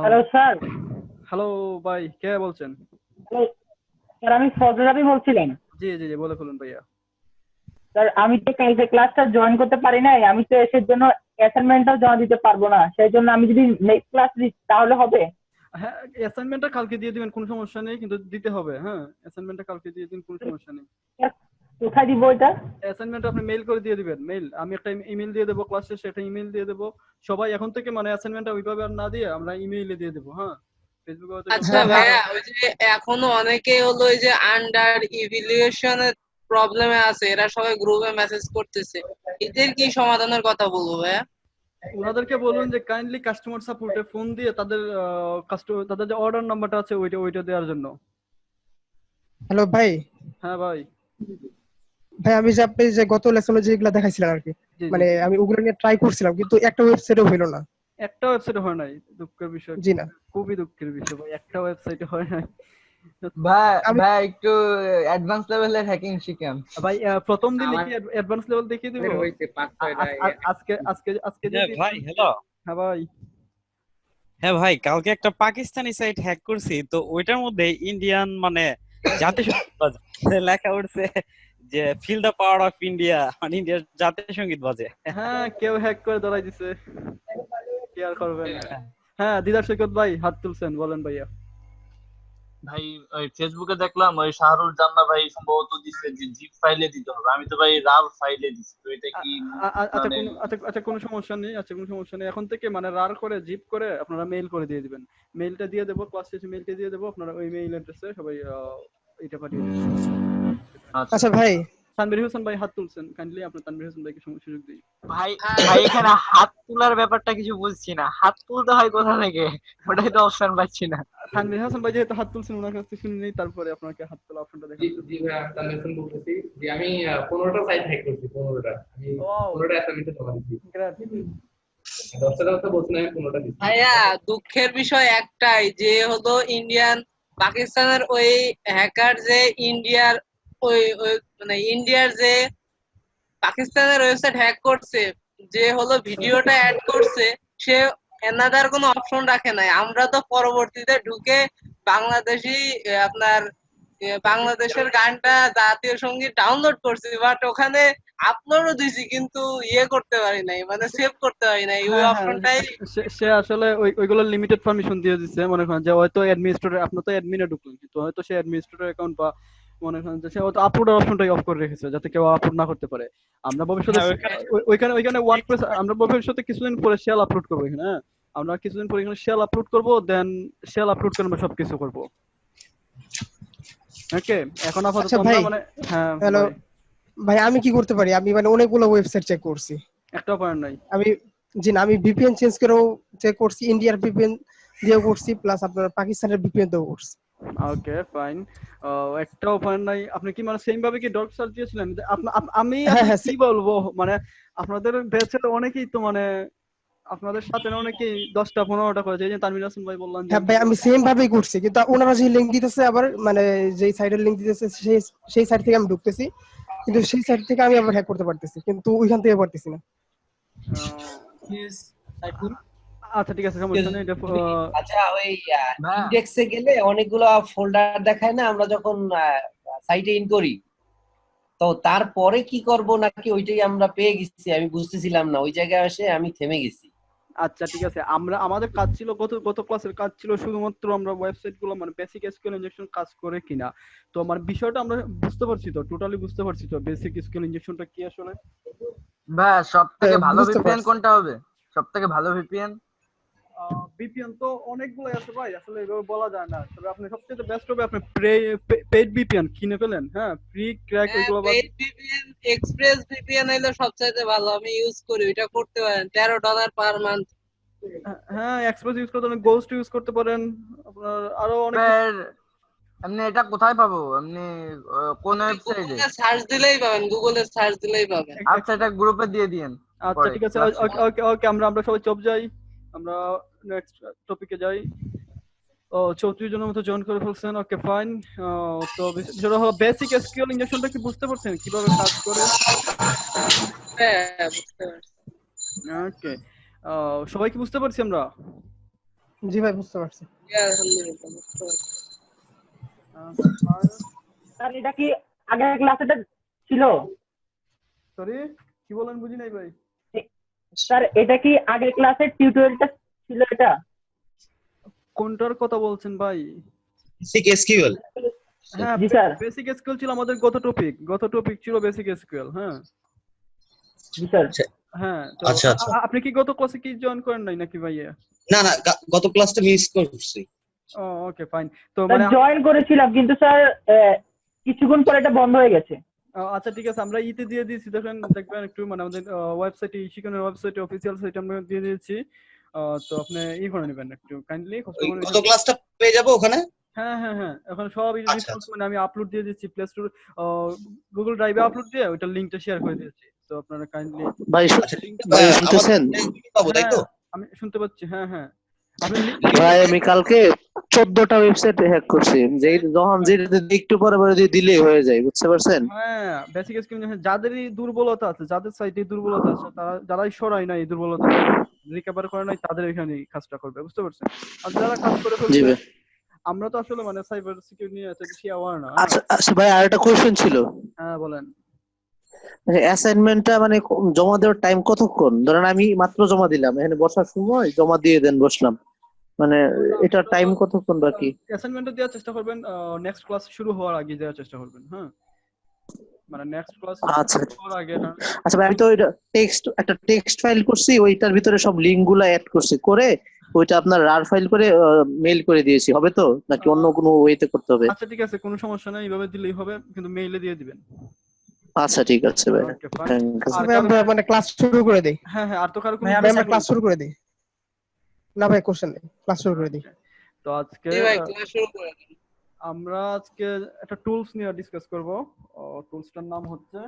Hello sir. Hello ভাই, কে বলছেন? Hello sir, আমি ফজল রাব্বি বলছিলাম। জি জি জি, বলে ফেলুন ভাইয়া। স্যার, আমি তো কালকে ক্লাসটা জয়েন করতে পারি নাই, আমি তো এসের জন্য অ্যাসাইনমেন্টটাও জমা দিতে পারবো না, সেই জন্য আমি যদি নেক্সট ক্লাস দিই তাহলে হবে? হ্যাঁ, অ্যাসাইনমেন্টটা কালকে দিয়ে দিবেন, কোনো সমস্যা নেই, কিন্তু দিতে হবে। হ্যাঁ, অ্যাসাইনমেন্টটা কালকে দিয়ে দিন, কোনো সমস্যা নেই। স্যার, কোথায় দিব এটা? অ্যাসাইনমেন্ট আপনি মেইল করে দিয়ে দিবেন, মেইল। আমি একটা ইমেল দিয়ে দেবো, ক্লাস শেষে একটা ইমেল দিয়ে দেবো। সবাই এখন থেকে মানে অ্যাসাইনমেন্টটা ওইভাবে আর না দিয়ে আমরা ইমেইলে দিয়ে দেবো। হ্যাঁ, ফেসবুকে হয়তো কেউ আচ্ছা হ্যাঁ হ্যাঁ। ভাইয়া, ওই যে এখনো অনেকে হলো ওই যে আন্ডার ইভ্যালুয়েশনের প্রবলেমে আছে, এরা সবাই গ্রুপে মেসেজ করতেছে, এদের কি সমাধানের কথা বলবো ভাইয়া? ওনাদেরকে বলুন যে কাইন্ডলি কাস্টমার সাপোর্টে ফোন দিয়ে তাদের তাদের যে অর্ডার নাম্বারটা আছে ওইটা ওইটা দেওয়ার জন্য। হ্যালো ভাই। হ্যাঁ ভাই। ভাই আমি যে আপনি যে গত লেসনে যেগুলো দেখাইছিলেন আর কি, জি জি মানে জি। আমি ওগুলো নিয়ে ট্রাই করছিলাম কিন্তু একটা ওয়েবসাইটও হইলো না। একটা ওয়েবসাইটে হয় নাই, দুঃখের বিষয়। জি না। খুবই দুঃখের বিষয় ভাই, একটা ওয়েবসাইটে হয় নাই। ভাই আমি ভাই একটু অ্যাডভান্স লেভেলের হ্যাকিং শিখেন। ভাই প্রথম দিনে আমার কি অ্যাডভান্স লেভেল দেখিয়ে দিব? হয়েছে 5-6টা। আজকে আজকে আজকে হ্যাঁ যদি ভাই, হ্যালো। হ্যাঁ ভাই। হ্যাঁ ভাই, কালকে একটা পাকিস্তানি সাইট হ্যাক করছি, তো ওইটার মধ্যে ইন্ডিয়ান মানে জাতীয় সঙ্গীত বাজে লেখা উঠছে যে feel the power of India, মানে ইন্ডিয়ার জাতীয় সঙ্গীত বাজে। হ্যাঁ, কেউ হ্যাক করে ধরাই দিছে, কি আর করবেন। হ্যাঁ, দিদার সৈকত ভাই হাত তুলছেন, বলেন ভাইয়া। ভাই ওই ফেসবুকে দেখলাম ওই শাহরুল জান্না ভাই সম্ভবত দিচ্ছে যে জিপ ফাইলে দিতে হবে, আমি তো ভাই রাল ফাইলে দিছি, তো এটা কি আচ্ছা মানে? কোনো আচ্ছা কোনো সমস্যা নেই, আচ্ছা কোনো সমস্যা নেই। এখন থেকে মানে রার করে জিপ করে আপনারা মেইল করে দিয়ে দিবেন। মেইলটা দিয়ে দেবো, ক্লাস শেষে মেইলটা দিয়ে দেবো, আপনারা ওই মেইল অ্যাড্রেসে সবাই এটা পাঠিয়ে দিবেন। আচ্ছা আচ্ছা ভাই। তানভীর হোসেন ভাই হাত তুলছেন, কাইন্ডলি আপনার তানভীর হোসেন ভাইকে সুযোগ দিই। ভাই ভাই এখানে হাত তোলার ব্যাপারটা কিছু বুঝছি না, হাত তুলতে হয় কোথা থেকে, ওটাই তো অপশন পাচ্ছি না। তানভীর হাসান ভাই যেহেতু হাত তুলছেন, ওনার কাছ থেকে শুনে নেই, তারপরে আপনাকে হাত তোলা অপশনটা জি দেখাবো। জি ভাই, আমি তানভীর বলতেছি যে আমি 15টা সাইট হ্যাক করছি। 15টা আমি ওয়াও, 15টা অ্যাসাইনমেন্ট জমা দিচ্ছি। গ্রেট। 10টার কথা বলছিলাম, আমি 15টা দিচ্ছি। ভাইয়া, দুঃখের বিষয় একটাই যে হলো ইন্ডিয়ান পাকিস্তানের ওই হ্যাকার যে ইন্ডিয়ার ওই ওই মানে ইন্ডিয়ার যে পাকিস্তানের ওয়েবসাইট হ্যাক করছে, যে হলো ভিডিওটা অ্যাড করছে, সে এনাদার কোনো অপশন রাখে নাই। আমরা তো পরবর্তীতে ঢুকে বাংলাদেশি আপনার বাংলাদেশের গানটা জাতীয় সঙ্গীত ডাউনলোড করছি, বাট ওখানে আপলোডও দিছি, কিন্তু ইয়ে করতে পারি নাই, মানে সেভ করতে পারি নাই ওই হ্যাঁ হ্যাঁ, অপশনটাই। সে আসলে ওইগুলো লিমিটেড পারমিশন দিয়ে দিচ্ছে। মনে করেন যে হয়তো অ্যাডমিনিস্ট্রেটর, আপনি তো অ্যাডমিনে ঢুকলেন, কিন্তু হয়তো সে অ্যাডমিনিস্ট্রেটর অ্যাকাউন্ট বা মনে করেন যে সে হয়তো আপলোডের অপশনটাই অফ করে রেখেছে যাতে কেউ আপলোড না করতে পারে। আমরা ভবিষ্যতে হ্যাঁ, ওইখানে ওইখানে ওইখানে ওয়ার্ডপ্রেস আমরা ভবিষ্যতে কিছুদিন পরে শেল আপলোড করবো এখানে। হ্যাঁ, আমরা কিছুদিন পরে এখানে শেল আপলোড করবো, দেন শেল আপলোড করে আমরা সবকিছু করবো। ওকে, এখন আপাতত আচ্ছা আমরা ভাই। মানে হ্যাঁ হ্যালো ভাই, ভাই, আমি কি করতে পারি? আমি মানে অনেকগুলো ওয়েবসাইট চেক করছি। একটা পয়েন্ট নাই। আমি জি না, আমি ভিপিএন চেঞ্জ করেও চেক করছি, ইন্ডিয়ার ভিপিএন দিয়েও করছি, প্লাস আপনার পাকিস্তানের ভিপিএন দিয়েও করছি। Okay fine. একটাও পয়েন্ট নাই। আপনি কি মানে সেম ভাবে কি ডট সার্চ দিয়েছিলেন? আমি হ্যাঁ আসলে হ্যাঁ কি বলবো, মানে আপনাদের ব্যাচের অনেকেই তো মানে আপনাদের সাথে অনেকেই 10টা 15টা করেছে। এই যে তানভীর হাসান ভাই বললাম যে হ্যাঁ ভাই, আমি সেম ভাবেই করছি, কিন্তু ওনারা যে লিংক দিতেছে, আবার মানে যেই সাইডের লিংক দিতেছে সেই সেই সাইড থেকে আমি ঢুকতেছি, কিন্তু সেই সাইড থেকে আমি আবার হ্যাক করতে পারতেছি, কিন্তু ওইখান থেকে পারতেছি না। আচ্ছা ঠিক আছে, সমস্যা নেই। এটা আচ্ছা, ওই ভাই ইন্ডেক্সে গেলে অনেকগুলো ফোল্ডার দেখায় না, আমরা যখন সাইটে ইন করি, তো তারপরে কি করব নাকি ওইটাই আমরা পেয়ে গেছি, আমি বুঝতেছিলাম না, ওই জায়গায় এসে আমি থেমে গেছি। আচ্ছা ঠিক আছে, আমাদের কাজ ছিল গত গত ক্লাসের কাজ ছিল শুধুমাত্র আমরা ওয়েবসাইট গুলো মানে বেসিক এসকিউএল ইনজেকশন কাজ করে কিনা। তো আমার বিষয়টা আমরা বুঝতে পারছি তো, টোটালি বুঝতে পারছি তো বেসিক এসকিউএল ইনজেকশনটা কি আসলে। ভাই সব থেকে ভালো বুঝতে ভিপিএন পারছি। কোনটা হবে? সব থেকে ভালো ভিপিএন? ভিপিএন তো অনেকগুলো আছে ভাই, আসলে এভাবে বলা যায় না। তবে আপনি সবচেয়ে বেস্ট হবে আপনি পেইড ভিপিএন কিনে ফেলেন। হ্যাঁ, ফ্রি ক্র্যাক ওইগুলো বাদ। পেইড ভিপিএন, এক্সপ্রেস ভিপিএন হইলো সবচাইতে ভালো, আমি ইউজ করি, ওইটা করতে পারেন $13 পার মান্থ। হ্যাঁ, এক্সপ্রেস ইউজ করতে পারেন, গোস্ট ইউজ করতে পারেন, আপনার আরো অনেক ভাই এমনি এটা কোথায় পাবো? এমনি কোন ওয়েবসাইটে? গুগলে সার্চ দিলেই পাবেন, গুগলে সার্চ দিলেই পাবেন। আচ্ছা, এটা গ্রুপে দিয়ে দিয়েন আচ্ছা পরে ঠিক আছে, ক্লাস ওকে ওকে ওকে, আমরা সবাই চপ যাই, আমরা নেক্সট টপিকে যাই। ও 34 জনের মতো জয়েন করে ফেলছেন, ওকে ফাইন। তো বিষয়টা হলো বেসিক এসকিউএল ইনজেকশনটা কি বুঝতে পারছেন কিভাবে কাজ করে? হ্যাঁ, বুঝতে পারছি। ওকে, সবাই কি বুঝতে পারছি আমরা? জি ভাই বুঝতে পারছি। জি আলহামদুলিল্লাহ বুঝতে পারছি। স্যার এটা কি আগের ক্লাসে ছিল? সরি কি বলেন বুঝি নাই ভাই। স্যার এটা কি আগের ক্লাসের টিউটোরিয়ালটা ছিল এটা? কোনটার কথা বলছেন ভাই? Basic SQL. হ্যাঁ জি স্যার। বেসিক এসকিউএল ছিল আমাদের গত টপিক ছিল বেসিক এসকিউএল। হ্যাঁ জি স্যার। হ্যাঁ তো আচ্ছা আচ্ছা, আপনি কি গত ক্লাসে কি জয়েন করেন নাই নাকি ভাইয়া? না না গত ক্লাসটা মিস করছি। ও ওকে ফাইন। তো মানে জয়েন করেছিলাম কিন্তু স্যার কিছুক্ষণ পরে এটা বন্ধ হয়ে গেছে। আচ্ছা ঠিক আছে, আমরা ইতে দিয়ে দিয়েছি, দেখবেন একটু মানে আমাদের ওয়েবসাইটে শিক্ষণের ওয়েবসাইটে অফিসিয়াল সাইটে আমরা দিয়ে দিয়েছি। তো আপনি করে নেবেন একটু কাইন্ডলি কষ্ট করে। গত ক্লাসটা পেয়ে যাবো ওখানে? হ্যাঁ হ্যাঁ হ্যাঁ, এখন সব আচ্ছা, রিসোর্স মানে আমি আপলোড দিয়ে দিচ্ছি প্লে স্টোর গুগল ড্রাইভে আপলোড দিয়ে ওইটার লিংকটা শেয়ার করে দিয়েছি। তো আপনারা কাইন্ডলি ভাই ভাই শুনতেছেন? পাবো তাই তো? আমি শুনতে পাচ্ছি। হ্যাঁ হ্যাঁ ভাই আমি কালকে 14টা ওয়েবসাইট হ্যাক করছি, যখন যেটা একটু পরে পরে দিয়ে দিলেই হয়ে যায়, বুঝতে পারছেন? হ্যাঁ বেসিক স্কিম যাদেরই দুর্বলতা আছে, যাদের সাইটে দুর্বলতা আছে, তারা যারাই সরাই নাই এই দুর্বলতা রিকভার করে নাই, তাদের এখানে কাজটা করবে, বুঝতে পারছেন? আর যারা কাজ করে ফেলবে, আমরা তো আসলে মানে সাইবার সিকিউরিটি নিয়ে এত বেশি অ্যাওয়ার না। আচ্ছা ভাই আর একটা কোশ্চেন ছিল। হ্যাঁ বলেন। অ্যাসাইনমেন্টটা মানে জমা দেওয়ার টাইম কতক্ষণ? ধরেন আমি মাত্র জমা দিলাম, এখানে বসার সময় জমা দিয়ে দেন বসলাম, মানে এটা টাইম কতক্ষণ বাকি? অ্যাসাইনমেন্টটা দেওয়ার চেষ্টা করবেন নেক্সট ক্লাস শুরু হওয়ার আগে দেওয়ার চেষ্টা করবেন। হ্যাঁ মানে নেক্সট ক্লাস হওয়ার আগে। আচ্ছা ভাই আমি তো ওইটা একটা টেক্সট ফাইল করছি, ওইটার ভিতরে সব লিংক গুলা অ্যাড করছি, করে ওইটা আপনার রার ফাইল করে মেইল করে দিয়েছি, হবে তো নাকি অন্য কোনো ওয়েতে করতে হবে? আচ্ছা ঠিক আছে, কোনো সমস্যা নাই, এইভাবে দিলেই হবে, কিন্তু মেইলে দিয়ে দিবেন। আচ্ছা ঠিক আছে ভাই। আমরা মানে ক্লাস শুরু করে দেই। হ্যাঁ হ্যাঁ, আর তো কারো কোনো আমরা ক্লাস শুরু করে দেই। না ভাই কোশ্চেন নেই, ক্লাস শুরু করে দিই। তো আজকে ভাই ক্লাস শুরু করে দিন। আমরা আজকে একটা টুলস নিয়ে ডিসকাস করব। টুলসটার নাম হচ্ছে,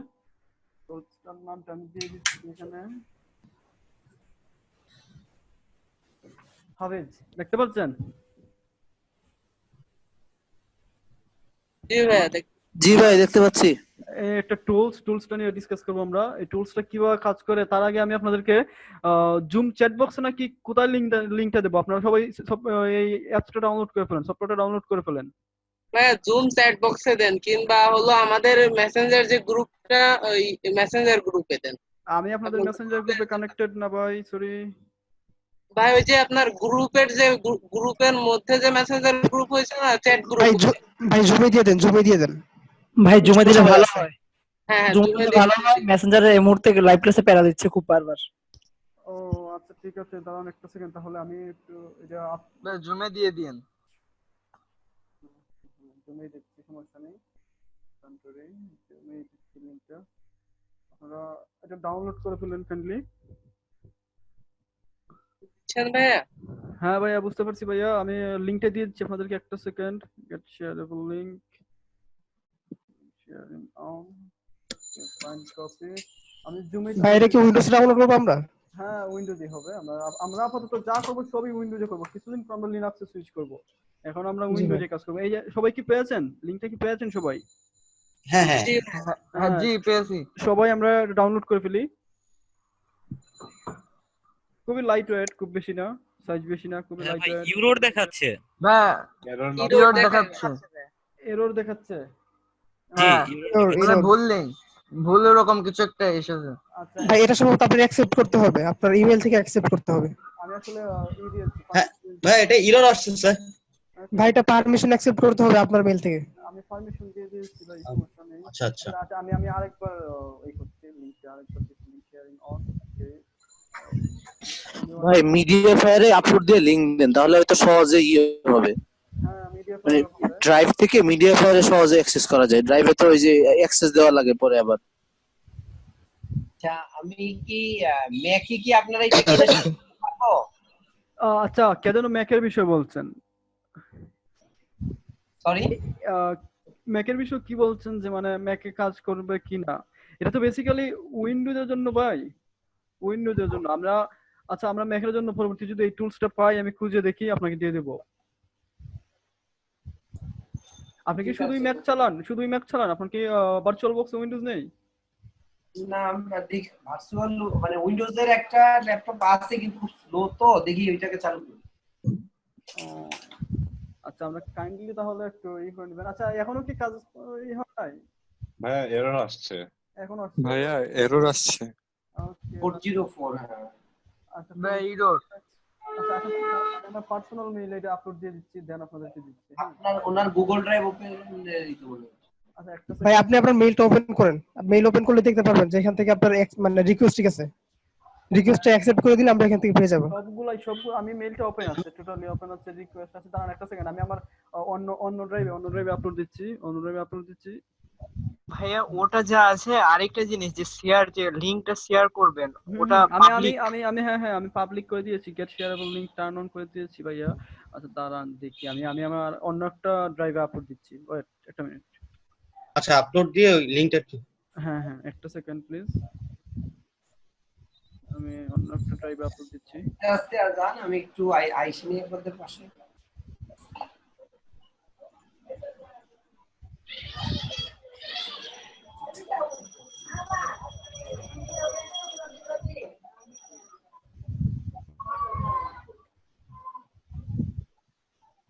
টুলসটার নামটা আমি দিয়ে দিচ্ছি এখানে। হাফেজ দেখতে পাচ্ছেন? জি ভাই দেখতে পাচ্ছি। একটা টুলসটা নিয়ে ডিসকাস করব আমরা। এই টুলসটা কিভাবে কাজ করে তার আগে আমি আপনাদেরকে জুম চ্যাট বক্সে নাকি কোথায় লিংকটা দেব, আপনারা সবাই এই অ্যাপসটা ডাউনলোড করে ফেলেন, সফটওয়্যারটা ডাউনলোড করে ফেলেন। ভাই জুম চ্যাট বক্সে দেন, কিংবা হলো আমাদের মেসেঞ্জার যে গ্রুপটা, ওই মেসেঞ্জার গ্রুপে দেন। আমি আপনাদের মেসেঞ্জার গ্রুপে কানেক্টেড না ভাই, সরি ভাই। ওই যে আপনার গ্রুপের যে গ্রুপের মধ্যে যে মেসেঞ্জার গ্রুপ হয়েছে না, চ্যাট গ্রুপ। ভাই জুমে দিয়ে দেন, জুমে দিয়ে দেন। ভাই জুমে দিলে ভালো হয়। হ্যাঁ জুমে দিলে ভালো হয়, মেসেঞ্জারে এই মুহূর্তে লাইভ ক্লাসে প্যারা দিচ্ছে খুব বারবার। ও আচ্ছা ঠিক আছে, দাঁড়ান একটা সেকেন্ড, তাহলে আমি একটু এটা জুমে দিয়ে দিন। জুমে দিচ্ছি, সমস্যা নেই। জুমে দিচ্ছি লিংকটা, আপনারা এটা ডাউনলোড করে ফেলেন কাইন্ডলি। ভাইয়া হ্যাঁ ভাইয়া বুঝতে পারছি ভাইয়া, আমি লিংকটা দিয়ে দিচ্ছি আপনাদেরকে, একটা second. Get shareable link, sharing on, find copy. আমি জুমে বাইরে কি উইন্ডোজ ডাউনলোড করব আমরা? হ্যাঁ উইন্ডোজে হবে। আমরা আপাতত যা করব সবই উইন্ডোজে করব, কিছুদিন পর আমরা লিনাক্সে সুইচ করব। এখন আমরা উইন্ডোজে কাজ করব। এই যে সবাই কি পেয়েছেন লিংকটা? কি পেয়েছেন সবাই? হ্যাঁ হ্যাঁ হ্যাঁ জি পেয়েছি। সবাই আমরা ডাউনলোড করে ফেলি। খুবই লাইট ওয়েট, খুব বেশি না, সাইজ বেশি না, খুবই লাইট ওয়েট। ইউরোর দেখাচ্ছে না এরর দেখাচ্ছে। এরর দেখাচ্ছে? হ্যাঁ মানে ভুল এরকম কিছু একটা এসেছে। আচ্ছা ভাই এটা সম্ভবত আপনি অ্যাকসেপ্ট করতে হবে, আপনার ইমেল থেকে অ্যাকসেপ্ট করতে হবে। আমি আসলে ভাই এটা এরর আসছে স্যার। ভাই এটা পারমিশন অ্যাকসেপ্ট করতে হবে আপনার মেল থেকে। আমি পারমিশন দিয়ে দিয়েছি ভাই, সমস্যা নেই। আচ্ছা আচ্ছা আমি আরেকবার এই করছি, লিংকটা আরেকবার দিচ্ছি, শেয়ারিং অন। ভাই মিডিয়া ফায়ারে আপলোড দিয়ে লিংক দেন, তাহলে হয়তো সহজে হবে। হ্যাঁ মিডিয়া মানে ড্রাইভ থেকে মিডিয়া ফায়ারে সহজে অ্যাক্সেস করা যায়, ড্রাইভে তো ওই যে অ্যাক্সেস দেওয়া লাগে পরে আবার। আচ্ছা আমি কি ম্যাকে কি আপনারা এটা কি পারবো? আচ্ছা কে যেন ম্যাকের বিষয় বলছেন? সরি ম্যাকের বিষয় কি বলছেন, যে মানে ম্যাকে কাজ করবে কিনা? এটা তো বেসিক্যালি উইন্ডোজের জন্য ভাই, উইন্ডোজের জন্য। আচ্ছা আমরা ম্যাকের জন্য পরবর্তী যদি এই টুলসটা পাই আমি খুঁজে দেখি আপনাকে দিয়ে দেব। আপনি কি শুধুই ম্যাক চালান? শুধুই ম্যাক চালান? আপনার কি ভার্চুয়াল বক্স উইন্ডোজ নেই? না আমরা দেখি ভার্চুয়াল মানে উইন্ডোজের একটা ল্যাপটপ আছে কিন্তু খুব স্লো, তো দেখি ওইটাকে চালু করি। আচ্ছা আমরা কাইন্ডলি তাহলে একটু করে নেবেন। আচ্ছা এখনো কি কাজ হয়? ভাইয়া এরর আসছে। এখন আসছে ভাইয়া এরর আসছে। ওকে 404 হ্যাঁ আচ্ছা ভাই এরর। আচ্ছা এখন আমার পার্সোনাল মেইল এটা আপলোড দিয়ে দিচ্ছি, দেন আপনাদেরকে দিচ্ছি। আপনার ওনার গুগল ড্রাইভ ওপেন দিতে বলুন। আচ্ছা একটা ভাই আপনি আপনার মেইলটা ওপেন করেন, মেইল ওপেন করলে দেখতে পারবেন যে এখান থেকে আপনার মানে রিকোয়েস্ট ঠিক আছে, রিকোয়েস্টটা অ্যাকসেপ্ট করে দিলে আমরা এখান থেকে পেয়ে যাব। সবগুলো আমি মেইলটা ওপেন আছে, টোটালি ওপেন আছে, রিকোয়েস্ট আছে। দাঁড়ান একটা সেকেন্ড, আমি আমার অন্য ড্রাইভে আপলোড দিচ্ছি। ভাইয়া ওটা যা আছে আরেকটা জিনিস যে শেয়ার, যে লিংকটা শেয়ার করবেন ওটা আমি পাবলিক। হ্যাঁ আমি পাবলিক করে দিয়েছি, get shareable link turn on করে দিয়েছি ভাইয়া। আচ্ছা দাঁড়ান দেখি, আমি আমার অন্য একটা ড্রাইভে আপলোড দিচ্ছি। ওয়েট একটা মিনিট। আচ্ছা আপলোড দিয়ে ওই লিংকটা একটু। হ্যাঁ একটা সেকেন্ড প্লিজ, আমি অন্য একটা ড্রাইভে আপলোড দিচ্ছি। আস্তে আর যান, আমি একটু আইসি নিয়ে আপনাদের পাশে।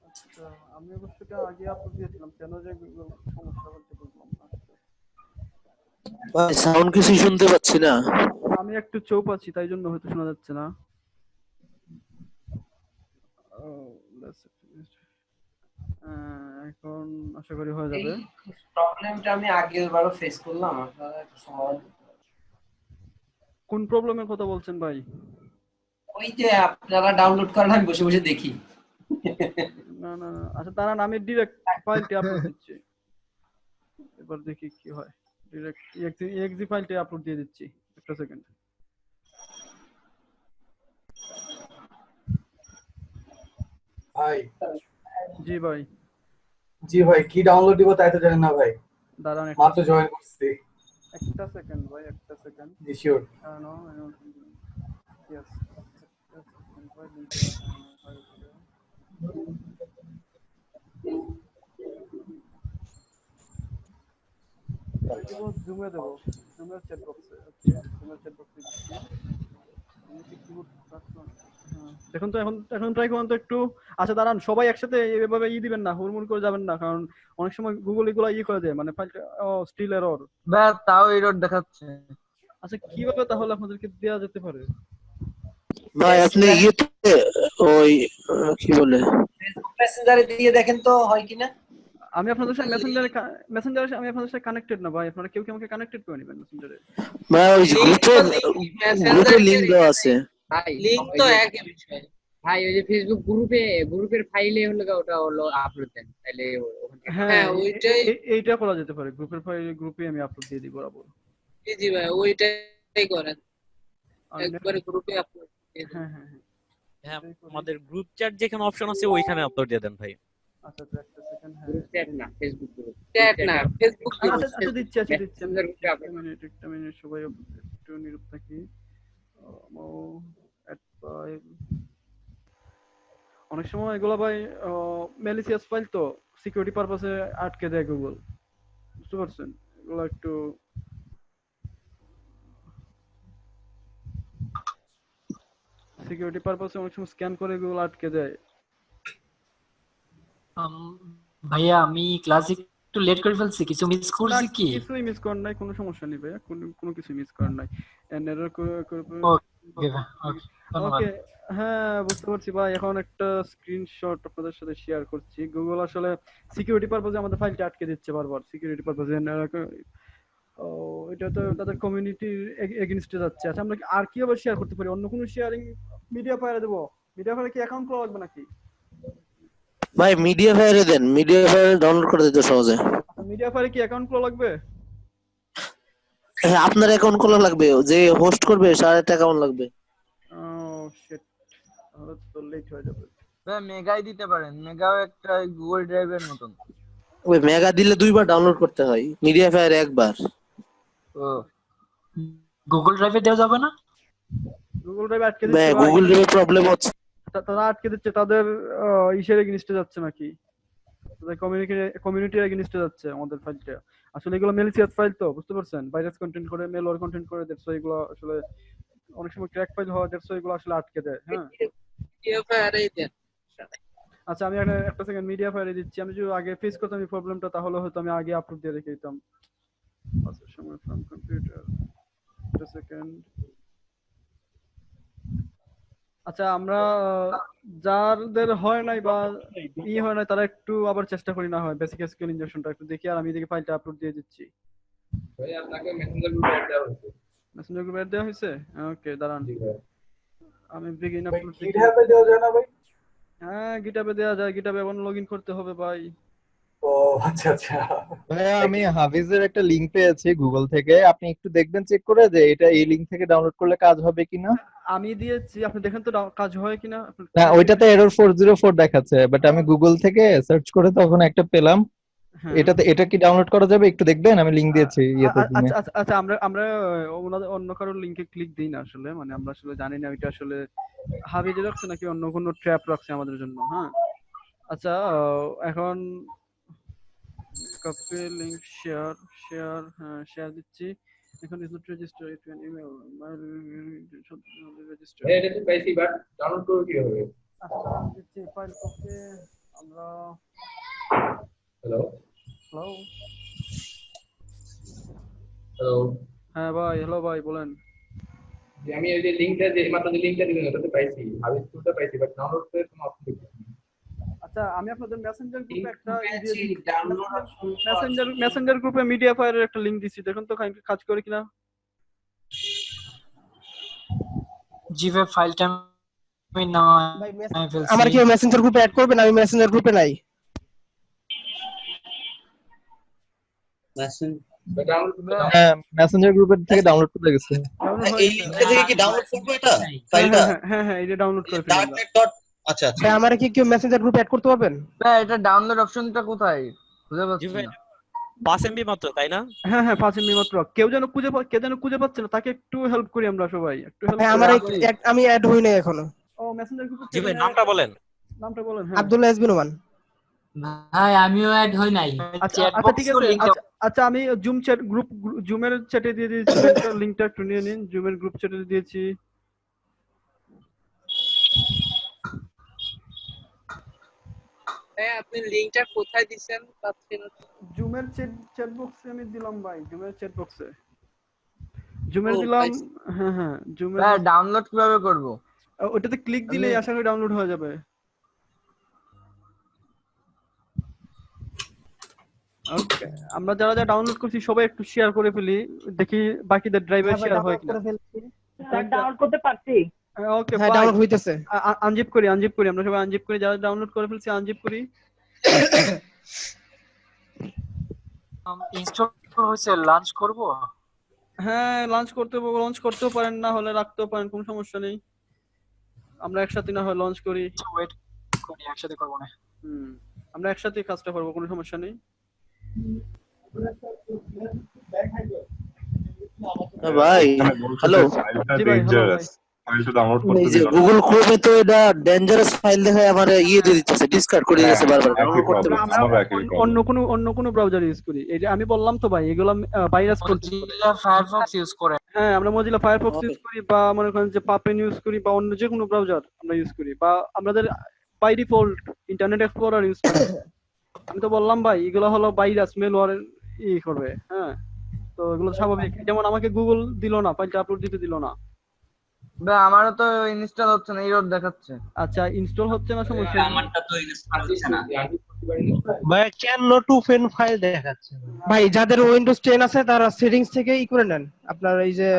আচ্ছা আমি অবশ্যটা আগে আপলোড দিয়েছিলাম, কেন যে সমস্যা হচ্ছে বুঝলাম না। ভাই সাউন্ড কিছু শুনতে পাচ্ছি না। আমি একটু চুপ আছি, তাই জন্য হয়তো শোনা যাচ্ছে না। এখন আশা করি হয়ে যাবে। প্রবলেমটা আমি আগেরবারও ফেস করলাম, আপনারা একটু সমাধান। কোন প্রবলেমের কথা বলছেন ভাই? ওই যে আপনারা ডাউনলোড করেন আমি বসে বসে দেখি। না আচ্ছা দাঁড়ান, আমি ডিরেক্ট ফাইলটি আপলোড দিচ্ছি, এবার দেখি কি হয়। ডিরেক্ট এক্সি ফাইলটি আপলোড দিয়ে দিচ্ছি, একটা সেকেন্ড। ভাই জি ভাই কি ডাউনলোড দিব তাই তো জানেন না ভাই। দাঁড়ান মাত্র জয়েন করছি। একটা সেকেন্ড ভাই, একটা সেকেন্ড। জি শিওর। নো ইয়েস জুমে দেবো, জুমের চ্যাট বক্সে। ওকে জুমের চ্যাট বক্সে দিচ্ছি। আমি কি কিবোর্ড কাটলাম? দেখুন তো এখন ট্রাই করুন তো একটু। আচ্ছা দাঁড়ান, সবাই একসাথে এভাবে দিবেন না, হুড়মুড় করে যাবেন না, কারণ অনেক সময় গুগল এগুলো করে দেয়, মানে ফাইলটা স্টিল এরর। ভাই তাও এরর দেখাচ্ছে। আচ্ছা কিভাবে তাহলে আপনাদেরকে দেওয়া যেতে পারে? ভাই আপনি ইয়েতে ওই কি বলে ফেসবুক মেসেঞ্জারে দিয়ে দেখেন তো হয় কিনা। আমি আপনাদের সাথে মেসেঞ্জারে আমি আপনাদের সাথে কানেক্টেড না ভাই, আপনারা কেউ কি আমাকে কানেক্টেড করে নেবেন মেসেঞ্জারে। ভাই ওই গ্রুপে লিংক দেওয়া আছে। ভাই লিংক তো একই বিষয় ভাই, ওই যে ফেসবুক গ্রুপের ফাইলে ওটা হলো আপলোড দেন, তাহলে হ্যাঁ এইটা করা যেতে পারে। গ্রুপের ফাইলে গ্রুপে আমি আপলোড দিয়ে দিব বরাবর। জি ভাই ওইটাই করেন, একবারে গ্রুপে আপলোড দিয়ে দেন। হ্যাঁ আমাদের গ্রুপ চ্যাট যেখানে অপশন আছে ওইখানে আপলোড দিয়ে দেন ভাই। আচ্ছা একটা সেকেন্ড। চ্যাট না ফেসবুক গ্রুপ, চ্যাট না ফেসবুক গ্রুপ। আচ্ছা দিচ্ছি একটা মিনিট সবাই একটু নীরব থাকি। অনেক সময় এগুলো ভাই ম্যালিসিয়াস ফাইল তো, সিকিউরিটি পারপাসে আটকে দেয় গুগল, বুঝতে পারছেন? এগুলো একটু সিকিউরিটি পারপাসে অনেক সময় স্ক্যান করে গুগল আটকে দেয়। ভাইয়া আমি ক্লাসে একটু লেট করে ফেলছি, কিছু মিস করছি কি? কিছুই মিস করেন নাই, কোনো সমস্যা নেই ভাইয়া, কোনো কিছু মিস করেন নাই। এরর ওকে হ্যাঁ বুঝতে পারছি ভাই। এখন একটা স্ক্রিনশট আপনাদের সাথে শেয়ার করছি। গুগল আসলে সিকিউরিটি পারপাসে আমাদের ফাইলটা আটকে দিচ্ছে বারবার, সিকিউরিটি পারপাসে। এটা তো তাদের কমিউনিটির এগেইনস্টে যাচ্ছে। আচ্ছা আমরা আর কিভাবে শেয়ার করতে পারি? অন্য কোনো শেয়ারিং মিডিয়া ফায়ারে দেবো? মিডিয়া ফায়ারে কি অ্যাকাউন্ট খোলা লাগবে নাকি? ভাই মিডিয়া ফায়ারে দেন, মিডিয়া ফায়ারে ডাউনলোড করে দিতে সহজে। মিডিয়া ফায়ারে কি অ্যাকাউন্ট খোলা লাগবে? হ্যাঁ আপনার অ্যাকাউন্ট খোলা লাগবে, যে হোস্ট করবে তার একটা অ্যাকাউন্ট লাগবে। ও শিট, তাহলে তো লেট হয়ে যাবে। ভাই মেগাই দিতে পারেন, মেগাও একটা গুগল ড্রাইভের মতন। ওই মেগা দিলে দুইবার ডাউনলোড করতে হয়, মিডিয়া ফায়ারে একবার। ও গুগল ড্রাইভে দেওয়া যাবে না? গুগল ড্রাইভ আটকে দিচ্ছে, গুগল ড্রাইভে প্রবলেম হচ্ছে। তারা আটকে দিচ্ছে, তাদের ইসের এগেইনস্টে যাচ্ছে নাকি, তাদের কমিউনিটির এগেইনস্টে যাচ্ছে আমাদের ফাইলটা। আসলে এগুলো ম্যালিসিয়াস ফাইল তো, বুঝতে পারছেন? ভাইরাস কন্টেন্ট করে, মেলওয়্যার কন্টেন্ট করে, দ্যাটস ওয়াই এগুলো আসলে অনেক সময় ক্র্যাক ফাইল হয়, দ্যাটস ওয়াই এগুলো আসলে আটকে দেয়। হ্যাঁ মিডিয়া ফায়ারেই দেন। আচ্ছা আমি একটা সেকেন্ড মিডিয়া ফায়ারে দিচ্ছি। আমি যদি আগে ফেস করতাম এই প্রবলেমটা তাহলে হয়তো আমি আগে আপলোড দিয়ে রেখে দিতাম। আচ্ছা সময় ফ্রম কম্পিউটার একটা সেকেন্ড। আচ্ছা আমরা যাদের হয় নাই বা হয় নাই তারা একটু আবার চেষ্টা করি না হয় বেসিক এসকিউএল ইনজেকশনটা একটু দেখি, আর আমি এদিকে ফাইলটা আপলোড দিয়ে দিচ্ছি। ভাই আপনাকে মেসেঞ্জার গ্রুপে অ্যাড দেওয়া হয়েছে। মেসেঞ্জার গ্রুপে অ্যাড দেওয়া হয়েছে? ওকে দাঁড়ান আমি বিগিন ভাই আপলোড দেখি। গিটহাবে দেওয়া যায় না ভাই? হ্যাঁ গিটহাবে দেওয়া যায়, গিটহাবে এখন লগইন করতে হবে ভাই। ও আচ্ছা আচ্ছা। ভাইয়া আমি হাফিজের একটা লিংক পেয়েছি গুগল থেকে, আপনি একটু দেখবেন চেক করে যে এটা এই লিংক থেকে ডাউনলোড করলে কাজ হবে কিনা। আমি দিয়েছি, আপনি দেখেন তো কাজ হয় কিনা। না ওইটাতে এরর 404 দেখাচ্ছে, বাট আমি গুগল থেকে সার্চ করে তখন একটা পেলাম। এটা কি ডাউনলোড করা যাবে একটু দেখবেন, আমি লিংক দিয়েছি ইয়েতে। আচ্ছা আচ্ছা আচ্ছা আমরা ওনাদের অন্য কারো লিংকে ক্লিক দিই না আসলে, মানে আমরা আসলে জানি না ওইটা আসলে হাবিজে রাখছে নাকি অন্য কোনো ট্র্যাপ রাখছে আমাদের জন্য। হ্যাঁ আচ্ছা এখন কপি লিংক শেয়ার হ্যাঁ শেয়ার দিচ্ছি। এখন is not register it can email register. এটা তো পাইছি বাট ডাউনলোড করব কিভাবে? আচ্ছা দিচ্ছি ফাইল কপি আমরা। হ্যালো হ্যালো হ্যালো হ্যাঁ ভাই হ্যালো ভাই বলেন। যে আমি ওই যে লিংকটা যে মাত্র যে লিংকটা দিলেন ওটাতে পাইছি, হাবিজ টুলটা পাইছি বাট ডাউনলোড করে কোনো অপশন দেখতেছি না। আচ্ছা আমি আপনাদের মেসেঞ্জার গ্রুপে একটা মেসেঞ্জার গ্রুপে মিডিয়া ফায়ারের একটা লিংক দিছি, দেখুন তো কাজ করে কিনা। জি ভাই ফাইলটা আমি না ফেলছি। আমার কি মেসেঞ্জার গ্রুপে অ্যাড করবেন? আমি মেসেঞ্জার গ্রুপে নাই। মেসেঞ্জার গ্রুপের থেকে ডাউনলোড করে গেছে। এই লিংকটা থেকে কি ডাউনলোড করব এটা ফাইলটা? হ্যাঁ হ্যাঁ এটা ডাউনলোড করে ফেলুন। ডার্কনেট ডট আচ্ছা আচ্ছা। ভাই আমারে কি কেউ মেসেঞ্জার গ্রুপে অ্যাড করতে পারবেন? ভাই এটা ডাউনলোড অপশনটা কোথায় খুঁজে পাচ্ছি না। 5 MB মাত্র তাই না? হ্যাঁ হ্যাঁ 5 MB মাত্র। কেউ যেন খুঁজে পাচ্ছে না তাকে একটু হেল্প করি আমরা সবাই, একটু হেল্প ভাই আমার আমি অ্যাড হই নাই এখনো। ও মেসেঞ্জার গ্রুপে জি ভাই নামটা বলেন। নামটা বলেন। হ্যাঁ আব্দুল্লাহ এসবি নোমান। ভাই আমিও অ্যাড হই নাই। আচ্ছা ঠিক আছে। আচ্ছা আমি জুম চ্যাট গ্রুপ জুমের চ্যাটে দিয়ে দিয়েছি লিংকটা একটু নিয়ে নিন। জুমের গ্রুপ চ্যাটে দিয়েছি। হ্যাঁ আপনি লিংকটা কোথায় দিবেন পাচ্ছি না। জুমের চ্যাট বক্সে আমি দিলাম ভাই, জুমের চ্যাট বক্সে জুমের দিলাম। হ্যাঁ হ্যাঁ জুমের। ভাই ডাউনলোড কিভাবে করব? ওটাতে ক্লিক দিলেই আশা করি ডাউনলোড হয়ে যাবে। ওকে আমরা যারা যারা ডাউনলোড করছি সবাই একটু শেয়ার করে ফেলি, দেখি বাকিদের ড্রাইভার শেয়ার হয় কিনা। ডাউনলোড করতে পারছি। ওকে হ্যাঁ ডাউনলোড হইতেছে। আনজিপ করি আমরা সবাই আনজিপ করি, যারা ডাউনলোড করে ফেলছি আনজিপ করি। ইনস্টল হইছে, লঞ্চ করব? হ্যাঁ লঞ্চ করতেও পারেন, না হলে রাখতেও পারেন, কোনো সমস্যা নেই। আমরা একসাথে না হয় লঞ্চ করি। ওয়েট করি, একসাথে করব না। আমরা একসাথে কাজটা করব, কোনো সমস্যা নেই। ভাই হ্যালো জি ভাই হ্যালো ভাই। ফাইলটা ডাউনলোড করতে এই যে গুগল ক্রোমে তো এটা ডেঞ্জারাস ফাইল দেখায় আমার দিয়ে দিতেছে, ডিসকার্ড করে দিতেছে বারবার। ডাউনলোড করতে অন্য কোনো ব্রাউজার ইউজ করি। এই যে আমি বললাম তো ভাই এগুলো ভাইরাস মজিলা ফায়ারফক্স ইউজ করে। হ্যাঁ আমরা মজিলা ফায়ারফক্স ইউজ করি, বা মনে করেন যে পাপেন ইউজ করি, বা অন্য যে কোনো ব্রাউজার আমরা ইউজ করি, বা আমাদের by default internet explorer use করি। আমি তো বললাম ভাই এগুলো হলো ভাইরাস মেলওয়্যার করবে। হ্যাঁ তো এগুলো স্বাভাবিক। যেমন আমাকে গুগল দিল না, ফাইলটা আপলোড দিতে দিল না। ভাই আমারও তো ইনস্টল হচ্ছে না, এরর দেখাচ্ছে। আচ্ছা ইনস্টল হচ্ছে না, সমস্যা নেই। আমারটা তো ইনস্টল হচ্ছে না। ভাই কেন নো টু ফেন ফাইল দেখাচ্ছে? ভাই যাদের উইন্ডোজ 10 আছে তারা সেটিংস থেকে করে নেন। আপনার এই যে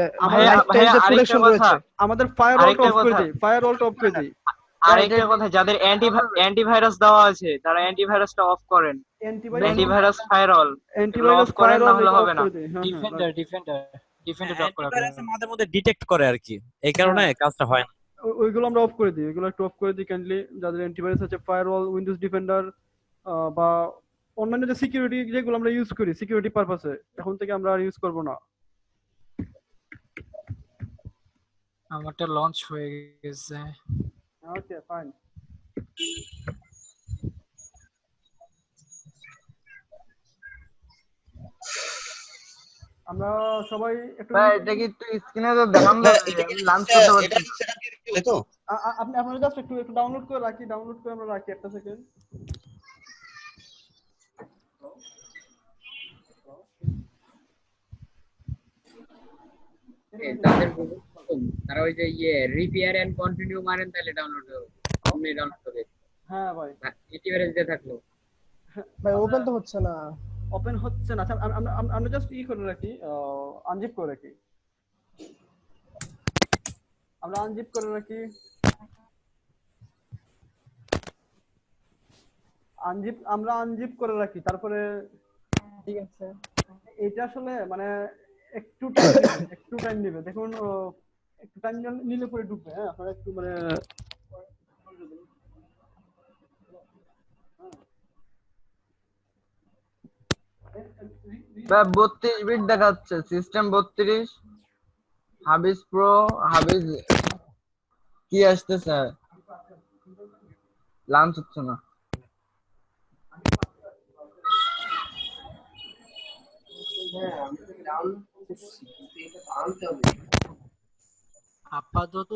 আমাদের ফায়ারওয়াল অফ করে দেই, ফায়ারওয়াল অফ করে দেই। আরেকটা কথা, যাদের অ্যান্টিভাইরাস দেওয়া আছে তারা অ্যান্টিভাইরাসটা অফ করেন। অ্যান্টিভাইরাস ফায়ারওয়াল অফ করেন, না হলে হবে না। ডিফেন্ডার অফ করা আমাদের মধ্যে ডিটেক্ট করে আর কি, এই কারণে কাজটা হয় না। ওইগুলো আমরা অফ করে দিই, ওইগুলো একটু অফ করে দিই কাইন্ডলি। যাদের অ্যান্টিভাইরাস আছে ফায়ারওয়াল, উইন্ডোজ ডিফেন্ডার বা অন্যান্য যে সিকিউরিটি যেগুলো আমরা ইউজ করি সিকিউরিটি পারপাসে, এখন থেকে আমরা আর ইউজ করব না। আমারটা লঞ্চ হয়ে গেছে। Okay fine. আমরা সবাই একটু ভাই এটা কি একটু স্ক্রিনে তো দেখান, লাঞ্চ করতে পারছি। এটা সেটা দিয়ে দিলে তো আপনি আপনারা জাস্ট একটু ডাউনলোড করে আমরা রাখি একটা সেকেন্ড। তারা ওই যে রিপেয়ার এন্ড কন্টিনিউ মারেন তাহলে ডাউনলোড হবে। হ্যাঁ ভাই এন্টিভাইরাস দিয়ে থাকলো ভাই ওপেন তো হচ্ছে না। আচ্ছা আমরা জাস্ট করে রাখি, আনজিপ করে রাখি। আমরা আনজিপ করে রাখি। আমরা আনজিপ করে রাখি, তারপরে ঠিক আছে। এটা আসলে মানে একটু টাইম নেবে দেখুন, একটু টাইম নিলে পরে ঢুকবে। হ্যাঁ আপনারা একটু মানে ভাই 32 বিট দেখাচ্ছে, সিস্টেম 32, হাবিজ প্রো, হাবিজ কি আসতেছে, লঞ্চ হচ্ছে না। আপাতত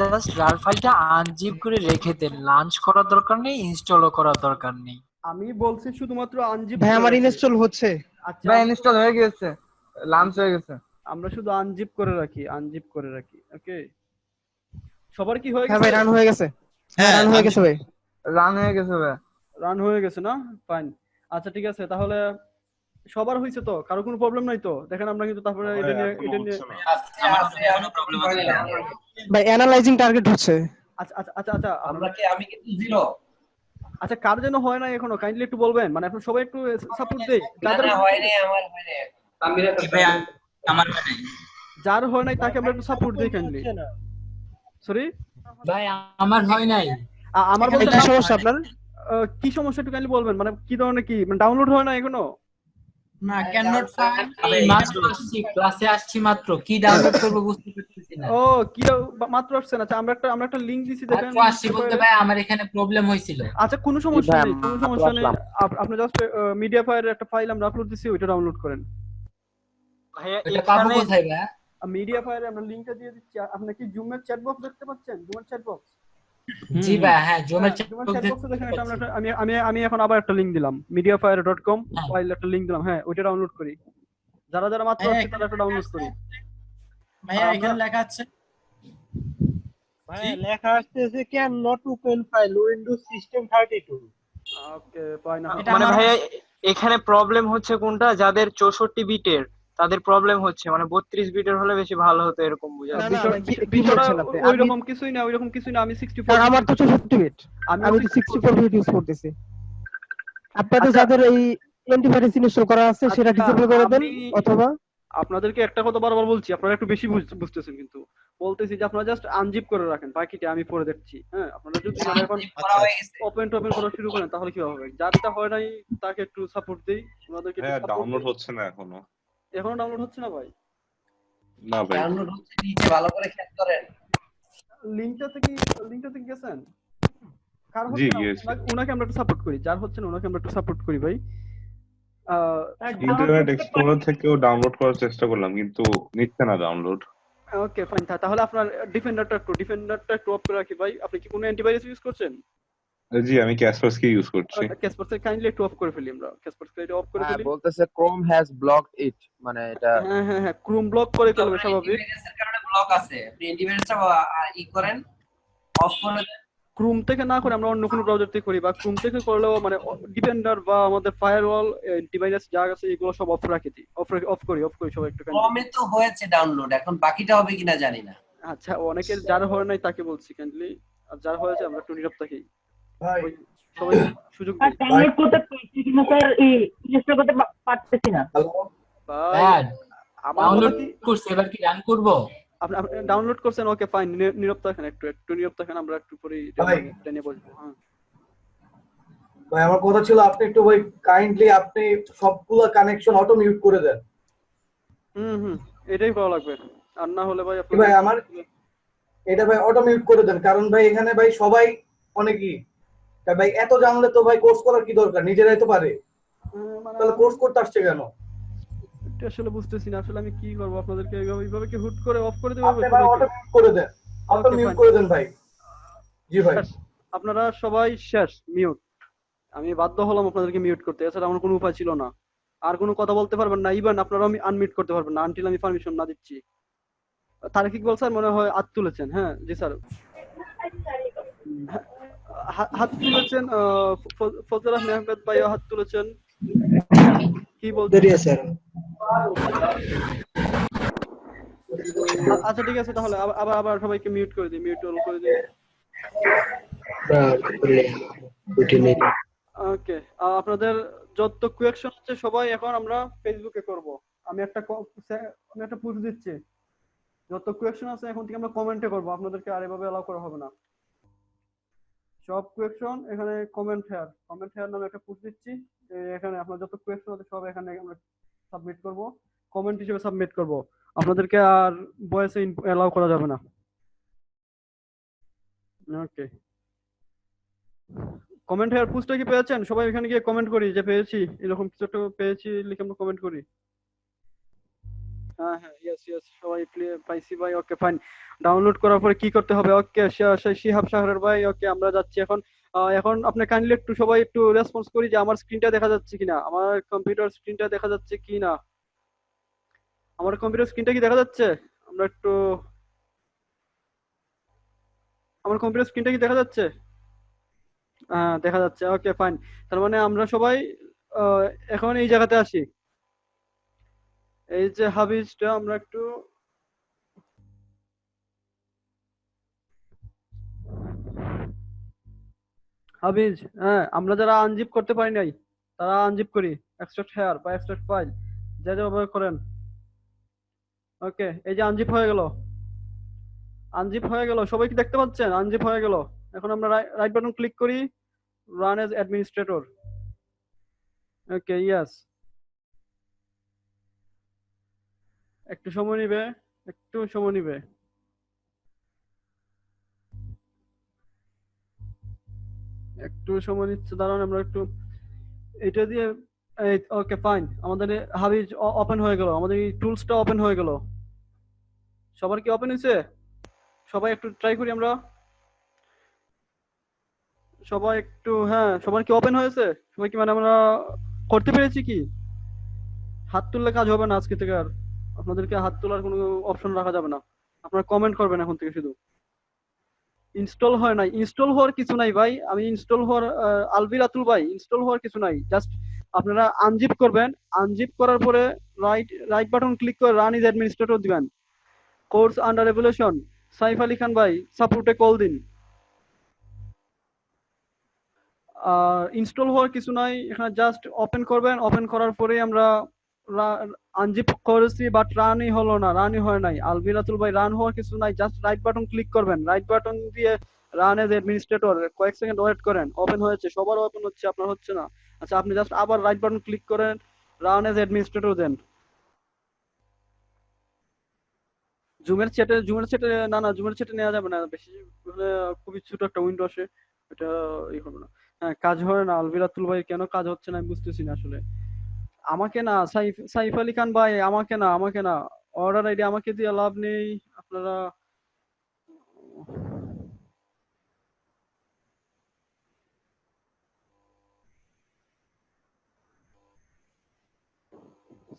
জাস্ট রার ফাইলটা আনজিপ করে রেখে দেন, লঞ্চ করার দরকার নেই, ইনস্টলও করার দরকার নেই। আমি বলছি শুধুমাত্র আনজিপ। ভাই আমার ইনস্টল হচ্ছে। আচ্ছা ভাই ইনস্টল হয়ে গেছে, লঞ্চ হয়ে গেছে। আমরা শুধু আনজিপ করে রাখি। ওকে সবার কি হয়ে গেছে? হ্যাঁ ভাই রান হয়ে গেছে। হ্যাঁ রান হয়ে গেছে ভাই। রান হয়ে গেছে না? ফাইন। আচ্ছা ঠিক আছে, তাহলে সবার হইছে তো? কারো কোনো প্রবলেম নাই তো? দেখেন আমরা কিন্তু তারপরে এটা নিয়ে ভাই অ্যানালাইজিং টার্গেট হচ্ছে। আচ্ছা আমি কিন্তু জিরো। আচ্ছা কার জন্য হয় না এখনো কাইন্ডলি একটু বলবেন, মানে আপনারা সবাই একটু সাপোর্ট দেই। যাদের হয় নাই আমার হয় নাই। আমার হয় নাই। যার হয় নাই তাকে আমরা একটু সাপোর্ট দেই কাইন্ডলি। সরি ভাই আমার হয় নাই। আমার বলতে কি সমস্যা আপনার? কি সমস্যা একটু কাইন্ডলি বলবেন, মানে কি ধরনের, কি মানে ডাউনলোড হয় না এখনো? না ক্যান নট ফাইন্ড, আমি মাত্র আসছি ক্লাসে আসছি মাত্র, কি ডাউনলোড করব বুঝতে পারতেছি না। ও কি মাত্র আসছেন? আচ্ছা আমরা একটা লিংক দিছি দেখেন। মাত্র আসছি বলতে ভাই আমার এখানে প্রবলেম হইছিল। আচ্ছা কোনো সমস্যা নেই, আপনি জাস্ট মিডিয়া ফায়ারের একটা ফাইল আমরা আপলোড দিছি, ওইটা ডাউনলোড করেন। ভাইয়া এটা পাবো কোথায় ভাই? মিডিয়া ফায়ারে আমরা লিংকটা দিয়ে দিচ্ছি। আপনি কি জুমের চ্যাট বক্স দেখতে পাচ্ছেন? জুমের চ্যাট বক্স? জি ভাই হ্যাঁ জুমের চ্যাট বক্সে দেখেন। এটা আমি এখন আবার একটা লিংক দিলাম, mediafire.com ফাইল একটা লিংক দিলাম। হ্যাঁ ওইটা ডাউনলোড করি। যারা মাত্র আসছে তারা একটা ডাউনলোড করি। ভাইয়া এখানে লেখা আছে, ভাই লেখা আসছে can not open file Windows system 32। Okay fine. মানে ভাইয়া এখানে প্রবলেম হচ্ছে কোনটা, যাদের 64 বিটের তাদের প্রবলেম হচ্ছে, মানে 32 বিটের হলে বেশি ভালো হতো এরকম বুঝাচ্ছি। ওইরকম কিছুই না, আমি 64। আমার তো 64 বিট, আমি তো 64 বিট ইউজ করতেছি। আপনাদের যাদের এই অ্যান্টিভাইরাস ইনস্টল করা আছে সেটা ডিসেবল করে দেন, অথবা আপনাদেরকে একটা কথা বারবার বলছি, আপনারা একটু বেশি বুঝতেছেন, কিন্তু বলতেছি যে আপনারা জাস্ট আনজিপ করে রাখেন, বাকিটা আমি পরে দেখছি। হ্যাঁ আপনারা যদি এখন ওপেন করা শুরু করেন তাহলে কি হবে? যারটা হয় নাই তাকে একটু সাপোর্ট দেই। ওনাদেরকে ডাউনলোড হচ্ছে না এখনো ডাউনলোড হচ্ছে না ভাই? না ভাই ডাউনলোড হচ্ছে, নিচে ভালো করে খেয়াল করেন। লিংকটা থেকে গেছেন? কার হচ্ছে না ওনাকে আমরা একটু সাপোর্ট করি, যার হচ্ছে না ওনাকে আমরা একটু সাপোর্ট করি ভাই। ইন্টারনেট এক্সপ্লোরার থেকেও ডাউনলোড করার চেষ্টা করলাম কিন্তু নিচ্ছে না ডাউনলোড। ওকে ফাইন, তাহলে আপনার ডিফেন্ডারটা একটু অফ করে রাখি ভাই। আপনি কি কোনো অ্যান্টিভাইরাস ইউজ করছেন? জি আমি ক্যাসপারস্কি ইউজ করছি। ক্যাসপারস্কি কাইন্ডলি একটু অফ করে ফেলি আমরা। ক্যাসপারস্কি এটা অফ করে ফেলি। বলতেছে ক্রোম হ্যাজ ব্লকড ইট, মানে এটা হ্যাঁ ক্রোম ব্লক করে ফেলবে স্বাভাবিক। অ্যান্টিভাইরাসের কারণে ব্লক আছে, আপনি অ্যান্টিভাইরাসটা করেন, অফ করে দেন। ক্রোম থেকে না করে আমরা অন্য কোনো ব্রাউজার থেকে করি, বা ক্রোম থেকে করলেও মানে ডিফেন্ডার বা আমাদের ফায়ারওয়াল অ্যান্টিভাইরাস যা আছে এগুলো সব অফ রাখি দিই, অফ করি সবাই একটু। ক্রোমে তো হয়েছে ডাউনলোড, এখন বাকিটা হবে কিনা জানি না। আচ্ছা অনেকের যার হয় নাই তাকে বলছি কাইন্ডলি, আর যার হয়েছে আমরা একটু নীরব থাকি ভাই। সবাই সুযোগ দিই। ডাউনলোড করতে পারছি কিনা স্যার, ইনস্টল করতে পারতেছি না। ভাই ডাউনলোড করছি, এবার কি রান করব? আপনি ডাউনলোড করছেন? ওকে ফাইন, নীরব থাকেন, একটু নীরব থাকেন, আমরা একটু পরে এটা নিয়ে বলবো। হ্যাঁ ভাই আমার কথা ছিল আপনি একটু ভাই কাইন্ডলি আপনি সবগুলো কানেকশন অটো মিউট করে দেন। এটাই করা লাগবে, আর না হলে ভাই আপনি ভাই আমার এটা ভাই অটো মিউট করে দেন, কারণ ভাই এখানে ভাই সবাই অনেকই ভাই এত জানলে তো ভাই কোর্স করার কি দরকার, নিজেরাই তো পারে, তাহলে কোর্স করতে আসছে কেন? এটা আসলে বুঝতেছি না, আসলে আমি কি করব? আপনাদেরকে এইভাবে কি হুট করে অফ করে দেব? আপনি ভাই অটো মিউট করে দেন, অটো মিউট করে দেন ভাই। জি ভাই। শেষ। আপনারা সবাই শেষ, মিউট। আমি বাধ্য হলাম আপনাদেরকে মিউট করতে, এছাড়া আমার কোনো উপায় ছিল না। আর কোনো কথা বলতে পারবেন না, ইভেন আপনারা আমি আনমিউট করতে পারবেন না আনটিল আমি পারমিশন না দিচ্ছি। তারেক ইকবাল স্যার মনে হয় হাত তুলেছেন। হ্যাঁ জি স্যার, হাত তুলেছেন। ফজল আহমেদ ভাইও হাত তুলেছেন। কি বলছেন? আচ্ছা ঠিক আছে, তাহলে আবার আবার সবাইকে মিউট করে দিই, মিউট অল করে দিই। ওকে, আপনাদের যত কোয়েকশন আছে সবাই এখন আমরা ফেসবুকে করব। আমি একটা পোস্ট দিচ্ছি, যত কোয়েকশন আছে এখন থেকে আমরা কমেন্টে করব, আপনাদেরকে আর এভাবে এলাও করা হবে না। সব কোয়েকশন এখানে কমেন্ট হেয়ার নামে একটা পোস্ট দিচ্ছি। এখানে আপনার যত কোয়েকশন আছে সব এখানে আমরা সাবমিট করব, কমেন্ট হিসেবে সাবমিট করব। আপনাদেরকে আর ভয়েসে এলাও করা যাবে না। ওকে, কমেন্ট হেয়ার পোস্টটা কি পেয়েছেন? সবাই এখানে গিয়ে কমেন্ট করি যে পেয়েছি, এরকম কিছু একটা পেয়েছি লিখে আমরা কমেন্ট করি। হ্যাঁ হ্যাঁ, ইয়েস সবাই পাইছি ভাই। ওকে ফাইন, ডাউনলোড করার পরে কি করতে হবে? ওকে শিহাব শাহরের ভাই, ওকে আমরা যাচ্ছি এখন। এখন আপনি কাইন্ডলি একটু সবাই একটু রেসপন্স করি যে আমার স্ক্রিনটা দেখা যাচ্ছে কিনা, আমার কম্পিউটার স্ক্রিনটা দেখা যাচ্ছে কিনা। আমার কম্পিউটার স্ক্রিনটা কি দেখা যাচ্ছে? আমরা একটু, আমার কম্পিউটার স্ক্রিনটা কি দেখা যাচ্ছে? হ্যাঁ দেখা যাচ্ছে। ওকে ফাইন, তার মানে আমরা সবাই এখন এই জায়গাতে আসি। এই যে হাবিজটা আমরা একটু হাবিজ, হ্যাঁ আমরা যারা আনজিপ করতে পারি নাই তারা আনজিপ করি, এক্সট্রাক্ট হেয়ার বা এক্সট্রাক্ট ফাইল যা যেভাবে করেন। ওকে, এই যে আনজিপ হয়ে গেল, আনজিপ হয়ে গেল, সবাই কি দেখতে পাচ্ছেন? আনজিপ হয়ে গেল। এখন আমরা রাইট বাটন ক্লিক করি, run age administrator. Okay yes, একটু সময় নিবে, একটু সময় নিবে। একটু সময় নিচ্ছে, দাঁড়ান আমরা একটু এটা দিয়ে। ওকে ফাইন, আমাদের হাবিজ ওপেন হয়ে গেল, আমাদের এই টুলসটা ওপেন হয়ে গেল। সবার কি ওপেন হয়েছে? সবাই একটু ট্রাই করি আমরা, সবাই একটু। হ্যাঁ সবার কি ওপেন হয়েছে? সবাই কি মানে আমরা করতে পেরেছি কি? হাত তুললে কাজ হবে না আজকে থেকে, আর আপনাদেরকে হাত তোলার কোনো অপশন রাখা যাবে না, আপনারা কমেন্ট করবেন এখন থেকে শুধু। ইনস্টল হয় নাই, ইনস্টল হওয়ার কিছু নাই ভাই। আমি ইনস্টল হওয়ার আলবির আতুল ভাই, ইনস্টল হওয়ার কিছু নাই। জাস্ট আপনারা আনজিপ করবেন, আনজিপ করার পরে রাইট বাটন ক্লিক করে রান ইজ অ্যাডমিনিস্ট্রেটর দিবেন। Course under revolution, Saif Ali Khan ভাই সাপোর্টে কল দিন। ইনস্টল হওয়ার কিছু নাই এখানে, জাস্ট ওপেন করবেন। ওপেন করার পরে আমরা আনজিপ করেছি বাট রানই হলো না, রানই হয় নাই। আলবিরাতুল ভাই রান হওয়ার কিছু নাই, জাস্ট রাইট বাটন ক্লিক করবেন, রাইট বাটন দিয়ে রান এজ অ্যাডমিনিস্ট্রেটর কয়েক সেকেন্ড ওয়েট করেন। ওপেন হয়েছে, সবার ওপেন হচ্ছে, আপনার হচ্ছে না। আচ্ছা আপনি জাস্ট আবার রাইট বাটন ক্লিক করেন, রান এজ অ্যাডমিনিস্ট্রেটর দেন। জুমের চ্যাটে না জুমের চ্যাটে নেওয়া যাবে না, বেশি খুবই ছোট একটা উইন্ডো আসে, এটা হবে না। হ্যাঁ কাজ হয় না আলবিরাতুল ভাই, কেন কাজ হচ্ছে না আমি বুঝতেছি না আসলে। আমাকে না, সাইফ আলী খান ভাই আমাকে না অর্ডার আইডি আমাকে দিয়ে লাভ নেই। আপনারা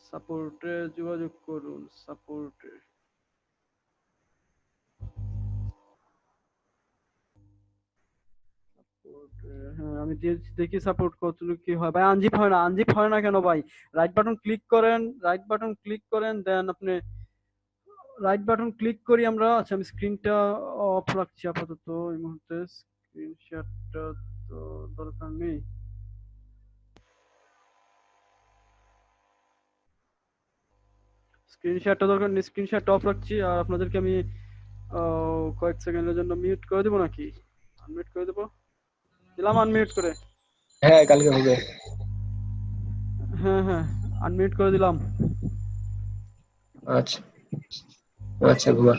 সাপোর্টে যোগাযোগ করুন, সাপোর্টে। হ্যাঁ আমি দেখি সাপোর্ট কতটুকু কি হয় ভাই। আনজিপ হয় না কেন ভাই? রাইট বাটন ক্লিক করেন, দেন আপনি রাইট বাটন ক্লিক করি আমরা। আচ্ছা আমি স্ক্রিনটা অফ রাখছি আপাতত এই মুহূর্তে, স্ক্রিন শেয়ারটা তো দরকার নেই। স্ক্রিন শেয়ারটা অফ রাখছি। আর আপনাদেরকে আমি কয়েক সেকেন্ডের জন্য মিউট করে দেবো, নাকি আনমিউট করে দেবো? দিলাম আনমিউট করে। হ্যাঁ কালকে হবে। হ্যাঁ আনমিউট করে দিলাম। আচ্ছা আচ্ছা ঘুমা।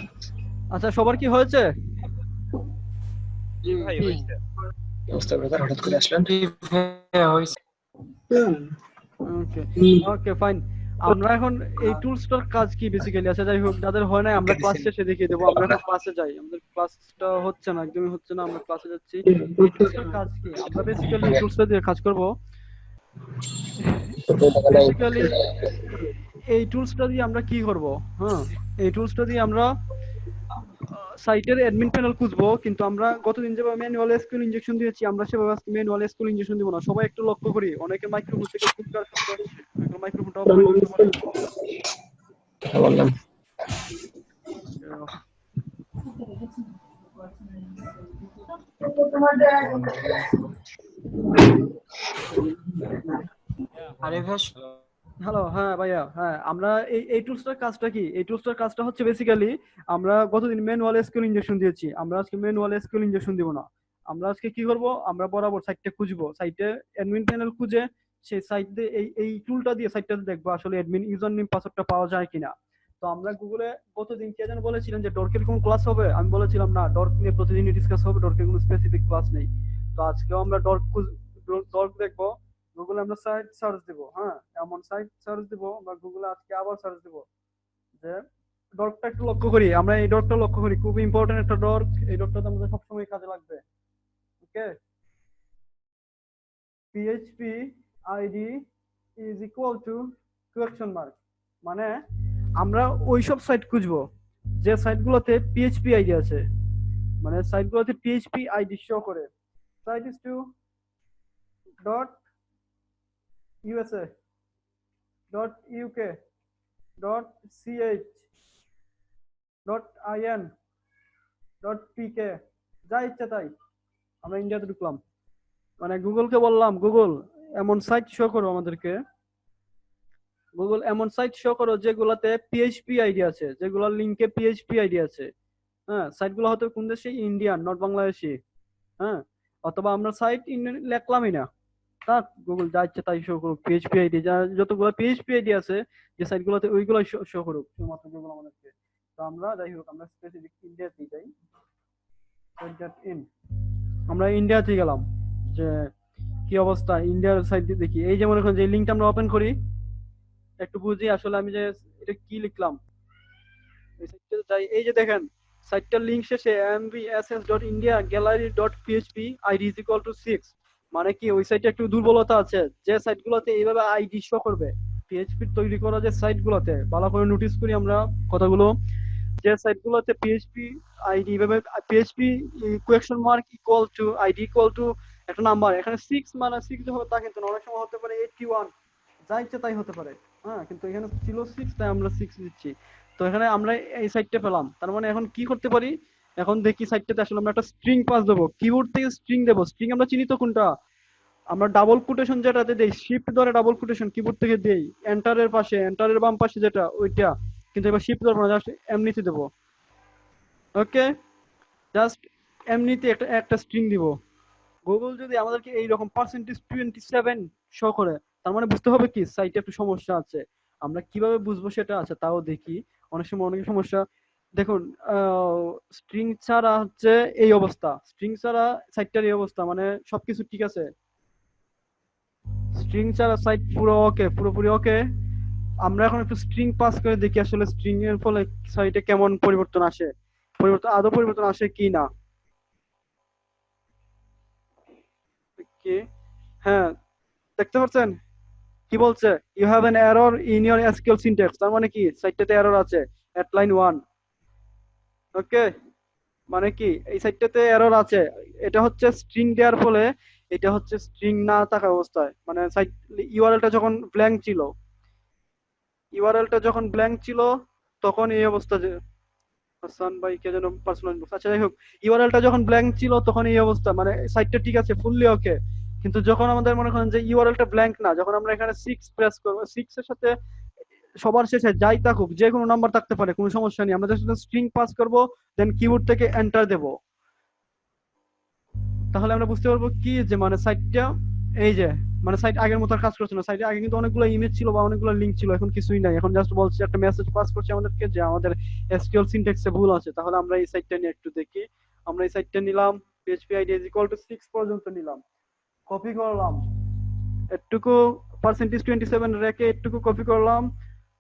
আচ্ছা সবার কি হয়েছে? জি ভাই হয়েছে। অবস্থা ব্রাদার, হঠাৎ করে আসলেন? হয়েছে। Okay fine. আমরা এখন এই টুলসটার কাজ কি বেসিক্যালি? আচ্ছা যাই হোক, যাদের হয় না আমরা ক্লাস শেষে দেখিয়ে দেবো। আমরা এখন ক্লাসে যাই, আমাদের ক্লাসটা হচ্ছে না, একদমই হচ্ছে না, আমরা ক্লাসে যাচ্ছি। এই টুলসটার কাজ কি? আমরা বেসিক্যালি এই টুলসটা দিয়ে কাজ করব। বেসিক্যালি এই টুলসটা দিয়ে আমরা কি করব? হ্যাঁ, এই টুলসটা দিয়ে আমরা সাইটের অ্যাডমিন প্যানেল খুঁজবো, কিন্তু আমরা গতদিন যেভাবে ম্যানুয়াল এসকিউএল ইনজেকশন দিয়েছি আমরা সেভাবে আজকে ম্যানুয়াল এসকিউএল ইনজেকশন দিব না। সবাই একটু লক্ষ্য করি, অনেকে মাইক্রোফোন থেকে ফুটকার শব্দ আসছে, একটু মাইক্রোফোনটা অফ করে দিতে পারেন? বললাম আরে ভাই হ্যালো, হ্যাঁ ভাইয়া, হ্যাঁ আমরা এই টুলসটার কাজটা কি? এই টুলসটার কাজটা হচ্ছে বেসিক্যালি আমরা গতদিন ম্যানুয়াল এসকিউএল ইনজেকশন দিয়েছি, আমরা আজকে ম্যানুয়াল এসকিউএল ইনজেকশন দিব না। আমরা আজকে কি করব? আমরা বরাবর সাইটটা খুঁজবো, সাইটে অ্যাডমিন প্যানেল খুঁজে সেই সাইট দিয়ে এই টুলটা দিয়ে সাইটটাতে দেখবো আসলে অ্যাডমিন ইউজার নেম পাসওয়ার্ডটা পাওয়া যায় কিনা। তো আমরা গুগলে গতদিন কে যেন বলেছিলেন যে ডর্কের কোনো ক্লাস হবে, আমি বলেছিলাম না, ডর্ক নিয়ে প্রতিদিনই ডিসকাস হবে, ডর্কের কোনো স্পেসিফিক ক্লাস নেই। তো আজকেও আমরা ডর্ক দেখবো। গুগলে আমরা সাইট সার্চ দিব, হ্যাঁ এমন সাইট সার্চ দিব, বা গুগলে আজকে আবার সার্চ দিব যে ডর্কটা একটু লক্ষ্য করি, আমরা এই ডর্কটা লক্ষ্য করি, খুব ইম্পর্টেন্ট একটা ডর্ক, এই ডর্কটা আমাদের সবসময় কাজে লাগবে। ওকে, PHP ID is equal to question mark, মানে আমরা ওইসব সাইট খুঁজবো যে সাইটগুলোতে PHP ID আছে, মানে সাইটগুলোতে PHP ID শো করে। Site is to dot USA dot UK dot CH dot IN dot PK, যা ইচ্ছা তাই। আমরা ইন্ডিয়াতে ঢুকলাম, মানে গুগলকে বললাম গুগল এমন সাইট শো করো আমাদেরকে, গুগল এমন সাইট শো করো যেগুলাতে PHP আইডি আছে, যেগুলোর লিংকে PHP আইডি আছে। হ্যাঁ, সাইটগুলো হয়তো কোন দেশে, ইন্ডিয়ান, নট বাংলাদেশি। হ্যাঁ, অথবা আমরা সাইট লেখলামই না, তা গুগল যা ইচ্ছে তাই শো করুক, PHP আইডি যতগুলো PHP আইডি আছে যে সাইটগুলোতে ওইগুলো শো করুক শুধুমাত্র গুগল আমাদেরকে। তো আমরা যাই হোক, আমরা স্পেসিফিক ইন্ডিয়াতেই যাই। আমরা ইন্ডিয়াতে গেলাম, যে কি অবস্থা ইন্ডিয়ার সাইট দিয়ে দেখি। এই যে মনে করেন যে লিঙ্কটা আমরা ওপেন করি, একটু বুঝি আসলে আমি যে এটা কি লিখলাম। এই সাইটটাতে যাই, এই যে দেখেন সাইটটার লিংক শেষে mbss.india.gallery.php id is equal to 6, মানে কি ওই সাইটে একটু দুর্বলতা আছে, যে সাইটগুলোতে এইভাবে আইডি শো করবে, PHP তৈরি করা যে সাইটগুলোতে, ভালো করে নোটিস করি আমরা কথাগুলো, যে সাইটগুলোতে PHP আইডি এইভাবে PHP question mark equal to id equal to একটা নাম্বার, এখানে 6 মানে 6 যে হবে তা কিন্তু না, অনেক সময় হতে পারে 81, যা ইচ্ছে তাই হতে পারে। হ্যাঁ, কিন্তু এখানে ছিল 6 তাই আমরা 6 দিচ্ছি। তো এখানে আমরা এই সাইটটা পেলাম, তার মানে এখন কি করতে পারি? এখন দেখি সাইটটাতে আসলে আমরা একটা স্ট্রিং পাস দেবো, কিবোর্ড থেকে স্ট্রিং দেবো। স্ট্রিং আমরা চিনি তো কোনটা, আমরা ডাবল কোটেশন যেটাতে দেই, শিফট ধরে ডাবল কোটেশন কিবোর্ড থেকে দেই, এন্টারের পাশে, এন্টারের বাম পাশে যেটা ওইটা, কিন্তু এবার শিফট ধরবো না, জাস্ট এমনিতে দেবো। ওকে, জাস্ট এমনিতে একটা স্ট্রিং দিব। গুগল যদি আমাদেরকে এইরকম %27 শো করে, তার মানে বুঝতে হবে কি সাইটে একটু সমস্যা আছে। আমরা কিভাবে বুঝবো সেটা আছে তাও দেখি। অনেক সময় অনেক সমস্যা, দেখুন স্ট্রিং ছাড়া হচ্ছে এই অবস্থা, স্ট্রিং ছাড়া সাইটটার এই অবস্থা, মানে সবকিছু ঠিক আছে, স্ট্রিং ছাড়া সাইট পুরো ওকে, পুরোপুরি ওকে। আমরা এখন একটু স্ট্রিং পাস করে দেখি আসলে স্ট্রিং এর ফলে সাইটে কেমন পরিবর্তন আসে, আদৌ পরিবর্তন আসে কি না। হ্যাঁ, দেখতে পাচ্ছেন কি বলছে, you have an error in your SQL syntax, তার মানে কি সাইটটাতে এরর আছে এট লাইন 1। ওকে, মানে কি এই সাইটটাতে এরর আছে, এটা হচ্ছে স্ট্রিং দেওয়ার ফলে, এটা হচ্ছে স্ট্রিং না থাকা অবস্থায়, মানে সাইট ইউআরএলটা যখন ব্ল্যাঙ্ক ছিল, তখন এই অবস্থা। যে হাসান ভাই কে যেন পার্সোনাল, আচ্ছা যাই হোক, ইউআরএলটা যখন ব্ল্যাঙ্ক ছিল তখন এই অবস্থা, মানে সাইটটা ঠিক আছে ফুললি ওকে। কিন্তু যখন আমাদের মনে করেন যে ইউআরএলটা ব্ল্যাঙ্ক না, যখন আমরা এখানে 6 প্রেস করব, 6 এর সাথে সবার শেষে যাই থাকুক, যে কোনো নাম্বার থাকতে পারে, কোনো সমস্যা নেই, আমরা জাস্ট স্ট্রিং পাস করব, দেন কিবোর্ড থেকে এন্টার দেব, তাহলে আমরা বুঝতে পারবো কি যে মানে সাইটটা এই যে মানে সাইট আগের মতো কাজ করছে না। সাইটে আগে কিন্তু অনেকগুলো ইমেজ ছিল বা অনেকগুলো লিংক ছিল, এখন কিছুই নাই, এখন জাস্ট বলছে একটা মেসেজ পাস করছে আমাদেরকে যে আমাদের এসকিউএল সিনট্যাক্সে ভুল আছে। তাহলে আমরা এই সাইটটা নিয়ে একটু দেখি। আমরা এই সাইটটা নিলাম, PHP ID is equal to 6 পর্যন্ত নিলাম, কপি করলাম, এটুকু %27 রেখে এটুকু কপি করলাম,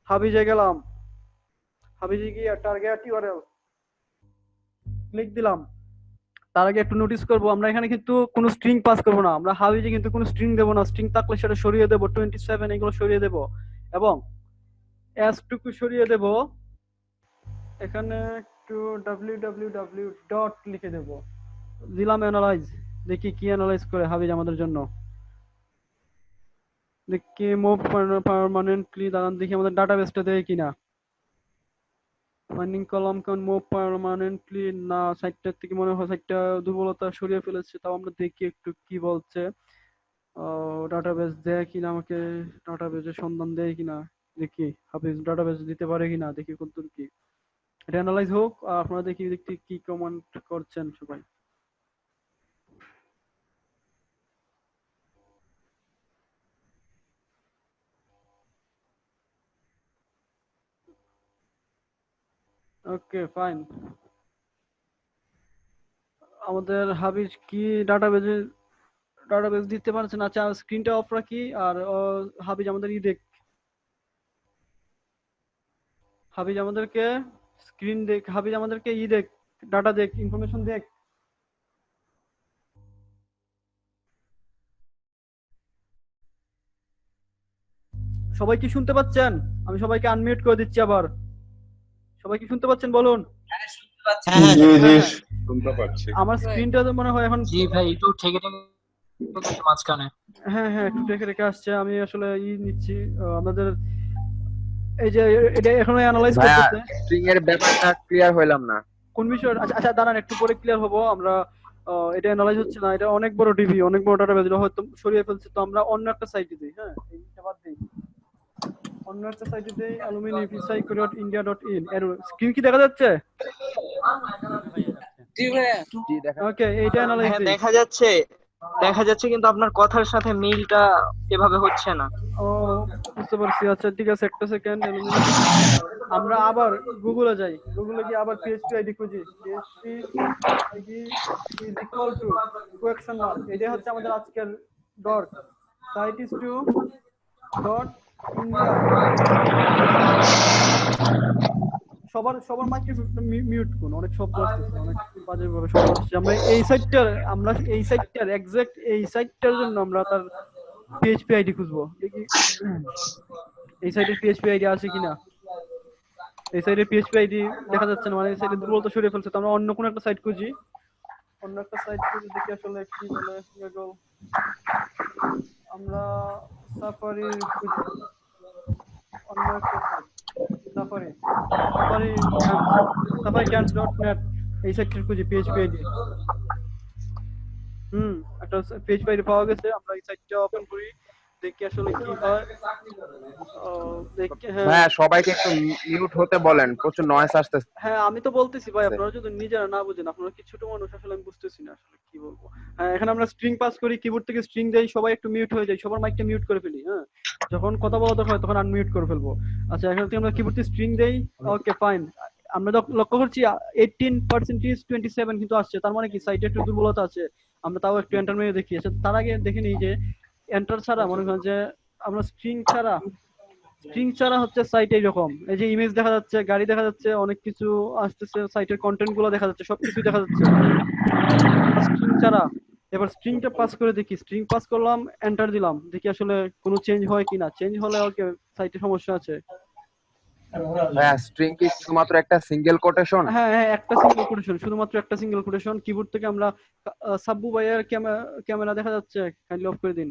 হাবিজে গেলাম, হাবিজে গিয়ে টার্গেট ইউআরএল ক্লিক দিলাম। তার আগে একটু নোটিস করবো, আমরা এখানে কিন্তু কোনো স্ট্রিং পাস করবো না, আমরা হাবিজে কিন্তু কোনো স্ট্রিং দেবো না। স্ট্রিং থাকলে সেটা সরিয়ে দেবো, 27 এগুলো সরিয়ে দেবো এবং এস টুকু সরিয়ে দেবো। এখানে একটু www ডট লিখে দেবো, দিলাম অ্যানালাইজ। দেখি কি অ্যানালাইজ করে হাবিজ আমাদের জন্য। দেখি মুভ পার্মানেন্টলি, দাঁড়ান দেখি আমাদের ডাটাবেসটা দেয় কিনা। Finding column count move permanently, না সাইটটার থেকে মনে হয় সাইটটা দুর্বলতা সরিয়ে ফেলেছে। তাও আমরা দেখি একটু কি বলছে। ডাটাবেস দেয় কিনা আমাকে, ডাটাবেসের সন্ধান দেয় কিনা দেখি, হাফিজ ডাটাবেস দিতে পারে কিনা দেখি কতদূর কি। এটা অ্যানালাইজ হোক আর আপনারা দেখি দেখতে কি কমেন্ট করছেন সবাই। ওকে ফাইন, আমাদের হাবিজ কি ডাটাবেস দিতে পারছে না। আচ্ছা স্ক্রিনটা অফ রাখি আর হাবিজ আমাদের দেখ, হাবিজ আমাদেরকে স্ক্রিন দেখ, হাবিজ আমাদেরকে দেখ, ডাটা দেখ, ইনফরমেশন দেখ। সবাই কি শুনতে পাচ্ছেন? আমি সবাইকে আনমিউট করে দিচ্ছি আবার। সবাই কি শুনতে পাচ্ছেন বলুন? শুনতে পাচ্ছি। আমার স্ক্রিনটা তো মনে হয় এখন, জি ভাই একটু ঠেকে মাঝখানে। হ্যাঁ হ্যাঁ একটু রেখে আসছে। আমি আসলে নিচ্ছি আমাদের এই যে এটা এখনো অ্যানালাইজ করতেছে। স্ট্রিং এর ব্যাপারটা ক্লিয়ার হইলাম না কোন বিষয়? আচ্ছা আচ্ছা দাঁড়ান একটু পরে ক্লিয়ার হবো আমরা। এটা অ্যানালাইজ হচ্ছে না, এটা অনেক বড় ডিবি, অনেক বড় ডাটাবেস, হয়তো সরিয়ে ফেলছে। তো আমরা অন্য একটা সাইটে দিই। হ্যাঁ এইটা বাদ দিই, অন্য একটা সাইটে দেই, alumni.psycho.india.in। এর স্ক্রিন কি দেখা যাচ্ছে? জি ভাইয়া। জি দেখা। ওকে এইটা অ্যানালাইজ হ্যাঁ দেই। দেখা যাচ্ছে কিন্তু আপনার কথার সাথে মিলটা এভাবে হচ্ছে না। ও বুঝতে পারছি। আচ্ছা ঠিক আছে, একটা সেকেন্ড। আমরা আবার গুগলে যাই, গুগলে গিয়ে আবার PHP আইডি খুঁজি। PHP ID is equal to question mark, এটাই হচ্ছে আমাদের আজকের dot site is to dot India. সবার মাইক্রোফোনটা মিউট করুন, অনেক শব্দ আসছে, অনেক বাজে ভাবে শব্দ আসছে। আমরা এই সাইটটার এক্সাক্ট এই সাইটটার জন্য আমরা তার PHP আইডি খুঁজবো। দেখি এই সাইটের PHP আইডি আছে কিনা। এই সাইটের PHP আইডি দেখা যাচ্ছে না, মানে এই সাইটে দুর্বলতা সরিয়ে ফেলছে। তো আমরা অন্য কোনো একটা সাইট খুঁজি, অন্য একটা সাইট খুঁজে দেখি আসলে কি বলে। আমরা সাফারি খুঁজি, অন্য একটা সাইট safaricamps.net, এই সাইটটা খুঁজি PHP আইডি। একটা PHP আইডি পাওয়া গেছে। আমরা এই সাইটটা ওপেন করি, দেখি আসলে কি হয়। হ্যাঁ সবাইকে একটু মিউট হতে বলেন, প্রচুর নয়েজ আসতেছে। হ্যাঁ আমি তো বলতেছি ভাই, আপনারা যদি নিজেরা না বুঝেন, আপনারা কি ছোট মানুষ, আসলে আমি বুঝতেছি না আসলে কি বলবো। হ্যাঁ এখানে আমরা স্ট্রিং পাস করি, কিবোর্ড থেকে স্ট্রিং দেই, সবাই একটু মিউট হয়ে যায়, সবার মাইকটা মিউট করে ফেলি। হ্যাঁ যখন কথা বলা দরকার তখন আনমিউট করে ফেলবো। আচ্ছা এখান থেকে আমরা কিবোর্ড থেকে স্ট্রিং দেই। ওকে ফাইন, আমরা লক্ষ্য করছি 18% 27 কিন্তু আসছে, তার মানে কি সাইটে একটু দুর্বলতা আছে। আমরা তাও একটু এন্টার মেরে দেখি। আচ্ছা তার আগে দেখে নিই যে এন্টার ছাড়া মনে করেন যে আমরা স্ট্রিং ছাড়া হচ্ছে সাইট এইরকম, এই যে ইমেজ দেখা যাচ্ছে, গাড়ি দেখা যাচ্ছে, অনেক কিছু আসতেছে, সাইটের কন্টেন্ট গুলো দেখা যাচ্ছে, সবকিছু দেখা যাচ্ছে স্ট্রিং ছাড়া। এবার স্ট্রিংটা পাস করে দেখি, স্ট্রিং পাস করলাম, এন্টার দিলাম, দেখি আসলে কোনো চেঞ্জ হয় কিনা। চেঞ্জ হলে ওকে সাইটে সমস্যা আছে। হ্যাঁ স্ট্রিং কি শুধুমাত্র একটা সিঙ্গেল কোটেশন? হ্যাঁ হ্যাঁ একটা সিঙ্গেল কোটেশন, শুধুমাত্র একটা সিঙ্গেল কোটেশন। কিবোর্ড থেকে আমরা সাব্বু ভাইয়ের ক্যামেরা দেখা যাচ্ছে, কাইন্ডলি অফ করে দিন।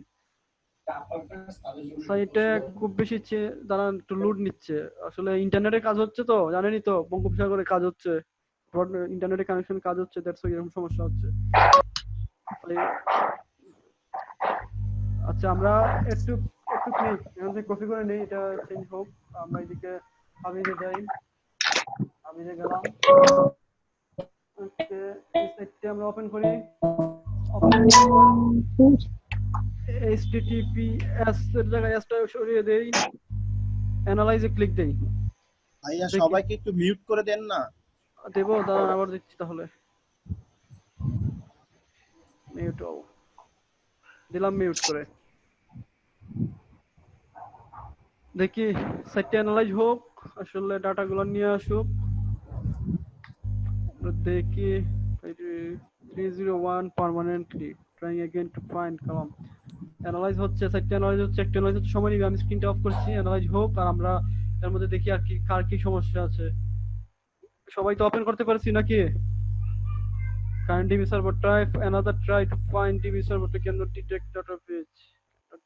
সাইটে খুব বেশি দাঁড়ান একটু লোড নিচ্ছে, আসলে ইন্টারনেটের কাজ হচ্ছে তো, জানেনই তো বঙ্গোপসাগরে কাজ হচ্ছে, ইন্টারনেটের কানেকশন কাজ হচ্ছে, দ্যাটস ওয়াই এরকম সমস্যা হচ্ছে। আচ্ছা আমরা একটু ক্লিক এখান থেকে কপি করে নেই, এটা চেঞ্জ হোক। আমরা এদিকে হাবিজে যাই, হাবিজে গেলাম। ওকে এই সাইটটা আমরা ওপেন করি, HTTPS এর জায়গায় এসটা সরিয়ে দেই, অ্যানালাইজে ক্লিক দেই। ভাইয়া সবাইকে একটু মিউট করে দেন না। দেবো, দাঁড়ান আবার দিচ্ছি তাহলে। মিউট দিলাম, মিউট করে। দেখি সাইটটা অ্যানালাইজ হোক, আসলে ডাটাগুলো নিয়ে আসুক। আমরা দেখি 301 permanently trying again to find column. Analyse হচ্ছে, সাইটটা অ্যানালাইজ হচ্ছে, একটা অ্যানালাইজ হচ্ছে, সময় নিবে। আমি স্ক্রিনটা অফ করছি, অ্যানালাইজ হোক, আর আমরা এর মধ্যে দেখি আর কি কার কি সমস্যা আছে। সবাই তো ওপেন করতে পারছি নাকি? Current DB server try another try to find DB server to cannot detect database.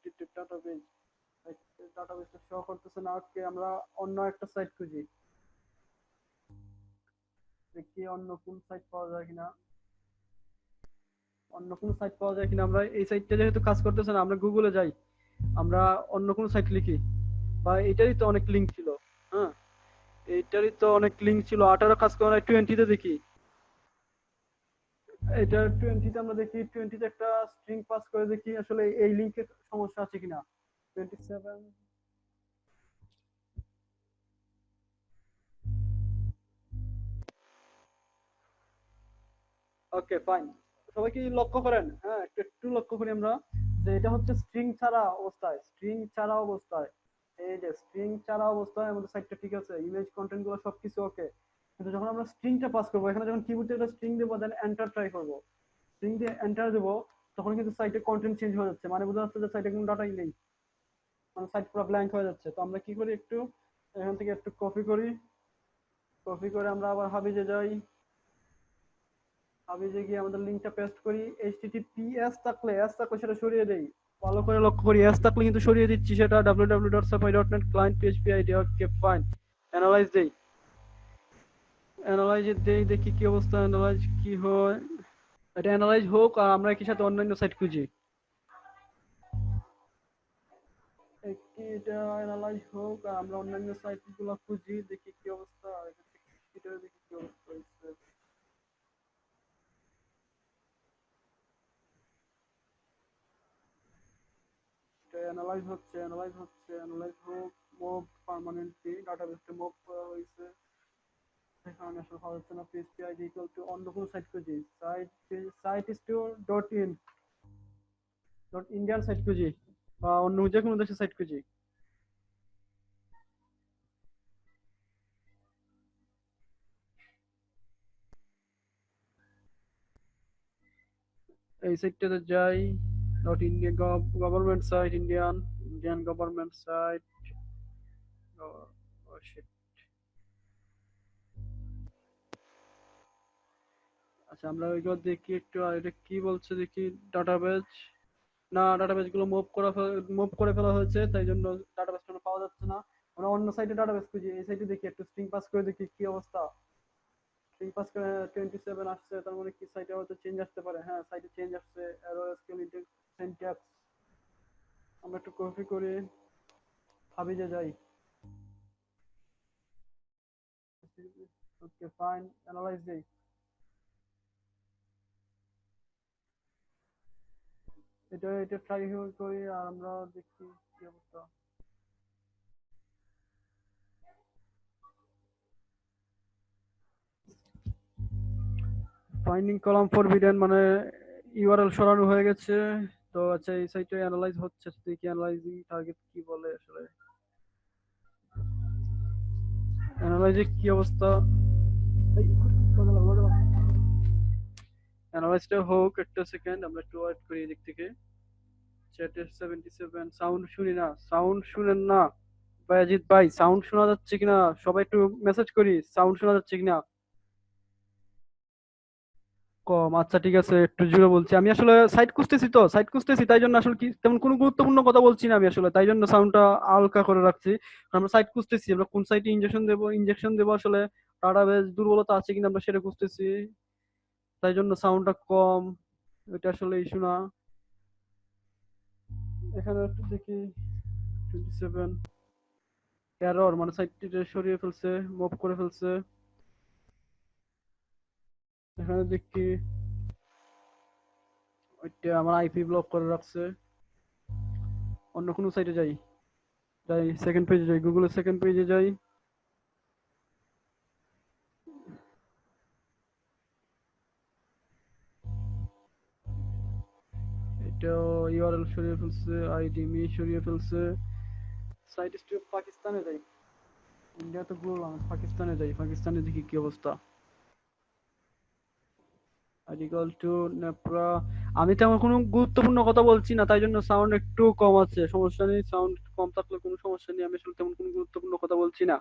Detect database. ডাটাবেসটা শো করতেছে না। ওকে, আমরা অন্য একটা সাইট খুঁজি, দেখি অন্য কোন সাইট পাওয়া যায় কিনা। অন্য কোন সাইট পাওয়া যায় কিনা। আমরা এই সাইটটা যেহেতু কাজ করতেছে না, আমরা গুগলে যাই, আমরা অন্য কোন সাইট লিখি, বা এটারই তো অনেক লিংক ছিল। হ্যাঁ, এইটারই তো অনেক লিংক ছিল। 18 কাজ করে না, 20 তে দেখি। এটা 20 তে আমরা দেখি, 20 তে একটা স্ট্রিং পাস করে দেখি আসলে এই লিংকে সমস্যা আছে কিনা। 27। ওকে ফাইন, সবাই কি লক্ষ্য করেন? হ্যাঁ, একটু লক্ষ্য করি আমরা, যে এটা হচ্ছে স্ট্রিং ছাড়া অবস্থায়, স্ট্রিং ছাড়া অবস্থায়। এই যে স্ট্রিং ছাড়া অবস্থায় আমাদের সাইটটা ঠিক আছে, ইমেজ কন্টেন্ট গুলো সবকিছু ওকে। কিন্তু যখন আমরা স্ট্রিংটা পাস করবো, এখানে যখন কিবোর্ডে একটা স্ট্রিং দেবো, দেন এন্টার ট্রাই করবো, স্ট্রিং দিয়ে এন্টার দেবো, তখন কিন্তু সাইটে কন্টেন্ট চেঞ্জ হয়ে যাচ্ছে, মানে বোঝা যাচ্ছে যে সাইটে কোনো ডাটাই নেই, মানে সাইট পুরো ব্ল্যাঙ্ক হয়ে যাচ্ছে। তো আমরা কি করি, একটু এখান থেকে একটু কপি করি, কপি করে আমরা আবার হাবিজে যাই, হাবিজে গিয়ে আমাদের লিংকটা পেস্ট করি। https থাকলে সেটা সরিয়ে দেই, ভালো করে লক্ষ্য করি, এস থাকলে কিন্তু সরিয়ে দিচ্ছি সেটা। www.safari.net client php id। Okay fine, analyse দেই, অ্যানালাইজ দেই, দেখি কি অবস্থা, অ্যানালাইজ কি হয়। এটা অ্যানালাইজ হোক, আর আমরা একই সাথে অন্যান্য সাইট খুঁজি। এটা অ্যানালাইজ হোক, আর আমরা অন্যান্য সাইট গুলো খুঁজি, দেখি কি অবস্থা। দেখি কি অবস্থা হচ্ছে। অ্যানালাইজ হচ্ছে, অ্যানালাইজ হোক, মুভ পার্মানেন্টলি, ডাটাবেসটা মুভ করা হয়েছে। এখানে আসলে পাওয়া যাচ্ছে না। php id ইকুয়াল টু অন্য কোনো সাইট খুঁজি, site store dot Indian site খুঁজি, বা অন্য যে কোনো দেশের সাইট খুঁজি। এই সাইটটাতে যাই, dot India government site, Indian government site. আচ্ছা, আমরা ওইগুলো দেখি একটু। আর এটা কি বলছে দেখি, ডাটাবেজ না, ডাটাবেজ গুলো মুভ করে ফেলা হয়েছে, তাই জন্য ডাটাবেজটা পাওয়া যাচ্ছে না। আমরা অন্য সাইটে ডাটাবেজ খুঁজি, এই সাইটে দেখি, একটু স্ট্রিং পাস করে দেখি কি অবস্থা। স্ট্রিং পাস করে 27 আসছে, তার মানে কি সাইটে হয়তো চেঞ্জ আসতে পারে। হ্যাঁ, সাইটে চেঞ্জ আসছে, এরর এসকিউএল ইনডেক্স সিনট্যাক্স। আমরা একটু কপি করে হাবিজে যাই। ওকে ফাইন, অ্যানালাইজ দেই, এটা ট্রাই করি, আর আমরা দেখি কি অবস্থা। ফাইন্ডিং কলাম ফরবিডেন, মানে ইউআরএল সরানো হয়ে গেছে। তো আচ্ছা, এই সাইটে অ্যানালাইজ হচ্ছে, দেখি অ্যানালাইজিং টার্গেট কি বলে আসলে, অ্যানালাইজে কি অবস্থা। অ্যানালাইজটা হোক, একটা সেকেন্ড আমরা একটু ওয়েট করি। এদিক থেকে চ্যাটে 77 সাউন্ড শুনি না, সাউন্ড শুনেন না বায়াজিৎ ভাই, সাউন্ড শোনা যাচ্ছে কিনা সবাই একটু মেসেজ করি, সাউন্ড শোনা যাচ্ছে কিনা। কম, আচ্ছা ঠিক আছে, একটু জোরে বলছি। আমি আসলে সাইট খুঁজতেছি, তাই জন্য আসলে কি তেমন কোনো গুরুত্বপূর্ণ কথা বলছি না আমি আসলে, তাই জন্য সাউন্ডটা হালকা করে রাখছি। আমরা সাইট খুঁজতেছি, আমরা কোন সাইটে ইনজেকশন দেবো আসলে, ডাটাবেজ দুর্বলতা আছে কিনা আমরা সেটা খুঁজতেছি, তাই জন্য সাউন্ডটা কম। এটা আসলে ইস্যু না। এখানে একটু দেখি 27 এরর, মানে সাইটটা সরিয়ে ফেলছে, মুভ করে ফেলছে। এখানে দেখি ওইটা আমার আইপি ব্লক করে রাখছে। অন্য কোনো সাইটে যাই, সেকেন্ড পেজে যাই, গুগলের সেকেন্ড পেজে যাই। এটা ইউআরএল সরিয়ে ফেলছে, আইডি মি সরিয়ে ফেলছে, সাইড স্ট্রিপ পাকিস্তানে যাই, ইন্ডিয়া তো বললাম, পাকিস্তানে যাই, পাকিস্তানে দেখি কি অবস্থা। Article to NEPRA. আমি তেমন কোনো গুরুত্বপূর্ণ কথা বলছি না, তাই জন্য সাউন্ড একটু কম আছে, সমস্যা নেই, সাউন্ড কম থাকলে কোনো সমস্যা নেই, আমি আসলে তেমন কোনো গুরুত্বপূর্ণ কথা বলছি না।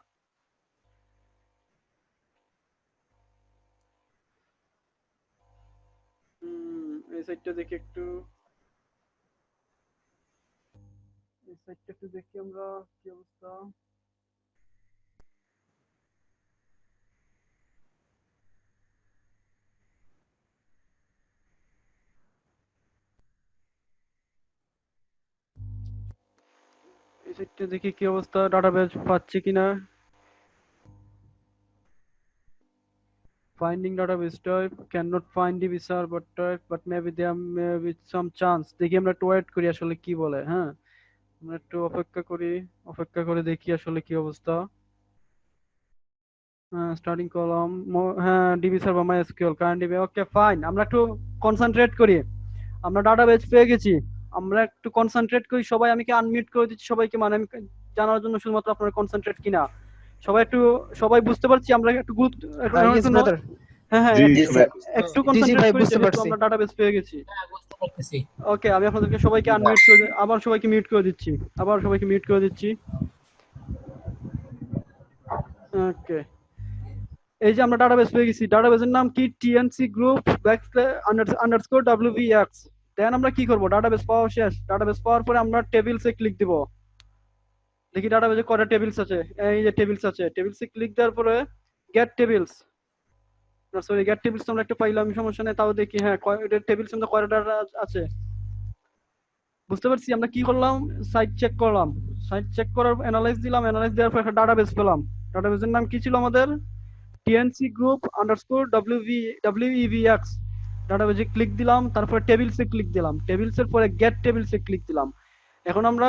এই সাইডটা দেখি একটু, এই সাইডটা একটু দেখি আমরা কি অবস্থা। এই সাইডটা দেখি কি অবস্থা, ডাটাবেস পাচ্ছি কিনা। Finding database type cannot find the visa but maybe there may be some chance. দেখি আমরা একটু ওয়েট করি আসলে কি বলে। হ্যাঁ, আমরা একটু অপেক্ষা করে দেখি আসলে কি অবস্থা। স্টার্টিং কলাম, হ্যাঁ DB server MySQL current DB, okay fine. আমরা একটু কনসেন্ট্রেট করি, আমরা ডাটাবেস পেয়ে গেছি, আমরা একটু কনসেন্ট্রেট করি সবাই। আমি কি আনমিউট করে দিচ্ছি সবাইকে, মানে আমি জানার জন্য শুধুমাত্র আপনারা কনসেন্ট্রেট কিনা সবাই বুঝতে পারছি। আমরা একটু হ্যাঁ হ্যাঁ একটু কনসেন্ট্রেট করি, যেহেতু আমরা ডাটাবেস পেয়ে গেছি। ওকে, আমি আপনাদেরকে সবাইকে আনমিউট করে আবার সবাইকে মিউট করে দিচ্ছি। ওকে, এই যে আমরা ডাটাবেস পেয়ে গেছি, ডাটাবেসের নাম কি টিএনসি গ্রুপ _ WVX। দেন আমরা কি করব, ডাটাবেস পাওয়া শেষ, ডাটাবেস পাওয়ার পরে আমরা টেবিলসে ক্লিক দিব। দেখি ডাটাবেসে কয়টা টেবিলস আছে, এই যে টেবিলস আছে, টেবিলসে ক্লিক দেওয়ার পরে গেট টেবিলস, না সরি গেট টেবিলস তো আমরা একটা পাইলাম, সমস্যা নেই, তাও দেখি হ্যাঁ কয়টা টেবিলস আমরা কয়টা ডাটা আছে বুঝতে পারছি। আমরা কি করলাম, সাইট চেক করলাম, সাইট চেক করার অ্যানালাইজ দিলাম, অ্যানালাইজ দেওয়ার পর একটা ডাটাবেস পেলাম। ডাটাবেসের নাম কি ছিল আমাদের, TNC Group _ WEVX। ডাটাবেসে ক্লিক দিলাম, তারপরে টেবিলসে ক্লিক দিলাম, টেবিলসের পরে গেট টেবিলসে ক্লিক দিলাম। এখন আমরা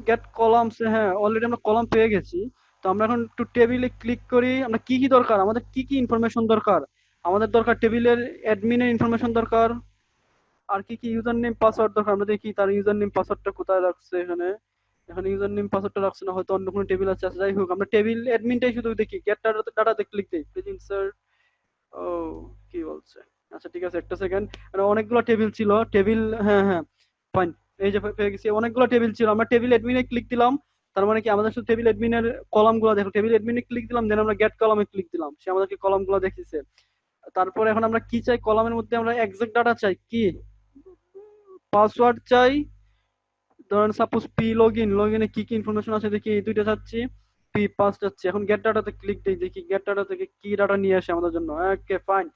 গেট কলামস, হ্যাঁ অলরেডি আমরা কলাম পেয়ে গেছি। তো আমরা এখন একটু টেবিলে ক্লিক করি, আমরা কি দরকার, আমাদের কি ইনফরমেশন দরকার। আমাদের দরকার টেবিলের অ্যাডমিনের ইনফরমেশন দরকার, আর কি ইউজার নেম পাসওয়ার্ড দরকার। আমরা দেখি তার ইউজার নেম পাসওয়ার্ডটা কোথায় রাখছে, এখানে ইউজার নেম পাসওয়ার্ডটা রাখছে না, হয়তো অন্য কোনো টেবিল আছে। যাই হোক, আমরা টেবিল অ্যাডমিনটাই শুধু দেখি, গেট ডাটাতে ক্লিক দিই, প্লিজ ইনসার্ট। ও কি বলছে, আচ্ছা ঠিক আছে, একটা সেকেন্ড। অনেকগুলো টেবিল ছিল, টেবিল হ্যাঁ ফাইন, এই যে পেয়ে গেছি, অনেকগুলো টেবিল ছিল। আমরা টেবিল অ্যাডমিনে ক্লিক দিলাম, তার মানে কি আমাদের শুধু টেবিল অ্যাডমিনের কলামগুলো দেখো, টেবিল অ্যাডমিনে ক্লিক দিলাম, দেন আমরা গেট কলামে ক্লিক দিলাম, সে আমাদেরকে কলামগুলো দেখিয়েছে। তারপরে এখন আমরা কি চাই, কলামের মধ্যে আমরা এক্সাক্ট ডাটা চাই, কি পাসওয়ার্ড চাই, ধরেন সাপোজ পি লগইনে কি ইনফরমেশন আছে দেখি, এই দুইটা চাচ্ছি, পি পাস চাচ্ছি। এখন গেট ডাটাতে ক্লিক দিই, দেখি গেট ডাটা থেকে কি ডাটা নিয়ে আসে আমাদের জন্য। ওকে ফাইন,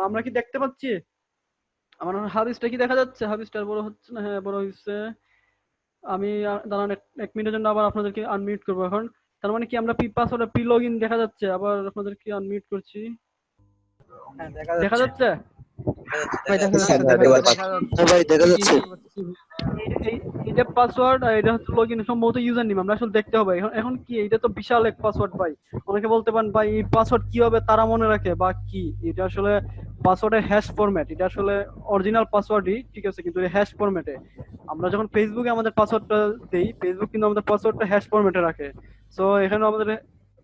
আমরা কি দেখতে পাচ্ছি, আমার হাদিসটা কি দেখা যাচ্ছে, হাদিসটা বড় হচ্ছে না, হ্যাঁ বড় হচ্ছে। আমি দাঁড়ান এক মিনিটের জন্য আবার আপনাদেরকে আনমিউট করবো এখন। তার মানে কি আমরা পি পাসওয়ার্ড পি লগইন দেখা যাচ্ছে, আবার আপনাদেরকে আনমিউট করছি, দেখা যাচ্ছে। এটা পাসওয়ার্ড আর এটা হচ্ছে লগইন, সম্ভবত ইউজার নেম, আমরা আসলে দেখতে হবে। এখন কি এটা তো বিশাল এক পাসওয়ার্ড ভাই, অনেকে বলতে পারেন ভাই এই পাসওয়ার্ড কিভাবে তারা মনে রাখে বা কি, এটা আসলে পাসওয়ার্ডের হ্যাশ ফরম্যাট, এটা আসলে অরিজিনাল পাসওয়ার্ডই ঠিক আছে, কিন্তু হ্যাশ ফরম্যাটে। আমরা যখন ফেসবুকে আমাদের পাসওয়ার্ডটা দেই, ফেসবুক কিন্তু আমাদের পাসওয়ার্ডটা হ্যাশ ফরম্যাটে রাখে। সো এখানে আমাদের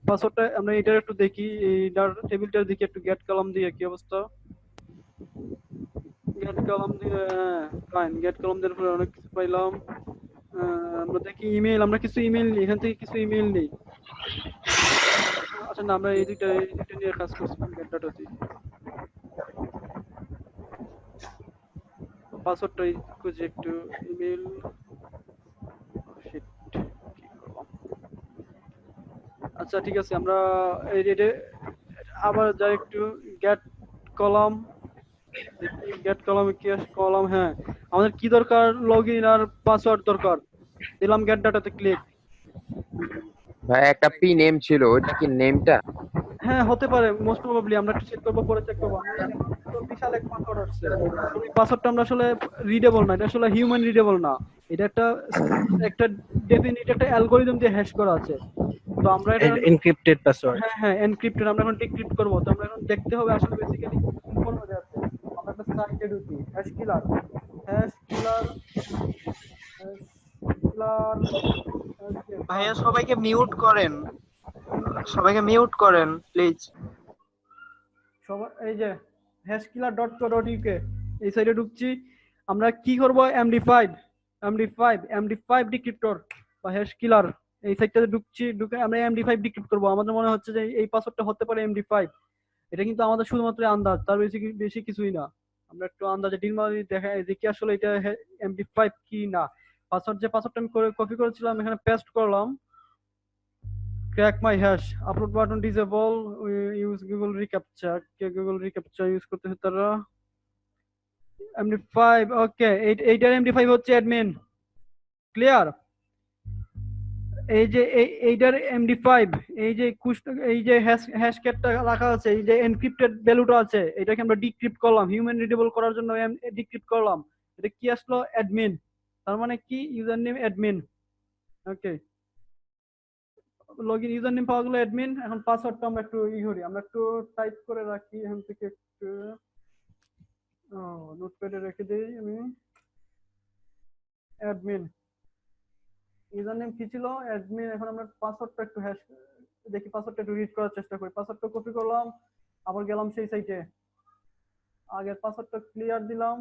পাসওয়ার্ডটা আমরা এটা একটু দেখি, এই টেবিলটার দিকে একটু গেট কলাম দিয়ে কি অবস্থা, গেট কলাম দিয়ে ফাইন, গেট কলাম দেওয়ার পরে অনেক কিছু পাইলাম। আমরা দেখি ইমেল, আমরা কিছু ইমেল নিই, এখান থেকে কিছু ইমেল নিই। আচ্ছা না, আমরা এই দুইটা নিয়ে কাজ করছি, গেট ডাটাতে পাসওয়ার্ডটা খুঁজে একটু, ইমেল আচ্ছা ঠিক আছে। আমরা এই আবার যাই একটু গেট কলাম, গেট কলামে কি আছে, কলাম হ্যাঁ আমাদের কি দরকার, লগইন আর পাসওয়ার্ড দরকার, দিলাম গেট ডাটাতে ক্লিক। ভাই একটা পি নেম ছিল, ওটা কি নেমটা? হ্যাঁ হতে পারে, মোস্ট প্রবাবলি, আমরা একটু চেক করবো, পরে চেক করবো। বিশাল এক পাসওয়ার্ড আসছে, এই পাসওয়ার্ডটা আমরা আসলে রিডেবল না, এটা আসলে হিউম্যান রিডেবল না, এটা একটা ডেফিনিট একটা অ্যালগরিদম দিয়ে হ্যাশ করা আছে। তো আমরা এটা এনক্রিপ্টেড পাসওয়ার্ড, হ্যাঁ এনক্রিপ্টেড, আমরা এখন ডিক্রিপ্ট করব। তো আমরা এখন দেখতে হবে আসলে বেসিক্যালি কোন মধ্যে আছে। আমরা একটা সাইটে ঢুকি, হ্যাশকিলার ভাইয়া সবাইকে মিউট করেন, সবাইকে মিউট করেন প্লিজ। সবাই এই যে hashkiller.co.uk এই সাইটে ঢুকছি। আমরা কি করব, MD5 ডিক্রিপ্টর বা হ্যাশকিলার এই সাইটটাতে ঢুকছি। ঢুকে আমরা MD5 ডিক্রিপ্ট করব। আমাদের মনে হচ্ছে যে এই পাসওয়ার্ডটা হতে পারে MD5। এটা কিন্তু আমাদের শুধুমাত্র আন্দাজ, তার বেশি কিছুই না। আমরা একটু আন্দাজে ডিল মারি দেখা দেখি আসলে এটা MD5 কি না। পাসওয়ার্ডটা আমি কপি করেছিলাম, এখানে পেস্ট করলাম। crack my hash, upload button disable, use Google reCAPTCHA। Google reCAPTCHA use করতেছে তারা। MD5 ওকে, এইটার MD5 হচ্ছে অ্যাডমিন। ক্লিয়ার? এই যে এইটার MD5 এই যে হ্যাশক্যাটটা রাখা আছে, এই যে এনক্রিপ্টেড ভ্যালুটা আছে, এটাকে আমরা ডিক্রিপ্ট করলাম হিউম্যান রিডেবল করার জন্য। ডিক্রিপ্ট করলাম, এটা কি আসলো? অ্যাডমিন। তার মানে কি? User name admin. Okay, login user name পাওয়া গেল অ্যাডমিন। এখন পাসওয়ার্ডটা আমরা একটু করি, আমরা একটু টাইপ করে রাখি এখান থেকে, একটু নোটপ্যাডে রেখে দিই আমি। অ্যাডমিন ইউজার নেম কি ছিল? অ্যাডমিন। এখন আমরা পাসওয়ার্ডটা একটু দেখি, পাসওয়ার্ডটা একটু রিড করার চেষ্টা করি। পাসওয়ার্ডটা কপি করলাম, আবার গেলাম সেই সাইটে, আগের পাসওয়ার্ডটা ক্লিয়ার দিলাম,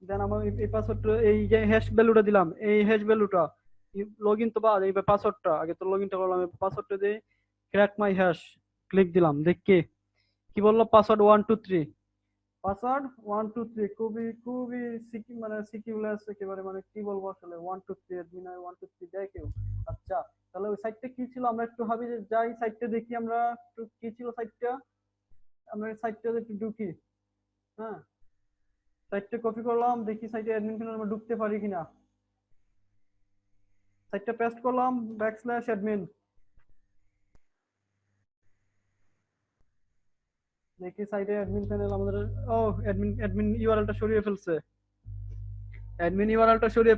দেন আমার এই পাসওয়ার্ডটা এই যে হ্যাশ ভ্যালুটা দিলাম, এই হ্যাশ ভ্যালুটা লগইন তো বাদ, এই পাসওয়ার্ডটা আগে তো লগইনটা করলাম। পাসওয়ার্ডটা দিয়ে ক্র্যাক মাই হ্যাশ ক্লিক দিলাম, দেখি কি বললো। Password 1 2 3, password 1 2 3। খুবই সিকিউরলেস একেবারে, মানে কি বলবো আসলে। 1 2 3 অ্যাডমিন 1 2 3 দেয় কেউ। আচ্ছা, তাহলে ওই সাইটটা কি ছিল আমরা একটু ভাবি, যে যাই সাইটটা দেখি আমরা একটু কি ছিল সাইটটা। আমরা সাইটটাতে একটু ঢুকি। হ্যাঁ, সাইটটা কপি করলাম, দেখি সাইটে অ্যাডমিন প্যানেলে আমরা ঢুকতে পারি কিনা। সাইটটা পেস্ট করলাম, \admin। দেখি সাইটে অ্যাডমিন প্যানেল আমাদের, অ্যাডমিন ইউআরএলটা সরিয়ে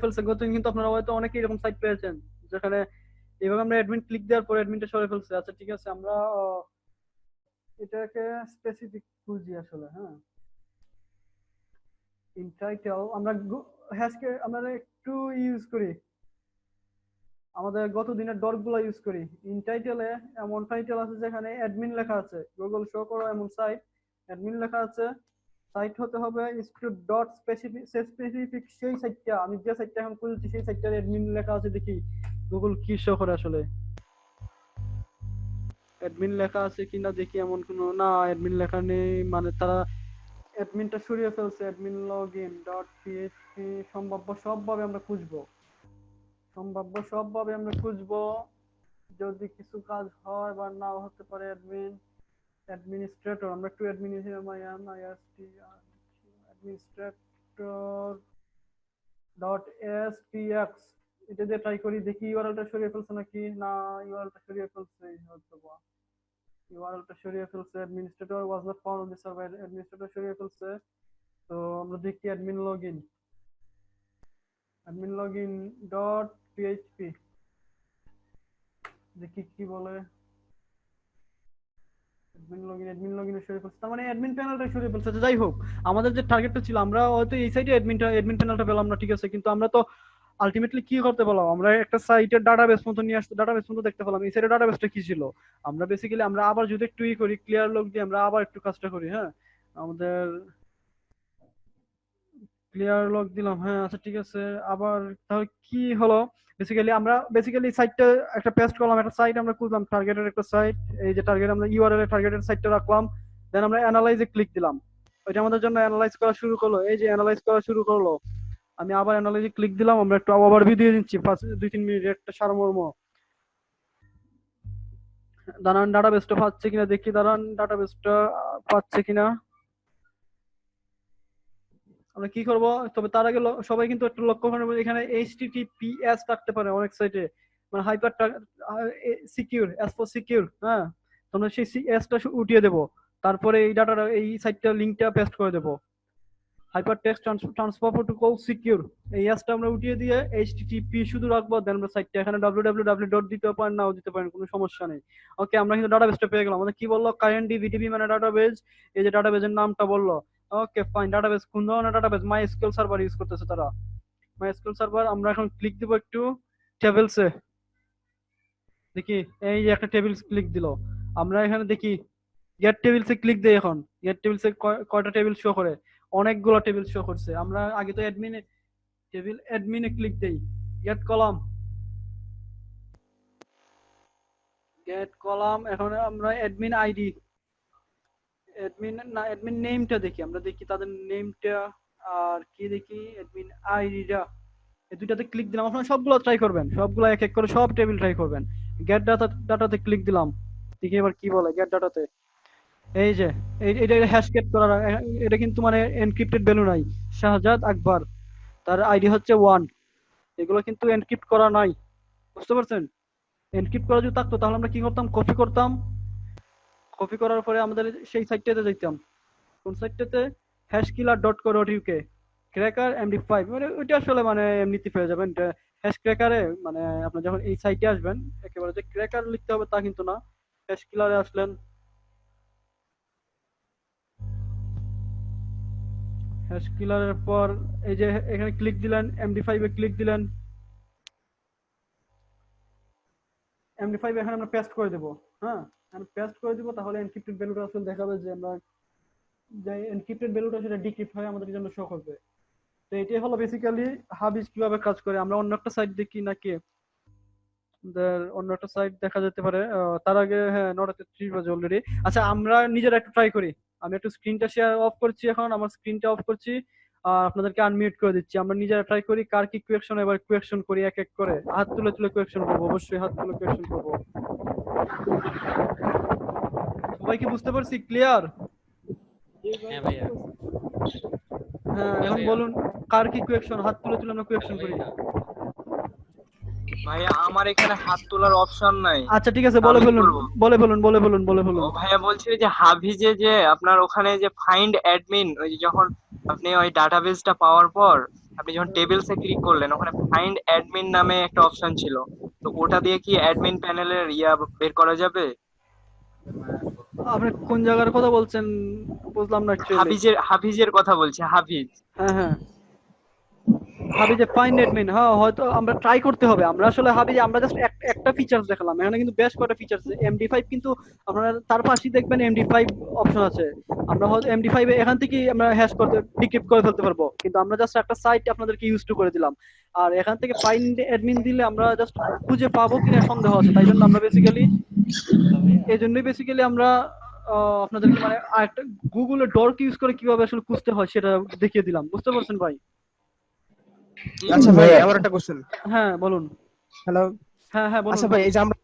ফেলছে। গতদিন কিন্তু আপনারা হয়তো অনেকেই এরকম সাইট পেয়েছেন যেখানে এইভাবে আমরা অ্যাডমিন ক্লিক দেওয়ার পর অ্যাডমিনটা সরিয়ে ফেলছে। আচ্ছা ঠিক আছে, আমরা এটাকে স্পেসিফিক খুঁজি আসলে। হ্যাঁ, ইন টাইটেল আমরা হ্যাশকে আমরা একটু ইউজ করি, আমাদের গত দিনের ডটগুলো ইউজ করি। ইন টাইটেলে এমন টাইটেল আছে যেখানে অ্যাডমিন লেখা আছে, গুগল শো করো এমন সাইট অ্যাডমিন লেখা আছে। সাইট হতে হবে ডট স্পেসিফিক সেই সাইটটা, আমি যে সাইটটা এখন খুলছি সেই সাইটটার অ্যাডমিন লেখা আছে। দেখি গুগল কি শো করে আসলে, অ্যাডমিন লেখা আছে কিনা দেখি। এমন কোনো না, অ্যাডমিন লেখা নেই, মানে তারা অ্যাডমিনটা সরিয়ে ফেলছে। অ্যাডমিন লগইন ডট পিএইচপি সম্ভাব্য সবভাবে আমরা খুঁজবো, যদি কিছু কাজ হয় বা নাও হতে পারে। অ্যাডমিনিস্ট্রেটর আমরা একটু administrator.spx এটা দিয়ে ট্রাই করি, দেখি ইউআরএলটা সরিয়ে ফেলছে নাকি। না, ইউআরএলটা সরিয়ে ফেলছে। Administrator was not found on the server, administrator সরিয়ে ফেলছে। তো আমরা দেখি অ্যাডমিন লগইন ডট পিএইচপি দেখি কি বলে। অ্যাডমিন লগইন সরিয়ে ফেলছে, তার মানে অ্যাডমিন প্যানেলটা সরিয়ে ফেলছে। যাই হোক, আমাদের যে টার্গেটটা ছিল, আমরা হয়তো এই সাইটে অ্যাডমিন প্যানেলটা পেলাম না, ঠিক আছে, কিন্তু আমরা তো আলটিমেটলি কি করতে পেলাম, আমরা একটা সাইটের ডাটাবেস মতো নিয়ে আসতে, ডাটাবেস মতো দেখতে পেলাম। এই সাইটের ডাটাবেসটা কি ছিল, আমরা বেসিক্যালি আমরা আবার যদি একটু করি, ক্লিয়ার লগ দিয়ে আমরা আবার একটু কাজটা করি। হ্যাঁ, আমাদের ক্লিয়ার লগ দিলাম। হ্যাঁ, আচ্ছা ঠিক আছে। আবার তাহলে কি হলো, বেসিক্যালি সাইটটা একটা পেস্ট করলাম, একটা সাইট আমরা খুঁজলাম, টার্গেটের একটা সাইট। এই যে টার্গেট, আমরা ইউআরএল টার্গেটের সাইটটা রাখলাম, দেন আমরা অ্যানালাইজে ক্লিক দিলাম। ওইটা আমাদের জন্য অ্যানালাইজ করা শুরু করলো। এই যে অ্যানালাইজ করা শুরু করলো, আমি আবার অ্যানালাইজে ক্লিক দিলাম। আমরা একটু ওভারভিউ দিয়ে দিচ্ছি 2-3 মিনিট, একটা সারমর্ম। দাঁড়ান, ডাটাবেসটা পাচ্ছে কিনা দেখি, ডাটাবেসটা পাচ্ছে কিনা। আমরা কি করব, তবে তার আগে সবাই কিন্তু একটু লক্ষ্য করবেন, এখানে HTTPS থাকতে পারে অনেক সাইটে, মানে hyper secure, S for secure. হ্যাঁ, তোমরা সেই এসটা উঠিয়ে দেবো, তারপরে এই ডাটাটা, এই সাইটটা লিংকটা পেস্ট করে দেবো। Hyper text transfer protocol secure, এই এসটা আমরা উঠিয়ে দিয়ে HTTP শুধু রাখবো। দেন আমরা সাইটটা এখানে www দিতে পারেন, নাও দিতে পারেন, কোনো সমস্যা নেই। ওকে, আমরা কিন্তু ডাটাবেসটা পেয়ে গেলাম। আমাদের কি বললো, কারেন্ট DB মানে ডাটাবেস, এই যে ডাটাবেসের নামটা বললো। ওকে ফাইন, ডাটাবেস কোন ধরনের ডাটাবেস, MySQL সার্ভার ইউজ করতেছে তারা, MySQL সার্ভার। আমরা এখন ক্লিক দিব একটু টেবিলসে, দেখি এই যে একটা টেবিলস ক্লিক দিল, আমরা এখানে দেখি গেট টেবিলসে ক্লিক দেই। এখন গেট টেবিলসে কয়টা টেবিল শো করে? অনেকগুলো টেবিল শো করছে। আমরা আগে তো অ্যাডমিনে ক্লিক দেই, গেট কলাম, এখন আমরা অ্যাডমিন আইডি, অ্যাডমিন নেমটা দেখি, আমরা দেখি তাদের নেমটা, আর কি দেখি অ্যাডমিন আইডিটা। এই দুইটাতে ক্লিক দিলাম। আপনারা সবগুলো ট্রাই করবেন, সবগুলো এক এক করে সব টেবিল ট্রাই করবেন। গেট ডাটাতে ক্লিক দিলাম, দেখি এবার কি বলে গেট ডাটাতে। এই যে এটা হ্যাশকেট করা, এটা কিন্তু মানে এনক্রিপ্টেড ভ্যালু নাই। শাহজাদ আকবর, তার আইডি হচ্ছে 1, এগুলো কিন্তু এনক্রিপ্ট করা নাই, বুঝতে পারছেন? এনক্রিপ্ট করা যদি থাকতো তাহলে আমরা কি করতাম, কপি করতাম, কপি করার পরে আমাদের সেই সাইটটাতে যাইতাম। কোন সাইটটাতে? hashkiller.co.uk, ক্র্যাকার MD5, মানে ওইটা আসলে মানে এমনিতে পেয়ে যাবেন। হ্যাশ ক্র্যাকারে মানে আপনার যখন এই সাইটে আসবেন একেবারে যে ক্র্যাকার লিখতে হবে তা কিন্তু না। হ্যাশকিলারে আসলেন, হ্যাশকিলারের পর এই যে এখানে ক্লিক দিলেন, MD5 এ ক্লিক দিলেন, MD5 এখানে আমরা পেস্ট করে দেব। হ্যাঁ, আমি পেস্ট করে দিব, তাহলে এনক্রিপ্টেড ভ্যালুটা আসলে দেখাবে যে আমরা যে এনক্রিপ্টেড ভ্যালুটা সেটা ডিক্রিপ্ট হয়ে আমাদের জন্য শো করবে। তো এটাই হলো বেসিক্যালি হাবিজ কিভাবে কাজ করে। আমরা অন্য একটা সাইট দেখি নাকি, অন্য একটা সাইট দেখা যেতে পারে। তার আগে হ্যাঁ 9:30 বাজে অলরেডি। আচ্ছা আমরা নিজেরা একটু ট্রাই করি। আমি একটু স্ক্রিনটা শেয়ার অফ করছি, এখন আমার স্ক্রিনটা অফ করছি, আপনাদেরকে আনমিউট করে দিচ্ছি। আমরা নিজেরা ট্রাই করি কার কি কোয়েকশন, এবার কোয়েকশন করি এক এক করে। হাত তুলে তুলে কোয়েকশন করবো, অবশ্যই হাত তুলে কোয়েকশন করবো। সবাই কি বুঝতে পারছি? ক্লিয়ার? হ্যাঁ ভাইয়া। হ্যাঁ এখন বলুন কার কি কোয়েকশন, হাত তুলে তুলে আমরা কোয়েকশন করি। ভাইয়া আমার এখানে হাত তোলার অপশন নাই। আচ্ছা ঠিক আছে, বলে ফেলুন বলে ফেলুন বলে ফেলুন বলে ফেলুন। ভাইয়া বলছি যে হাবিজে যে আপনার ওখানে যে ফাইন্ড অ্যাডমিন, ওই যে যখন আপনি ওই ডাটাবেসটা পাওয়ার পর আপনি যখন টেবিলসে ক্লিক করলেন, ওখানে ফাইন্ড অ্যাডমিন নামে একটা অপশন ছিল, তো ওটা দিয়ে কি অ্যাডমিন প্যানেলের বের করা যাবে? আপনি কোন জায়গার কথা বলছেন বুঝলাম না অ্যাকচুয়ালি। হাবিজের কথা বলছি, হাবিজ। হ্যাঁ হ্যাঁ, হাবিজে ফাইন্ড অ্যাডমিন, হ্যাঁ হয়তো আমরা ট্রাই করতে হবে। আমরা আসলে হাবিজে আমরা জাস্ট একটা ফিচারস দেখালাম, এখানে কিন্তু বেশ কয়টা ফিচারস। MD5 কিন্তু আপনারা তার পাশেই দেখবেন MD5 অপশন আছে। আমরা হয়তো MD5 এখান থেকে আমরা হ্যাশ করতে ডিক্রিপ্ট করে ফেলতে পারবো, কিন্তু আমরা জাস্ট একটা সাইট আপনাদেরকে ইউজ টু করে দিলাম। আর এখান থেকে ফাইন্ড অ্যাডমিন দিলে আমরা জাস্ট খুঁজে পাবো কিনা সন্দেহ আছে, তাই জন্য আমরা বেসিক্যালি আমরা আপনাদেরকে মানে একটা গুগলের ডর্ক ইউজ করে কিভাবে আসলে খুঁজতে হয় সেটা দেখিয়ে দিলাম, বুঝতে পারছেন ভাই? আচ্ছা ভাই আমার একটা কোশ্চেন। হ্যাঁ বলুন। হ্যালো। হ্যাঁ হ্যাঁ বলুন। আচ্ছা ভাই এই যে আমরা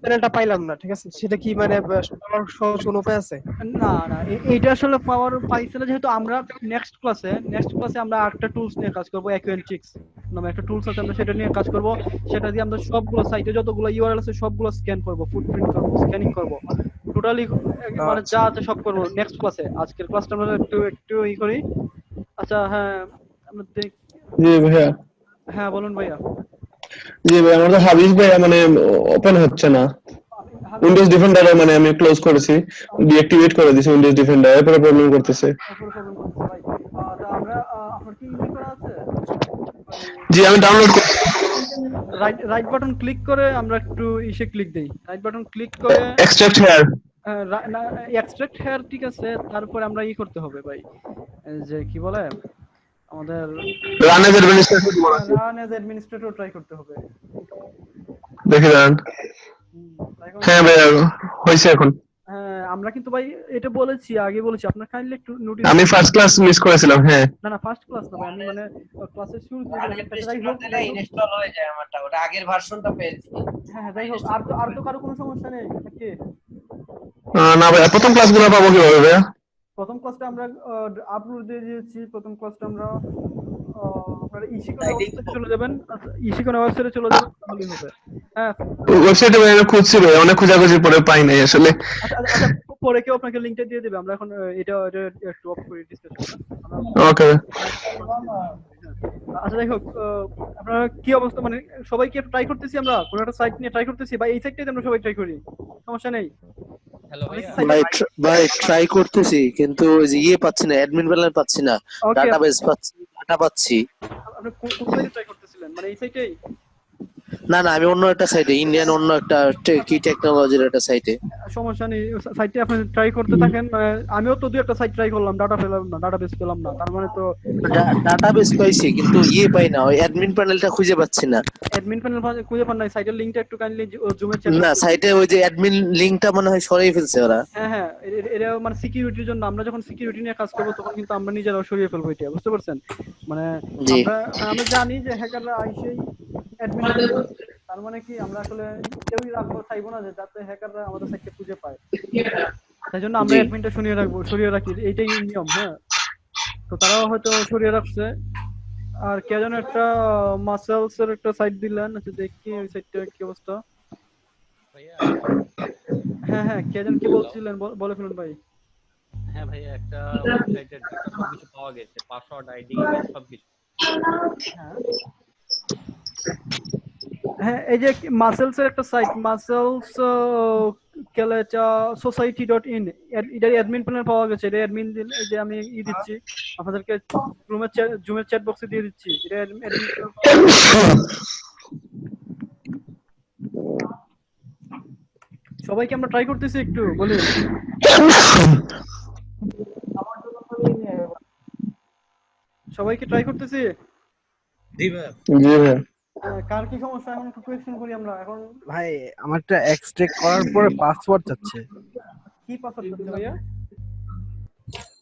প্যানেলটা পাইলাম না, ঠিক আছে, সেটা কি মানে পাওয়ার সহজ কোনো উপায় আছে? না না, এইটা আসলে পাওয়ার পাইছে না, যেহেতু আমরা নেক্সট ক্লাসে আমরা একটা টুলস নিয়ে কাজ করব। অ্যাকুয়েন্টিক্স নামে একটা টুলস আছে, আমরা সেটা নিয়ে কাজ করব। সেটা দিয়ে আমরা সবগুলো সাইটে যতগুলো ইউআরএল আছে সবগুলো স্ক্যান করব, ফুটপ্রিন্ট করব, স্ক্যানিং করব, টোটালি মানে যা আছে সব করব নেক্সট ক্লাসে। আজকের ক্লাসটা আমরা একটু ই করি। আচ্ছা হ্যাঁ আমরা জি ভাইয়া। হ্যাঁ বলুন ভাইয়া। জি ভাই, আমার তো হাবিজ ভাইয়া মানে ওপেন হচ্ছে না। উইন্ডোজ ডিফেন্ডারে মানে আমি ক্লোজ করেছি, ডিঅ্যাক্টিভেট করে দিয়েছি উইন্ডোজ ডিফেন্ডার, এরপরে প্রবলেম করতেছে। জি আমি ডাউনলোড করছি। রাইট বাটন ক্লিক করে আমরা একটু ইসে ক্লিক দেই, রাইট বাটন ক্লিক করে এক্সট্রাক্ট হেয়ার, এক্সট্রাক্ট হেয়ার, ঠিক আছে। তারপরে আমরা ই করতে হবে ভাই, যে কি বলে আমাদের রান এজ অ্যাডমিনিস্ট্রেটর ট্রাই করতে হবে। দেখে যান। হ্যাঁ ভাই হইছে এখন। হ্যাঁ আমরা কিন্তু ভাই এটা বলেছি, আগে বলেছি, আপনার কাইন্ডলি একটু নোটিস। আমি ফার্স্ট ক্লাস মিস করেছিলাম। হ্যাঁ না না ফার্স্ট ক্লাস না ভাই, আমি মানে ক্লাসের শুরুতে ইনস্টল হয়ে যায় আমারটা, ওটা আগের ভার্সনটা পেয়েছি। হ্যাঁ যাই হোক, আর তো কারো কোনো সমস্যা নেই নাকি? না ভাই, প্রথম ক্লাসগুলো পাবো কিভাবে ভাইয়া? প্রথম ক্লাসটা আমরা আপলোড দিয়ে দিয়েছি। প্রথম ক্লাসটা আমরা আপনারা ইশিকোনা ওয়েবসাইটে চলে যাবেন, ইশিকোনা ওয়েবসাইটে চলে যাবেন তাহলেই হবে। হ্যাঁ ওয়েবসাইটে আমি খুঁজছি ভাই, অনেক খোঁজাখুঁজির পরে পাই নাই আসলে। আচ্ছা পরে কেউ আপনাকে লিংকটা দিয়ে দেবে। আমরা এখন এটা একটু অফ করে ডিসকাশন। ওকে। আচ্ছা যাই হোক, আপনারা কি অবস্থা, মানে সবাই কি ট্রাই করতেছি, আমরা কোনো একটা সাইট নিয়ে ট্রাই করতেছি বা এই সাইটটাই আমরা সবাই ট্রাই করি, সমস্যা নেই। ভাই ট্রাই করতেছি কিন্তু ওই যে ইয়ে পাচ্ছি না, অ্যাডমিন প্যানেল পাচ্ছি না, ডাটাবেস পাচ্ছি, ডাটা পাচ্ছি। আপনি কোন সাইটে ট্রাই করতেছিলেন, মানে এই সাইটেই? না না, আমি অন্য একটা সাইটে, ইন্ডিয়ান অন্য একটা কি টেকনোলজির একটা সাইটে। সমস্যা নেই, সাইটে আপনি ট্রাই করতে থাকেন। আমিও তো দুই একটা সাইট ট্রাই করলাম, ডাটা পেলাম না, ডাটাবেস পেলাম না, তার মানে তো ডাটাবেস পাইছি কিন্তু পাই না, ওই অ্যাডমিন প্যানেলটা খুঁজে পাচ্ছি না। অ্যাডমিন প্যানেল খুঁজে পান নাই? সাইটের লিংকটা একটু কাইন্ডলি জুমের চ্যাট না, সাইটে ওই যে অ্যাডমিন লিংকটা মনে হয় সরিয়ে ফেলছে ওরা। হ্যাঁ, এটা মানে সিকিউরিটির জন্য। আমরা যখন সিকিউরিটি নিয়ে কাজ করবো তখন কিন্তু আমরা নিজেরাও সরিয়ে ফেলবো এটা, বুঝতে পারছেন? মানে আমরা জানি যে হ্যাকাররা আইসেই অ্যাডমিন, তার মানে কি আমরা আসলে কেউই রাখবো চাইবো না যে যাতে হ্যাকাররা আমাদের সাইটকে খুঁজে পায়, তাই জন্য আমরা অ্যাডমিনটা সরিয়ে রাখি, এইটাই নিয়ম। হ্যাঁ, তো তারাও হয়তো সরিয়ে রাখছে। আর কে যেন একটা মাসেলস এর একটা সাইট দিলেন, আচ্ছা দেখি ওই সাইটটা কি অবস্থা। হ্যাঁ, কে যেন কি বলছিলেন, বলে ফেলুন ভাই। হ্যাঁ ভাইয়া, একটা ওয়েবসাইটের সবকিছু পাওয়া গেছে, পাসওয়ার্ড, আইডি, সবকিছু। হ্যাঁ, এই যে মাসেলস এর একটা সাইট, মাসেলস কেলেচা society.in, এটার অ্যাডমিন প্যানেল পাওয়া গেছে। এটা অ্যাডমিন দিন, এই যে আমি দিচ্ছি আপনাদেরকে, জুমের চ্যাট বক্সে দিয়ে দিচ্ছি। এটা অ্যাডমিন সবাইকে আমরা ট্রাই করতেছি, একটু বলি। সবাইকে ট্রাই করতেছি। জি ভাই। কার কি সমস্যা এখন একটু কোয়েশ্চেন করি আমরা এখন। ভাই আমারটা এক্সট্রাক্ট করার পরে পাসওয়ার্ড চাচ্ছে। কি পাসওয়ার্ড চাচ্ছে ভাইয়া?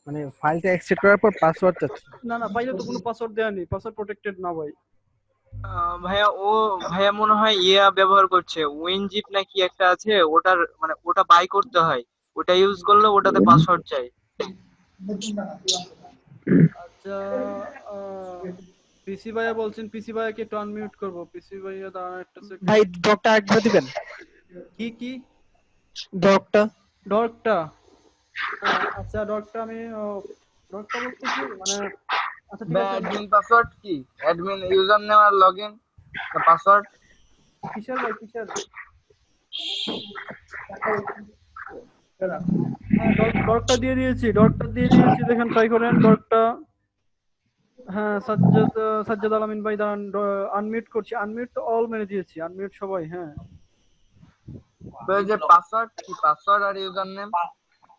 মানে ফাইলটা এক্সট্রাক্ট করার পর পাসওয়ার্ড চাচ্ছে। না, ফাইলে তো কোনো পাসওয়ার্ড দেয়া নেই, পাসওয়ার্ড প্রটেক্টেড না ভাই। ভাইয়া মনে হয় ব্যবহার করছে, উইনজিপ নাকি একটা আছে, ওটার মানে ওটা বাই করতে হয়, ওটা ইউজ করলে ওটাতে পাসওয়ার্ড চাই। আচ্ছা, পিসি ভাইয়া বলছেন, পিসি ভাইয়াকে একটু আনমিউট করব। পিসি ভাইয়া দাঁড়ান একটা সেকেন্ড ভাই, ডকটা একবার দিবেন। কি ডকটা? আচ্ছা, ডকটা আমি ডকটা বলতেছি মানে। আচ্ছা ঠিক আছে, অ্যাডমিন পাসওয়ার্ড কি? অ্যাডমিন ইউজার নেম আর লগইন না পাসওয়ার্ড? কিসের ভাই, কিসের? হ্যাঁ, ডকটা দিয়ে দিয়েছি, দেখেন, ট্রাই করেন ডকটা। হ্যাঁ, সাজ্জাদ আলামিন ভাই দাঁড়ান, আনমিউট করছি, আনমিউট তো অল মেরে দিয়েছি, আনমিউট সবাই। হ্যাঁ, ওই যে পাসওয়ার্ড কি? পাসওয়ার্ড আর ইউজার নেম,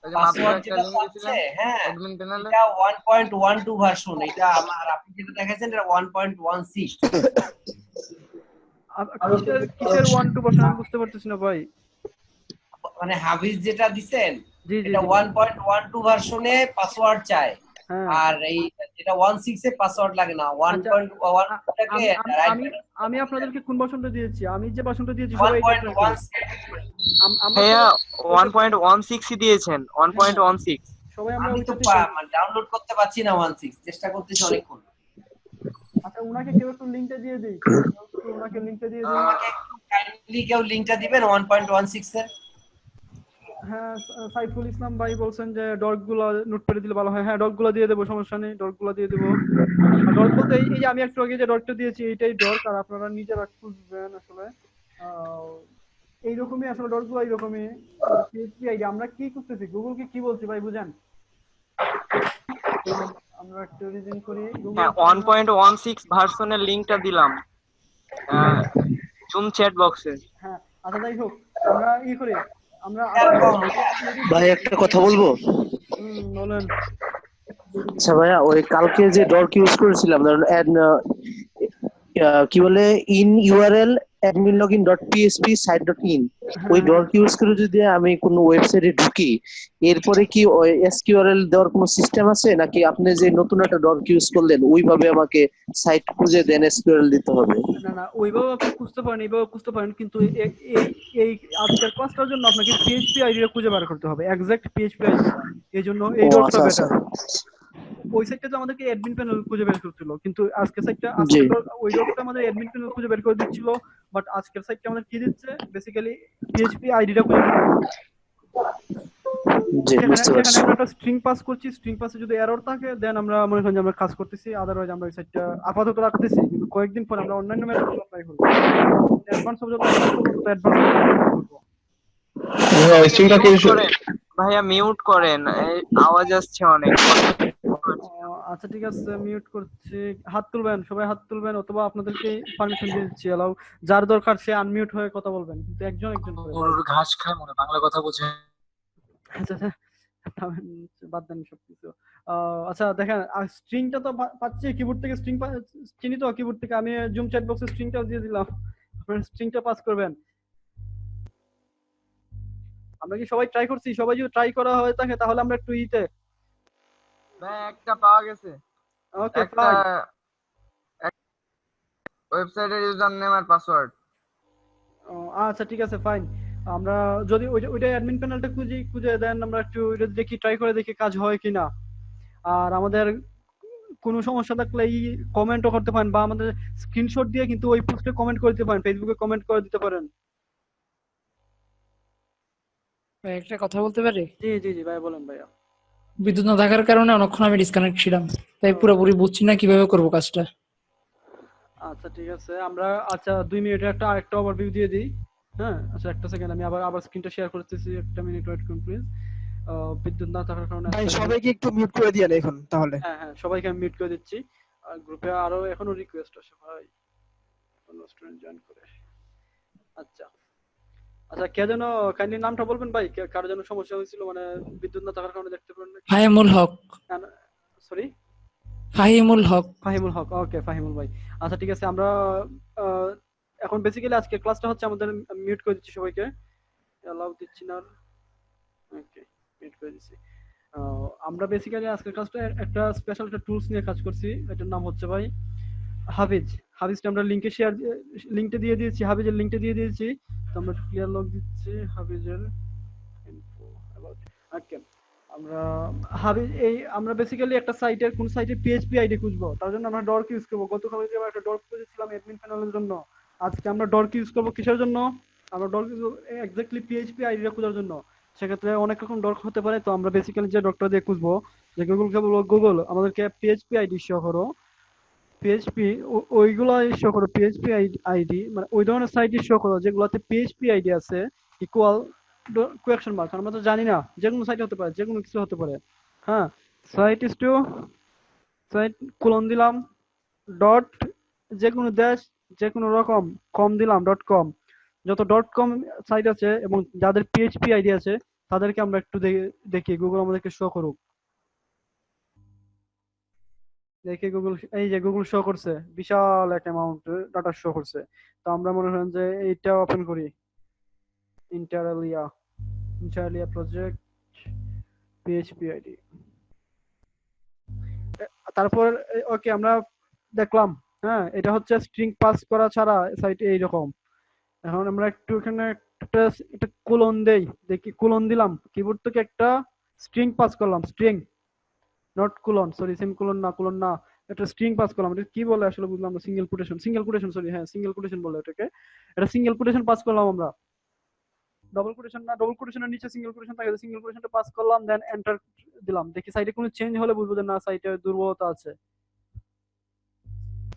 ওই যে মাত্র একটা লিংক দিয়েছিলেন অ্যাডমিন প্যানেলে, এটা 1.12 ভার্সন। এটা আমার, আপনি যেটা দেখাচ্ছেন এটা 1.16। কিসের 1.2 ভার্সন আমি বুঝতে পারতেছি না ভাই। মানে হাফিজ যেটা দিবেন এটা 1.12 ভার্সনে পাসওয়ার্ড চায়, আর এই যেটা 16 এ পাসওয়ার্ড লাগে না। 1.1 টাকে আমি আপনাদেরকে কোন ভার্সনটা দিয়েছি? আমি যে ভার্সনটা দিয়েছি সবাই 1.16 দিয়েছেন, 1.16 সবাই আমরা আমি তো ডাউনলোড করতে পারছি না 16, চেষ্টা করতেছি অনেকক্ষণ। আচ্ছা, উনাকে কেউ একটু লিংকটা দিয়ে দেই, উনাকে লিংকটা দিয়ে দিন। আমাকে কাইন্ডলি কেউ লিংকটা দিবেন 1.16 এর। হ্যাঁ, সাইফুল ইসলাম ভাই বলছেন যে ডটগুলো নোট করে দিলে ভালো হয়। হ্যাঁ, ডটগুলো দিয়ে দেবো, সমস্যা নেই, ডটগুলো দিয়ে দেবো। ডট বলতে এই যে আমি একটু আগে যে ডটটা দিয়েছি এইটাই ডট, আর আপনারা নিজেরা খুঁজবেন আসলে এইরকমই, আসলে ডটগুলো এইরকমই। পিএইচপি আইডি আমরা কি করতেছি, গুগলকে কি বলছি ভাই বুঝেন? আমরা একটু রিজন করি। হ্যাঁ, 1.16 ভার্সনের লিংকটা দিলাম জুম চ্যাট বক্সে। হ্যাঁ, আচ্ছা যাই হোক, আমরা করি, আমরা ভাই একটা কথা বলবো। বলেন। আচ্ছা ভাইয়া, ওই কালকে যে ডর্ক ইউজ করেছিলাম, কি বলে, ইন ইউআরএল adminlogin.php site.in, ওই ডর্ক ইউজ করে যদি আমি কোনো ওয়েবসাইটে ঢুকি, এরপরে কি ওই এসকিউআরএল দেওয়ার কোনো সিস্টেম আছে, নাকি আপনি যে নতুন একটা ডর্ক ইউজ করলেন ওইভাবে আমাকে সাইট খুঁজে দেন এসকিউআরএল দিতে হবে? না, ওইভাবে আপনি খুঁজতে পারেন, এইভাবে খুঁজতে পারেন, কিন্তু এই আজকের ক্লাসটার জন্য আপনাকে পিএইচপি আইডিটা খুঁজে বার করতে হবে, এক্সাক্ট পিএইচপি আইডি। এইজন্য এই ডটটা বেটার। ওই সাইটটা তো আমাদেরকে অ্যাডমিন প্যানেল খুঁজে বের করছিল, কিন্তু আজকের সাইটটা ওই ডটটা আমাদের অ্যাডমিন প্যানেল খুঁজে বের করে দিচ্ছিল, বাট আজকের সাইটটা আমাদের কি দিচ্ছে, বেসিক্যালি পিএইচপি আইডিটা খুঁজে বের করছে। এখানে আমরা স্ট্রিং পাস করছি, স্ট্রিং পাসে যদি এরর থাকে দেন আমরা মনে করেন যে আমরা কাজ করতেছি, আদারওয়াইজ আমরা এই সাইটটা আপাতত রাখতেছি, কিন্তু কয়েকদিন পর আমরা অন্যান্য মেথড অ্যাপ্লাই করব। অ্যাডভান্স হবে ভাইয়া মিউট করেন, আওয়াজ আসছে অনেক। আচ্ছা ঠিক আছে, মিউট করছি। হাত তুলবেন, সবাই হাত তুলবেন, অথবা আপনাদেরকে পারমিশন দিয়ে দিচ্ছি এলাও। যার দরকার সে আনমিউট হয়ে কথা বলবেন, কিন্তু একজন একজন করে ভাই। গরুর ঘাস খায় মনে বাংলা কথা বোঝে। আচ্ছা আচ্ছা, বাদ দেন সবকিছু। আচ্ছা দেখেন, স্ট্রিংটা তো পাচ্ছি কিবোর্ড থেকে, স্ট্রিং চিনি তো কিবোর্ড থেকে। আমি জুম চ্যাট বক্সে স্ট্রিংটাও দিয়ে দিলাম, আপনারা স্ট্রিংটা পাস করবেন। আমরা কি সবাই ট্রাই করছি? সবাই যদি ট্রাই করা হয়ে থাকে তাহলে আমরা একটু ইতে। ভাই একটা পাওয়া গেছে, ওকে একটা ফাইন। ওয়েবসাইটের ইউজার নেম আর পাসওয়ার্ড। আচ্ছা ঠিক আছে ফাইন। আমরা যদি ওইটা অ্যাডমিন প্যানেলটা খুঁজে দেন, আমরা একটু ওইটা দেখি, ট্রাই করে দেখি কাজ হয় কিনা। আর আমাদের কোনো সমস্যা থাকলে এই কমেন্টও করতে পারেন, বা আমাদের স্ক্রিনশট দিয়ে কিন্তু ওই পোস্টে কমেন্ট করে দিতে পারেন, ফেসবুকে কমেন্ট করে দিতে পারেন। ভাই একটা কথা বলতে পারি? জি জি জি ভাই বলেন ভাইয়া। বিদ্যুৎ না থাকার কারণে অনেকক্ষণ আমি ডিসকানেক্ট ছিলাম, তাই পুরোপুরি বুঝছি না কিভাবে করব কাজটা। আচ্ছা ঠিক আছে, আমরা আচ্ছা 2 মিনিটের আরেকটা ওভারভিউ দিয়ে দিই। হ্যাঁ আচ্ছা একটা সেকেন্ড, আমি আবার স্ক্রিনটা শেয়ার করতেছি, একটা মিনিট ওয়েট করুন প্লিজ। বিদ্যুৎ না থাকার কারণে ভাই সবাইকে একটু মিউট করে দিয়েন এখন তাহলে। হ্যাঁ হ্যাঁ সবাইকে আমি মিউট করে দিচ্ছি। আর গ্রুপে আরো এখনো রিকোয়েস্ট আছে ভাই, কোনো স্টুডেন্ট জয়েন করে। আচ্ছা আচ্ছা, কে যেন কাইন্ডলি নামটা বলবেন ভাই, কারো যেন সমস্যা হয়েছিল, মানে বিদ্যুৎ না থাকার কারণে দেখতে পারেন না। ফাহিমুল হক। সরি ফাহিমুল হক। ফাহিমুল হক, ওকে ফাহিমুল ভাই। আচ্ছা ঠিক আছে, আমরা এখন বেসিক্যালি আজকে ক্লাসটা হচ্ছে আমাদের, মিউট করে দিচ্ছি সবাইকে, অ্যালাউ দিচ্ছি না। ওকে মিউট করে দিচ্ছি। আমরা বেসিক্যালি আজকের ক্লাসটা একটা স্পেশাল একটা টুলস নিয়ে কাজ করছি, এটার নাম হচ্ছে ভাই হাফিজ। হাফিজটা আমরা লিংকটা দিয়ে দিয়েছি, হাফিজের লিংকটা দিয়ে দিয়েছি। তো আমরা ক্লিয়ার লগ দিচ্ছি হাফিজের ইনফো অ্যাবাউট। ওকে আমরা বেসিক্যালি একটা সাইটের, কোন সাইটে পিএইচপি আইডি খুঁজবো, তার জন্য আমরা ডর্ক ইউজ করবো। গতকাল যে আমরা একটা ডর্ক খুঁজেছিলাম অ্যাডমিন প্যানেলের জন্য, আজকে আমরা ডর্ক ইউজ করবো কিসের জন্য? আমরা ডর্ক এক্স্যাক্টলি পিএইচপি আইডিটা খোঁজার জন্য। সেক্ষেত্রে অনেক রকম ডর্ক হতে পারে, তো আমরা বেসিক্যালি যে ডর্কটা দিয়ে খুঁজবো, যে গুগলকে বলবো গুগল আমাদেরকে পিএইচপি আইডি শো করো, পিএইচপি ওইগুলো শো করো, পিএইচপি আইডি মানে ওই ধরনের সাইটই শো করো যেগুলোতে পিএইচপি আইডি আছে ইকুয়াল কোয়েকশন মার্ক। আমরা তো জানি না, যে কোনো সাইট হতে পারে, যে কোনো কিছু হতে পারে। হ্যাঁ site is to site colon দিলাম, ডট যে কোনো দেশ, যে কোনো রকম কম দিলাম, ডট কম। যত ডট কম সাইট আছে এবং যাদের পিএইচপি আইডি আছে তাদেরকে আমরা একটু দেখি, গুগল আমাদেরকে শো করুক। দেখি গুগল, এই যে গুগল শো করছে, বিশাল এক অ্যামাউন্ট ডাটা শো করছে। তো আমরা মনে করেন যে এইটা ওপেন করি, ইন্টারলিয়া প্রজেক্ট পিএইচপি আইডি। তারপর ওকে আমরা দেখলাম, হ্যাঁ এটা হচ্ছে স্ট্রিং পাস করা ছাড়া সাইট এইরকম। এখন আমরা একটু এখানে একটা কোলন দেই, দেখি কোলন দিলাম, কিবোর্ড থেকে একটা স্ট্রিং পাস করলাম, string not colon, sorry semicolon না, কোলন না, একটা স্ট্রিং পাস করলাম। এটা কি বলে আসলে বুঝলাম না, সিঙ্গেল কোটেশন সরি, হ্যাঁ সিঙ্গেল কোটেশন বলে এটাকে। এটা সিঙ্গেল কোটেশন পাস করলাম আমরা, ডবল কোটেশন না, ডবল কোটেশনের নিচে সিঙ্গেল কোটেশন থাকে, সিঙ্গেল কোটেশনটা পাস করলাম, দেন এন্টার দিলাম। দেখি সাইটে কোনো চেঞ্জ হলে বুঝবো যে না সাইটে দুর্বলতা আছে।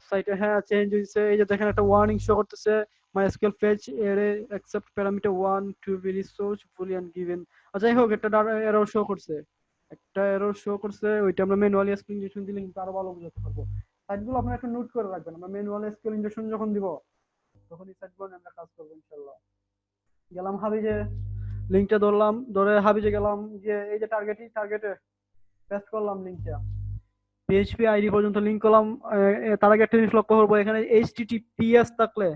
সাইটে হ্যাঁ চেঞ্জ হয়েছে, এই যে দেখেন একটা ওয়ার্নিং শো করতেছে, MySQL fetch array except parameter 1 to be resource boolean given। যাই হোক একটা এরর শো করছে, ওইটা আমরা ম্যানুয়ালি এসকিউএল ইনজেকশন দিলে কিন্তু আরো ভালো বুঝতে পারবো। সাইটগুলো আপনারা একটু নোট করে রাখবেন, আমরা ম্যানুয়ালি এসকিউএল ইনজেকশন যখন দিব তখন এই সাইটগুলো নিয়ে আমরা কাজ করবো ইনশাআল্লাহ। গেলাম হাবিজে, লিংকটা ধরলাম, ধরে হাবিজে গেলাম, যে এই যে টার্গেটে পেস্ট করলাম লিংকটা, পিএইচপি আইডি পর্যন্ত লিংক করলাম। তার আগে একটা জিনিস লক্ষ্য করবো, এখানে HTTPS থাকলে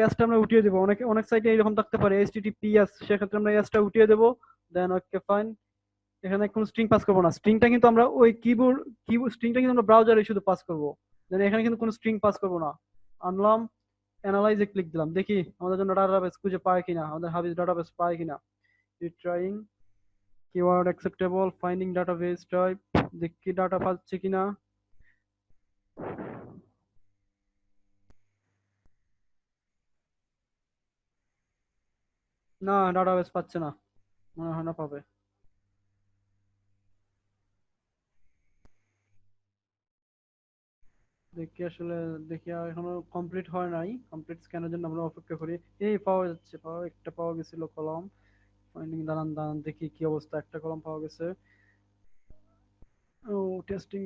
এসটা আমরা উঠিয়ে দেবো। অনেক সাইটে এরকম থাকতে পারে HTTPS, সেক্ষেত্রে আমরা এসটা উঠিয়ে দেবো, দেন ওকে ফাইন। এখানে কোনো স্ট্রিং পাস করবো না, স্ট্রিংটা কিন্তু আমরা ওই কিবোর্ড স্ট্রিংটা কিন্তু আমরা ব্রাউজারে শুধু পাস করবো, দেন এখানে কিন্তু কোনো স্ট্রিং পাস করবো না। আনলাম, অ্যানালাইজে ক্লিক দিলাম, দেখি আমাদের জন্য ডাটাবেস খুঁজে পায় কিনা, আমাদের হাবিজ ডাটাবেস পায় কিনা। Trying keyword acceptable, finding database type, দেখি ডাটা পাচ্ছে কিনা। না ডাটাবেস পাচ্ছে না, মনে হয় না পাবে। দেখি এখনো কমপ্লিট হয় নাই, কমপ্লিট স্ক্যানের জন্য আমরা অপেক্ষা করি। এই একটা পাওয়া গেছিল কলম, ফাইন্ডিং, দাঁড়ান দেখি কি অবস্থা, একটা কলম পাওয়া গেছে। ও টেস্টিং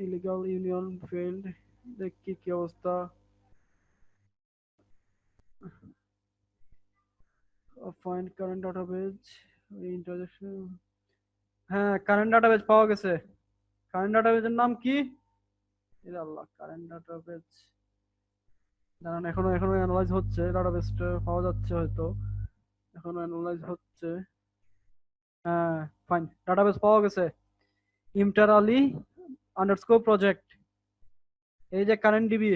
ইলিগাল ইউনিয়ন ফেল্ড, দেখি কি অবস্থা। Find current database, interjection. হ্যাঁ, কারেন্ট ডাটাবেজ পাওয়া গেছে। কারেন্ট ডাটাবেজের নাম কি? এর আল্লাহ, কারেন্ট ডাটাবেজ। দাঁড়ান, এখনো অ্যানালাইজ হচ্ছে, ডাটাবেজটা পাওয়া যাচ্ছে হয়তো, এখনো অ্যানালাইজ হচ্ছে। হ্যাঁ, ফাইন, ডাটাবেজ পাওয়া গেছে। ইমটার আলী আন্ডারস্কোর প্রজেক্ট, এই যে কারেন্ট ডিবি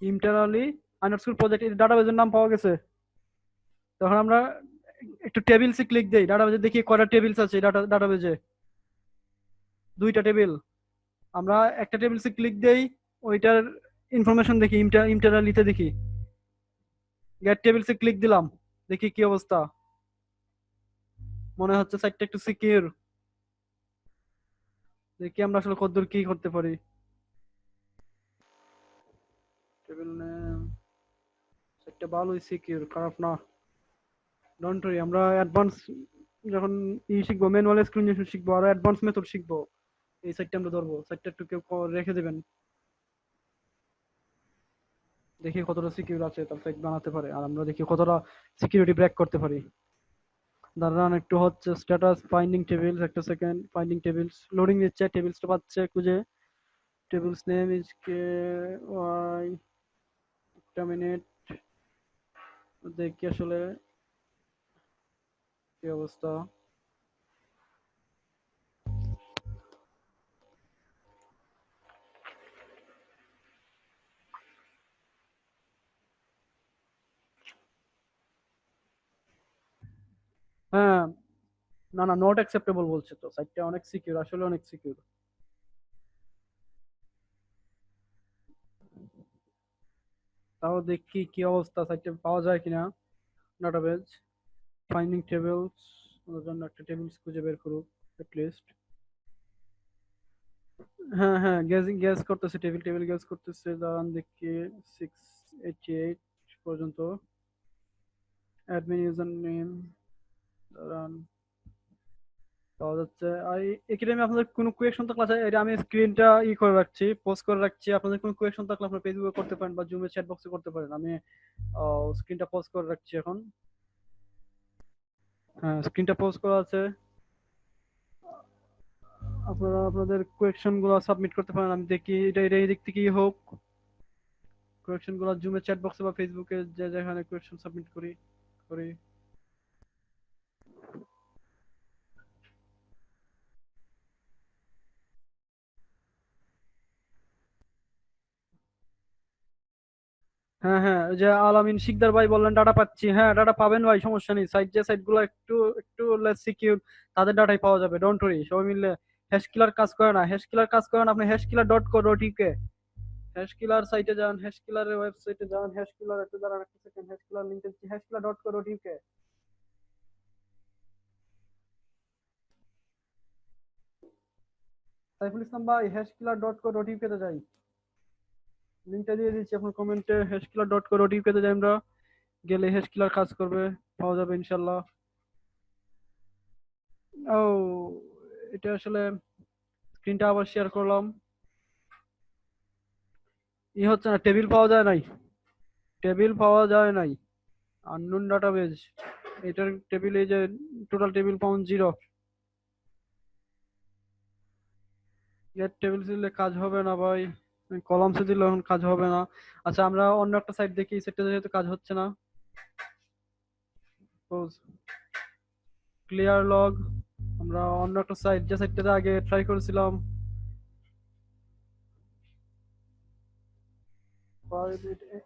ইমটার আলী আন্ডারস্কোর প্রজেক্ট, এই ডাটাবেজের নাম পাওয়া গেছে। তখন আমরা একটু টেবিলসে ক্লিক দেই, ডাটাবেজে দেখি কয়টা টেবিলস আছে ডাটাবেজে। 2টা টেবিল। আমরা একটা টেবিলসে ক্লিক দেই, ওইটার ইনফরমেশন দেখি, ইমটার আলীতে দেখি। গেট টেবিলসে ক্লিক দিলাম, দেখি কি অবস্থা। মনে হচ্ছে সাইটটা একটু সিকিউর। দেখি আমরা আসলে কতদূর কি করতে পারি। টেবিল নেম, সাইটটা ভালোই সিকিউর, খারাপ না। ডোন্ট ওয়ারি, আমরা অ্যাডভান্স যখন শিখবো, ম্যানুয়াল স্ক্রিন শিখবো, আর অ্যাডভান্স মেথড শিখবো, এই সাইটটা আমরা ধরবো। সাইটটা একটু কেউ রেখে দেবেন, দেখি কতটা সিকিউর আছে, তার সাইট বানাতে পারে, আর আমরা দেখি কতটা সিকিউরিটি ব্রেক করতে পারি। দাঁড়ান, একটু হচ্ছে স্ট্যাটাস ফাইন্ডিং টেবিলস, একটা সেকেন্ড। ফাইন্ডিং টেবিলস লোডিং দিচ্ছে, টেবিলসটা পাচ্ছে খুঁজে। Tables name is K Y, একটা মিনিট দেখি আসলে কি অবস্থা। হ্যাঁ, না না, নট অ্যাকসেপ্টেবল বলছে তো, সাইটটা অনেক সিকিউর, আসলে অনেক সিকিউর। তাও দেখি কি অবস্থা, সাইটে পাওয়া যায় কিনা ডাটাবেজ। ফাইন্ডিং টেবিলস, ওর জন্য একটা টেবিলস খুঁজে বের করুক লিস্ট। হ্যাঁ হ্যাঁ, গ্যাস করতেছে, টেবিল গ্যাস করতেছে। দাঁড়ান দেখি, 688 পর্যন্ত অ্যাডমিন ইউজার নেম। দাঁড়ান, পাওয়া যাচ্ছে। আর এখানে আমি আপনাদের কোনো কোয়েকশন থাকলে আছে, এটা আমি স্ক্রিনটা করে রাখছি, পোস্ট করে রাখছি। আপনাদের কোনো কোয়েকশন থাকলে আপনারা ফেসবুকে করতে পারেন বা জুমে চ্যাট বক্সে করতে পারেন। আমি স্ক্রিনটা পোস্ট করে রাখছি এখন। হ্যাঁ, স্ক্রিনটা পোস্ট করা আছে, আপনারা আপনাদের কোয়েকশন গুলো সাবমিট করতে পারেন। আমি দেখি এটা এই দিক থেকেই হোক, কোয়েকশন গুলো জুমে চ্যাট বক্সে বা ফেসবুকে যেখানে কোয়েকশন সাবমিট করি। হ্যাঁ হ্যাঁ, ওই যে আলামিন শিকদার ভাই বললেন ডাটা পাচ্ছি। হ্যাঁ, ডাটা পাবেন ভাই, সমস্যা নেই। সাইট গুলো একটু একটু লেস সিকিউর, তাদের ডাটাই পাওয়া যাবে, ডোন্ট ওয়ারি। সবাই মিলে হ্যাশ কিলার কাজ করে না, হ্যাশ কিলার কাজ করেন আপনি hashkiller.co.uk, হ্যাশ কিলার সাইটে যান, হ্যাশ কিলারের ওয়েবসাইটে যান। হ্যাশ কিলার একটা দাঁড়ান একটা সেকেন্ড, হ্যাশ কিলার লিংক দিচ্ছি, hashkiller.co.uk। সাইফুল ইসলাম ভাই, hashkiller.co.uk তে যাই, লিংকটা দিয়ে দিচ্ছি আপনার কমেন্টে। hashkiller.co.uk তে যাই আমরা, গেলে হ্যাশ কিলার কাজ করবে, পাওয়া যাবে ইনশাল্লাহ। ও, এটা আসলে স্ক্রিনটা আবার শেয়ার করলাম, হচ্ছে না, টেবিল পাওয়া যায় নাই, আননোন ডাটাবেজ। এটার টেবিল, এই যে total table found 0। Get tables দিলে কাজ হবে না ভাই, কলামসে দিলে এখন কাজ হবে না। আচ্ছা, আমরা অন্য একটা সাইট দেখি, সেটা যেহেতু কাজ হচ্ছে না। ক্লিয়ার লগ, আমরা অন্য একটা সাইট, যে সাইটটাতে আগে ট্রাই করেছিলাম,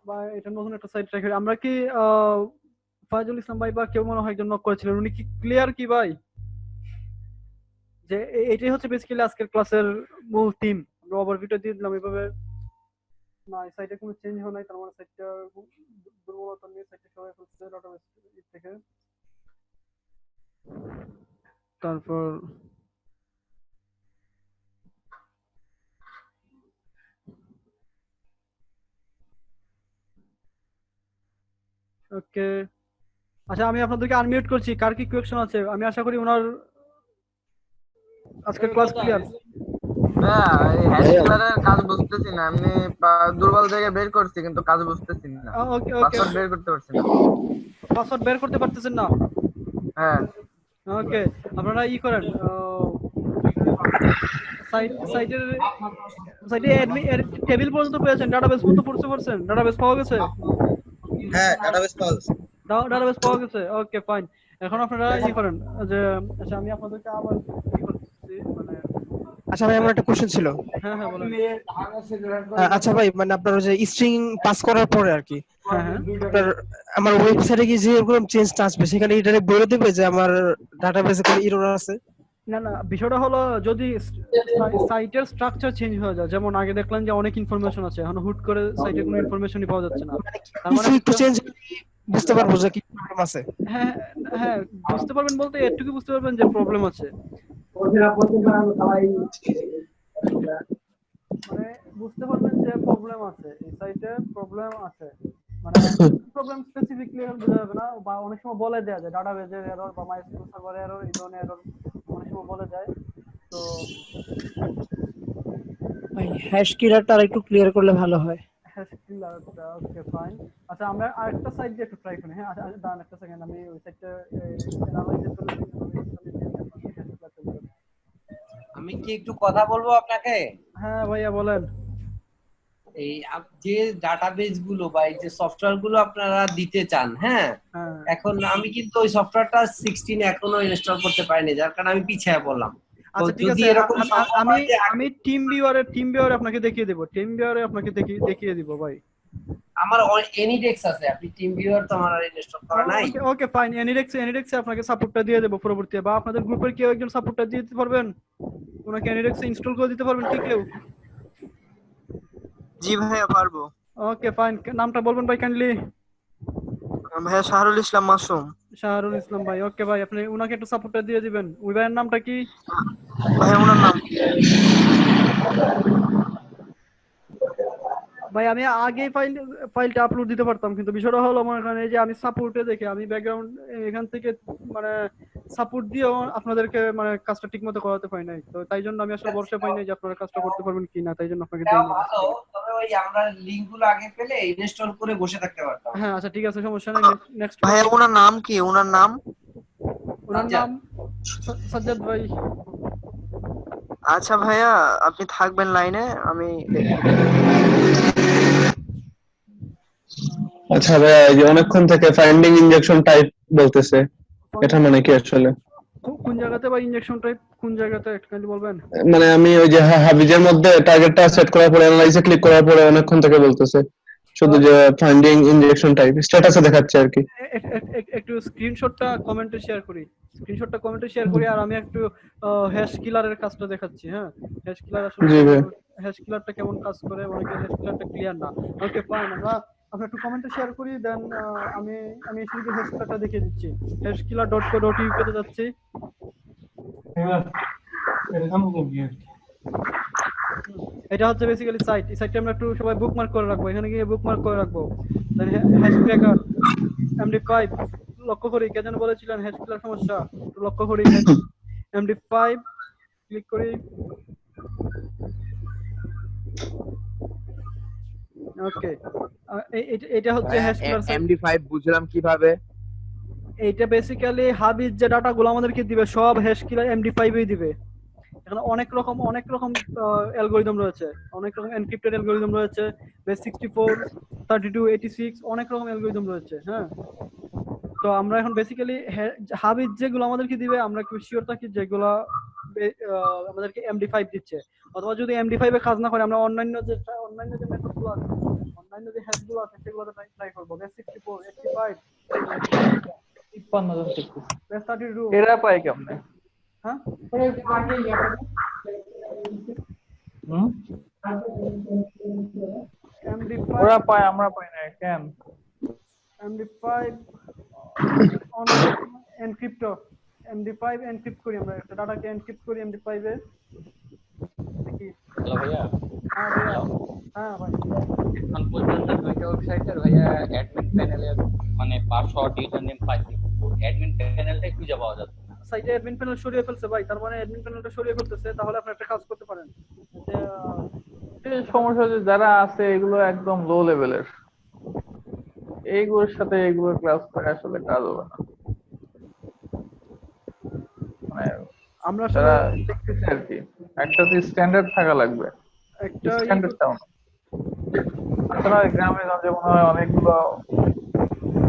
বা এটা নতুন একটা সাইট ট্রাই করি আমরা। কি ফায়জুল ইসলাম ভাই বা কেউ মনে হয় একজন নক করেছিলেন, উনি কি ক্লিয়ার কি ভাই? যে এটাই হচ্ছে বেসিক্যালি আজকের ক্লাসের মূল থিম। আমরা ওভারভিউটা দিয়ে দিলাম এভাবে। না, এই সাইটে কোনো চেঞ্জ হয় নাই, তার মানে সাইটটা দুর্বলতা নিয়ে সাইটটা সবাই ফেলছে ডাটাবেস থেকে। তারপর ওকে, আচ্ছা আমি আপনাদেরকে আনমিউট করছি। কার কি কোয়েশ্চন আছে? আমি আশা করি ওনার আজকের ক্লাস ক্লিয়ার। কাজ বুঝতেছি না, আমি দুর্বল থেকে বের করছি কিন্তু কাজ বুঝতেছি না, ওকে পাসওয়ার্ড বের করতে পারছি না। পাসওয়ার্ড বের করতে পারতেছেন না? হ্যাঁ ওকে, আপনারা ই করেন, সাইটের টেবিল পর্যন্ত পেয়েছেন, ডাটাবেস পর্যন্ত পড়তে পারছেন? ডাটাবেস পাওয়া গেছে? হ্যাঁ, ডাটাবেস পাওয়া গেছে। ডাটাবেস পাওয়া গেছে, ওকে ফাইন। এখন আপনারা ই করেন যে, আচ্ছা আমি আপনাদেরকে আবার ই করতেছি, মানে আচ্ছা ভাই, আমার একটা কোশ্চেন ছিল। হ্যাঁ হ্যাঁ বলেন। আচ্ছা ভাই, মানে আপনার যে স্ট্রিং পাস করার পরে আর কি, হ্যাঁ আপনার আমার ওয়েবসাইটে কি যে এরকম চেঞ্জ আসবে, সেখানে এটা বলে দেবে যে আমার ডাটাবেসে কোনো এরর আছে? না না, বিষয়টা হলো যদি সাইটের স্ট্রাকচার চেঞ্জ হয়ে যায়, যেমন আগে দেখলাম যে অনেক ইনফরমেশন আছে, এখন হুট করে সাইটে কোনো ইনফরমেশনই পাওয়া যাচ্ছে না, তার মানে একটু চেঞ্জ বুঝতে পারবো যে কি প্রবলেম আছে। হ্যাঁ হ্যাঁ, বুঝতে পারবেন বলতে এটুকু বুঝতে পারবেন যে প্রবলেম আছে, মানে বুঝতে পারবেন যে প্রবলেম আছে, এই সাইটে প্রবলেম আছে, মানে প্রবলেম স্পেসিফিকলি বোঝা যাবে না, বা অনেক সময় বলে দেয়া যায় ডাটাবেজের এরর বা মাইস্কুয়েল সার্ভারের এরর, এই ধরনের এরর অনেক সময় বলে যায়। তো ভাই হ্যাশ কিলারটা একটু ক্লিয়ার করলে ভালো হয়। হ্যাশ কিলারটা ওকে ফাইন। আচ্ছা আমরা আরেকটা সাইট দিয়ে একটু ট্রাই করি। হ্যাঁ আচ্ছা দাঁড়ান একটা সেকেন্ড, আমি ওই সাইটটা অ্যানালাইজ করে আমি কি একটু কথা বলবো আপনাকে? হ্যাঁ ভাইয়া বলেন। এই যে ডাটাবেস গুলো বা এই যে সফটওয়্যার গুলো আপনারা দিতে চান, হ্যাঁ এখন আমি কিন্তু ওই সফটওয়্যারটা 16 এখনো ইনস্টল করতে পারিনি, যার কারণে আমি পিছিয়ে পড়লাম। আচ্ছা ঠিক আছে, আমি টিম ভিউয়ারে আপনাকে দেখিয়ে দেব, টিম ভিউয়ারে আপনাকে দেখিয়ে দিব ভাই। আমার এনিডেক্স আছে, আপনি টিম ভিউয়ার তো আমার ইনস্টল করা নাই। ওকে ফাইন, এনিডেক্সে আপনাকে সাপোর্টটা দিয়ে দেব পরবর্তীতে, বা আপনাদের গ্রুপের কেউ একজন সাপোর্টটা দিয়ে দিতে পারবেন, ওনাকে এনিডেক্সে ইনস্টল করে দিতে পারবেন কি কেউ? জি ভাইয়া পারবো। ওকে ফাইন, নামটা বলবেন ভাই কাইন্ডলি। ভাইয়া শাহরুল ইসলাম মাসুম। শাহরুল ইসলাম ভাই, ওকে ভাই আপনি উনাকে একটু সাপোর্টটা দিয়ে দিবেন। ওই ভাইয়ের নামটা কি? ভাইয়া ওনার নাম ভাই আমি আগে ফাইলটা আপলোড দিতে পারতাম, কিন্তু বিষয়টা হলো আমার এখানে যে আমি সাপোর্টে দেখে আমি ব্যাকগ্রাউন্ড এখান থেকে মানে সাপোর্ট দিয়েও আপনাদেরকে মানে কাজটা ঠিকমতো করাতে পারি নাই, তো তাই জন্য আমি আসলে ভরসা পাই নাই যে আপনারা কাজটা করতে পারবেন কিনা, তাই জন্য আপনাকে দেই না। তবে ওই আমরা লিংকগুলো আগে পেলে ইনস্টল করে বসে থাকতে পারতাম। হ্যাঁ আচ্ছা ঠিক আছে, সমস্যা নেই। নেক্সট ভাইয়া ওনার নাম কি? ওনার নাম সাজ্জাদ ভাই। আচ্ছা ভাইয়া আপনি থাকবেন লাইনে, আমি আচ্ছা ভাইয়া, এই যে অনেকক্ষণ থেকে ফাইন্ডিং ইনজেকশন টাইপ বলতেছে, এটা মানে কি আসলে? কোন জায়গাতে বা ইনজেকশন টাইপ কোন জায়গাতে একটু বলবেন? মানে আমি ওই যে হাবিজের মধ্যে টার্গেটটা সেট করার পরে অ্যানালাইজে ক্লিক করার পরে অনেকক্ষণ থেকে বলতেছে শুধু যে ফাইন্ডিং ইনজেকশন টাইপ স্ট্যাটাসে দেখাচ্ছে আর কি। একটু স্ক্রিনশটটা কমেন্টে শেয়ার করি, আর আমি একটু হ্যাশ কিলারের কাজটা দেখাচ্ছি। হ্যাঁ হ্যাশ কিলার আসলে হ্যাশ কিলারটা কেমন কাজ করে, অনেকে হ্যাশ কিলারটা ক্লিয়ার না। ওকে ফাইন, আমরা একটু কমেন্টে শেয়ার করি, দেন আমি শুধু হ্যাশ কিলারটা দেখিয়ে দিচ্ছি। hashkiller.co.uk তে যাচ্ছি। এটা হচ্ছে বেসিক্যালি সাইট। এই সাইটটা আমরা একটু সবাই বুকমার্ক করে রাখবো, এখানে গিয়ে বুকমার্ক করে রাখবো। দেন হ্যাশক্র্যাকার MD5 লক্ষ্য করি, কে যেন বলেছিলেন হ্যাশ কিলার সমস্যা, একটু লক্ষ্য করি। MD5 ক্লিক করি। ওকে, এটা হচ্ছে হ্যাশ কিলার সাইট। MD5 বুঝলাম কিভাবে? এইটা বেসিক্যালি হাবিজ যে ডাটাগুলো আমাদেরকে দিবে সব হ্যাশ কিলার MD5 এই দিবে। এখানে অনেক রকম অ্যালগরিদম রয়েছে, অনেক রকম এনক্রিপ্টেড অ্যালগরিদম রয়েছে, বেস 64 32 86 অনেক রকম অ্যালগরিদম রয়েছে। হ্যাঁ তো আমরা এখন বেসিক্যালি হাবিজ যেগুলো আমাদেরকে দিবে আমরা কি শিওর থাকি যেগুলো আমাদেরকে MD5 দিচ্ছে, অথবা যদি MD5 এ কাজ না করে আমরা অন্যান্য যে মেথডগুলো আছে, অন্যান্য যে হ্যাশগুলো আছে সেগুলোতে ট্রাই করব। বেস 64 85 56 বেস 32 এরা পায় কেমনে? হ্যাঁ ওরা পায় আমরা পাই না কেন? MD5 এনক্রিপ্ট করি, আমরা একটা ডাটাকে এনক্রিপ্ট করি MD5 এ। দেখি হ্যালো ভাইয়া। হ্যাঁ ভাই, এখন পর্যন্ত দুইটা ওয়েবসাইটের ভাইয়া অ্যাডমিন প্যানেলে মানে পাসওয়ার্ড ইউজার নেম পাইছি, অ্যাডমিন প্যানেলটাই খুঁজে পাওয়া যাচ্ছে না। সাইটে অ্যাডমিন প্যানেল সরিয়ে ফেলছে ভাই, তার মানে অ্যাডমিন প্যানেলটা সরিয়ে ফেলতেছে, তাহলে আপনি একটা কাজ করতে পারেন যে এই সমস্যা যে যারা আছে এগুলো একদম লো লেভেলের, এইগুলোর সাথে এগুলোর ক্লাস করে আসলে কাজ হবে না। মানে আমরা যারা দেখতেছে আর কি, একটা স্ট্যান্ডার্ড থাকা লাগবে, একটা স্ট্যান্ডার্ডটাও না। আসলে গ্রামে গঞ্জে মনে হয় অনেকগুলো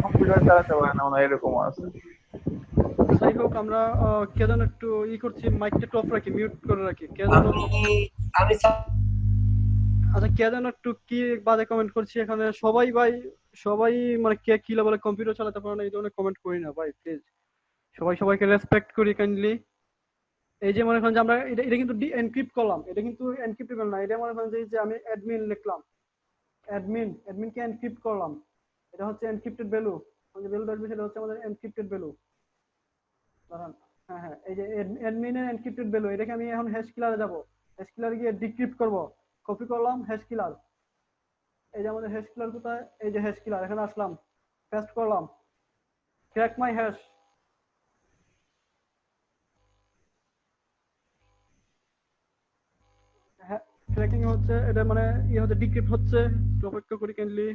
কম্পিউটার চালাতে পারে না, মনে হয় এরকমও আছে। যাই হোক, আমরা কে যেন একটু করছি, মাইকটা একটু অফ রাখি, মিউট করে রাখি। কে যেন আচ্ছা, কে যেন একটু কি বাজে কমেন্ট করছি এখানে। সবাই ভাই, সবাই মানে কে কি লেভেলে কম্পিউটার চালাতে পারে না এই ধরনের কমেন্ট করি না ভাই, প্লিজ। সবাই সবাইকে রেসপেক্ট করি কাইন্ডলি। এই যে মনে করেন যে আমরা এটা কিন্তু এনক্রিপ্ট করলাম, এটা কিন্তু এনক্রিপ্টেবল না। এটা মনে করেন যে আমি অ্যাডমিন লিখলাম, অ্যাডমিনকে এনক্রিপ্ট করলাম, এটা হচ্ছে এনক্রিপ্টেড ভ্যালু। যে ভ্যালুটা আসবে সেটা হচ্ছে আমাদের এনক্রিপ্টেড ভ্যালু। দাঁড়ান, হ্যাঁ, এই যে অ্যাডমিনের এনক্রিপ্টেড ভ্যালু, এটাকে আমি এখন হ্যাশ কিলারে যাব, হ্যাশ কিলারে গিয়ে ডিক্রিপ্ট করব। কপি করলাম হ্যাশ কিলার, এই যে আমাদের হ্যাশ কিলার কোথায়, এই যে হ্যাশ কিলার, এখানে আসলাম, পেস্ট করলাম, ক্র্যাক মাই হ্যাশ। ক্র্যাকিং হচ্ছে, এটা মানে হচ্ছে ডিক্রিপ্ট হচ্ছে, অপেক্ষা করি কাইন্ডলি।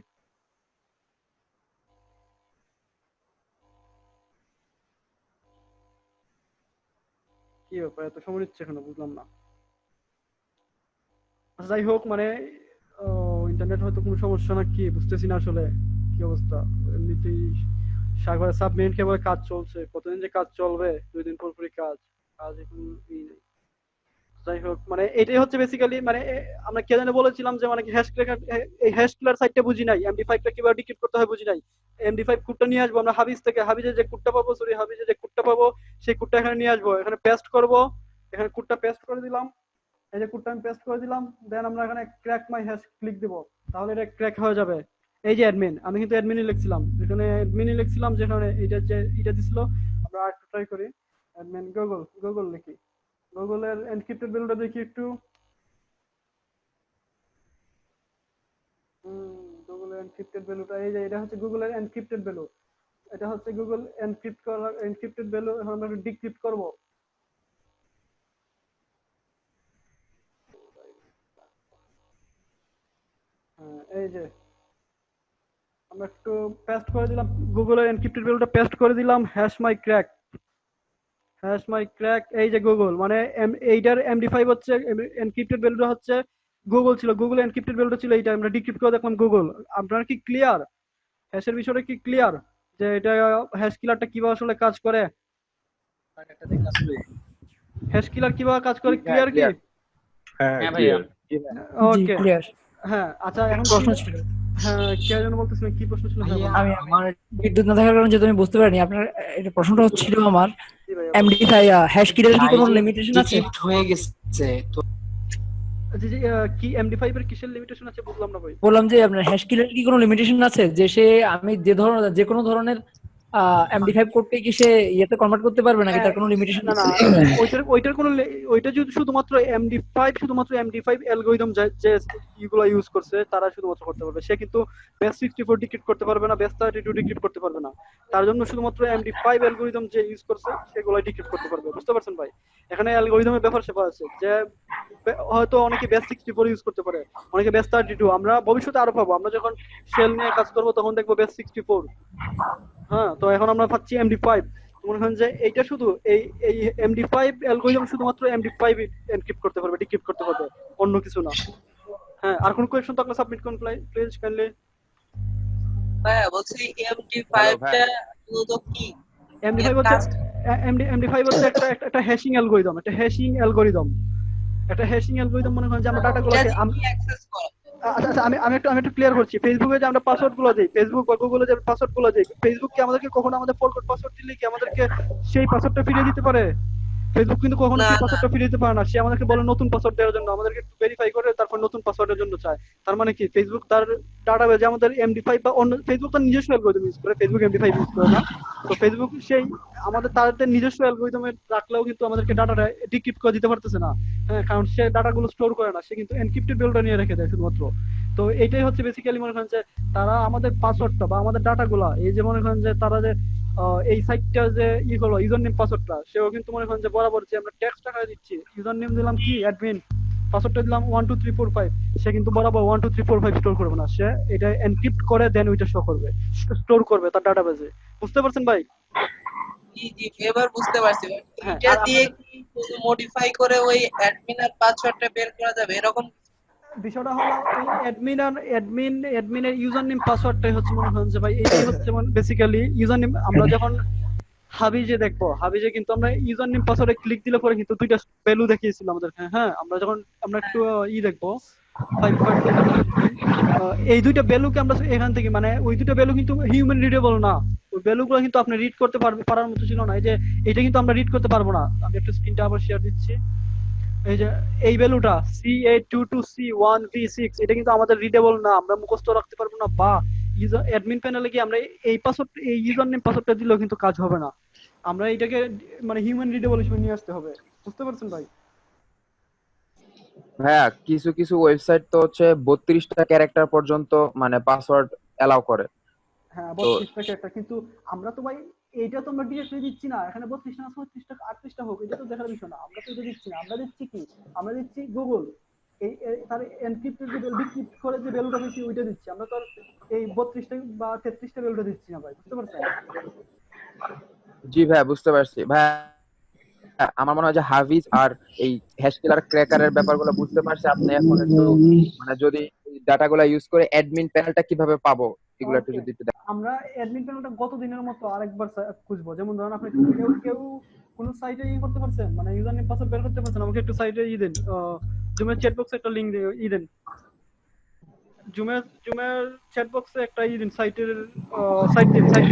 কি ব্যাপার, এত সময় নিচ্ছে এখনো, বুঝলাম না। আচ্ছা যাই হোক, মানে ইন্টারনেট হয়তো কোনো সমস্যা না কি, বুঝতেছি না আসলে কি অবস্থা। এমনিতেই সাগরে সাবমেরিন কেবল কাজ চলছে, কতদিন যে কাজ চলবে, 2 দিন পর পরই কাজ এখন নেই। যাই হোক, মানে এটাই হচ্ছে বেসিক্যালি, মানে আমরা কে জানে বলেছিলাম যে মানে হ্যাশ ক্র্যাকার, এই হ্যাশ কিলার সাইটটা বুঝি নাই, এমডি5টা কিভাবে ডিক্রিপ্ট করতে হয় বুঝি নাই। এমডি5 কোডটা নিয়ে আসবো আমরা হাবিজ থেকে, হাবিজে যে কোডটা পাবো, সেই কোডটা এখানে নিয়ে আসবো, এখানে পেস্ট করব, এখানে কোডটা পেস্ট করে দিলাম, এই যে কোডটা আমি পেস্ট করে দিলাম। দেন আমরা এখানে ক্র্যাক মাই হ্যাশ ক্লিক দিব, তাহলে এটা ক্র্যাক হয়ে যাবে। এই যে অ্যাডমিন, আমি কিন্তু অ্যাডমিনই লিখছিলাম, এখানে অ্যাডমিনই লিখছিলাম, যেখানে এটা দিছিল। আমরা আরেকটু ট্রাই করি, অ্যাডমিন গুগল লিখি, গুগলের এনক্রিপ্টেড ভ্যালুটা দেখি একটু। গুগলের এনক্রিপ্টেড ভ্যালুটা এই যে, এটা হচ্ছে গুগলের এনক্রিপ্টেড ভ্যালু, এটা হচ্ছে গুগল এনক্রিপ্টেড ভ্যালু। এখন আমরা ডিক্রিপ্ট করব। এই যে আমরা একটু পেস্ট করে দিলাম, গুগলের এনক্রিপ্টেড ভ্যালুটা পেস্ট করে দিলাম, হ্যাশ মাই ক্র্যাক। এই যে গুগল, মানে এইটার এমডি5 হচ্ছে এনক্রিপ্টেড ভ্যালুটা হচ্ছে গুগল ছিল, গুগল এনক্রিপ্টেড ভ্যালুটা ছিল এইটা, আমরা ডিক্রিপ্ট করে দেখলাম গুগল। আপনারা কি ক্লিয়ার? হ্যাশের বিষয়টা কি ক্লিয়ার, যে এটা হ্যাশ কিলারটা কিভাবে আসলে কাজ করে, হ্যাশ কিলার কিভাবে কাজ করে, ক্লিয়ার কি? হ্যাঁ ভাইয়া। ওকে, হ্যাঁ। আচ্ছা, এখন প্রশ্ন ছিল, হ্যাঁ, কে যেন বলতেছিলেন, কি প্রশ্ন ছিল? আমি আমার বিদ্যুৎ না থাকার কারণে যদি আমি বুঝতে পারিনি আপনার এটা প্রশ্নটা হচ্ছিল আমার এমডি5 হ্যাশ কিলার কি কোনো লিমিটেশন আছে? হয়ে গেছে তো কি এমডি5 এর কিসের লিমিটেশন আছে বুঝলাম না ভাই। বললাম যে আপনার হ্যাশ কিলার কি কোনো লিমিটেশন আছে, যে সে আমি যে কোনো ধরনের এমডি5 কোডকে কি সে ইয়েতে কনভার্ট করতে পারবে নাকি তার কোনো লিমিটেশন আছে? ওইটার কোনো, ওইটা যদি শুধুমাত্র এমডি5 অ্যালগরিদম যে ইগুলো ইউজ করছে তারা শুধুমাত্র করতে পারবে, সে কিন্তু বেস 64 ডিক্রিপ্ট করতে পারবে না, বেস 32 ডিক্রিপ্ট করতে পারবে না। তার জন্য শুধুমাত্র এমডি5 অ্যালগরিদম যে ইউজ করছে সেগুলো ডিক্রিপ্ট করতে পারবে, বুঝতে পারছেন ভাই? এখানে অ্যালগরিদমের ব্যাপার সেপার আছে, যে হয়তো অনেকে বেস 64 ইউজ করতে পারে, অনেকে বেস 32। আমরা ভবিষ্যতে আরো পাবো, আমরা যখন শেল নিয়ে কাজ করবো তখন দেখবো বেস 64। হ্যাঁ, তো এখন আমরা পাচ্ছি এমডি5। মনে করেন যে এইটা শুধু এই এমডি5 অ্যালগরিদম শুধুমাত্র এমডি5 এনক্রিপ্ট করতে পারবে, ডিক্রিপ্ট করতে পারবে, অন্য কিছু না। হ্যাঁ, আর কোন কোয়েশ্চন থাকলে সাবমিট করুন প্লিজ কাইন্ডলি। হ্যাঁ, বলছি এমডি5টা মূলত কি? এমডি5 হচ্ছে একটা হ্যাশিং অ্যালগরিদম, একটা হ্যাশিং অ্যালগরিদম। মনে করেন যে আমরা ডাটাগুলোকে আচ্ছা, আমি একটু ক্লিয়ার করছি। ফেসবুকে যে আমরা পাসওয়ার্ড গুলো দিই, ফেসবুক বা গুগলে যে পাসওয়ার্ড গুলো দিই, ফেসবুক কি আমাদেরকে কখনো আমাদের ফরগট পাসওয়ার্ড দিলে কি আমাদেরকে সেই পাসওয়ার্ডটা ফিরিয়ে দিতে পারে? ফেসবুক কিন্তু কখনো সেই পাসওয়ার্ডটা ফিরিয়ে দিতে পারে না, সে আমাদেরকে বলে নতুন পাসওয়ার্ড দেওয়ার জন্য, আমাদেরকে একটু ভেরিফাই করে তারপর নতুন পাসওয়ার্ডের জন্য চায়। তার মানে কি ফেসবুক তার ডাটাবেজে আমাদের এমডি5 বা অন্য, ফেসবুক তার নিজস্ব অ্যালগরিদম ইউজ করে, ফেসবুক এমডি5 ইউজ করে না। তো ফেসবুক সেই আমাদের তাদের নিজস্ব অ্যালগরিদমে রাখলেও কিন্তু আমাদেরকে ডাটাটা ডিক্রিপ্ট করে দিতে পারতেছে না। হ্যাঁ, কারণ সে ডাটাগুলো স্টোর করে না, সে কিন্তু এনক্রিপ্টেড ভ্যালুটা নিয়ে রেখে দেয় শুধুমাত্র। তো এটাই হচ্ছে বেসিক্যালি মনে করেন যে তারা আমাদের পাসওয়ার্ডটা বা আমাদের ডাটাগুলা, এই যে মনে করেন যে তারা যে এই সাইটটা যে হলো ইউজার নেম পাসওয়ার্ডটা, সেও কিন্তু মনে করেন যে বরাবর যে আমরা টেক্সট টাকা দিচ্ছি, ইউজার নেম দিলাম কি অ্যাডমিন, পাসওয়ার্ডটা দিলাম 12345, সে কিন্তু বরাবর 12345 স্টোর করবে না, সে এটা এনক্রিপ্ট করে দেন ওইটা শো করবে, স্টোর করবে তার ডাটাবেজে। বুঝতে পারছেন ভাই? জি জি এবার বুঝতে পারছি। হ্যাঁ, এটা আর দিয়ে কি মডিফাই করে ওই অ্যাডমিন আর পাসওয়ার্ডটা বের করা যাবে এরকম? বিষয়টা হলো এই অ্যাডমিনের ইউজার নেম পাসওয়ার্ডটাই হচ্ছে মনে করেন যে ভাই এইটাই হচ্ছে বেসিক্যালি ইউজার নেম। আমরা যখন হাবিজে দেখবো, হাবিজে কিন্তু আমরা ইউজার নেম পাসওয়ার্ডে ক্লিক দিলে পরে কিন্তু দুইটা ভ্যালু দেখিয়েছিল আমাদের। হ্যাঁ, আমরা যখন আমরা একটু দেখবো এই দুইটা ভ্যালুকে আমরা এখান থেকে মানে ওই দুইটা ভ্যালু কিন্তু হিউম্যান রিডেবল না, ওই ভ্যালুগুলো কিন্তু আপনি রিড করতে পারার মতো ছিল না। এই যে এটা কিন্তু আমরা রিড করতে পারবো না। আমি একটু স্ক্রিনটা আবার শেয়ার দিচ্ছি। এই যে এই ভ্যালুটা C822C1V6 এটা কিন্তু আমাদের রিডেবল না, আমরা মুখস্থ রাখতে পারবো না, বা ইউজার অ্যাডমিন প্যানেলে গিয়ে আমরা এই পাসওয়ার্ড এই ইউজার নেম পাসওয়ার্ডটা দিলেও কিন্তু কাজ হবে না। আমরা এটাকে মানে হিউম্যান রিডেবল হিসেবে নিয়ে আসতে হবে। বুঝতে পারছেন ভাই? হ্যাঁ, কিছু কিছু ওয়েবসাইট তো হচ্ছে 32টা ক্যারেক্টার পর্যন্ত মানে পাসওয়ার্ড এলাও করে। হ্যাঁ, তো 32টা ক্যারেক্টার, কিন্তু আমরা তো ভাই এইটা তো আমরা ডিরেক্টলি দিচ্ছি না। এখানে 32টা না 36টা 38টা হোক, এটা তো দেখার বিষয় না। আমরা তো এটা দিচ্ছি না, আমরা দিচ্ছি কি, আমরা দিচ্ছি গুগল তার এনক্রিপ্টেড যে ডিক্রিপ্ট করে যে ভ্যালুটা দিচ্ছি ওইটা দিচ্ছি। আমরা তো আর এই 32টা বা 33টা ভ্যালুটা দিচ্ছি না ভাই। বুঝতে পারছেন? জি ভাই, বুঝতে পারছি ভাই। আমার মনে হয় যে হাভিজ আর এই হ্যাশ কিলার ক্র্যাকারের ব্যাপারগুলো বুঝতে পারছি। আপনি এখন একটু মানে যদি ডাটাগুলো ইউজ করে অ্যাডমিন প্যানেলটা কিভাবে পাবো এগুলো একটু ওকে, যদি একটু দেখেন। আমরা অ্যাডমিন প্যানেলটা গত দিনের মতো আরেকবার খুঁজবো। যেমন ধরুন আপনি কেউ কেউ কোন সাইটে করতে পারছেন, মানে ইউজার নেম পাসওয়ার্ড বের করতে পারছেন, আমাকে একটু সাইটে দেন, জুমের চ্যাট বক্সে একটা লিংক দেন, জুমের চ্যাট বক্সে একটা দিন, সাইট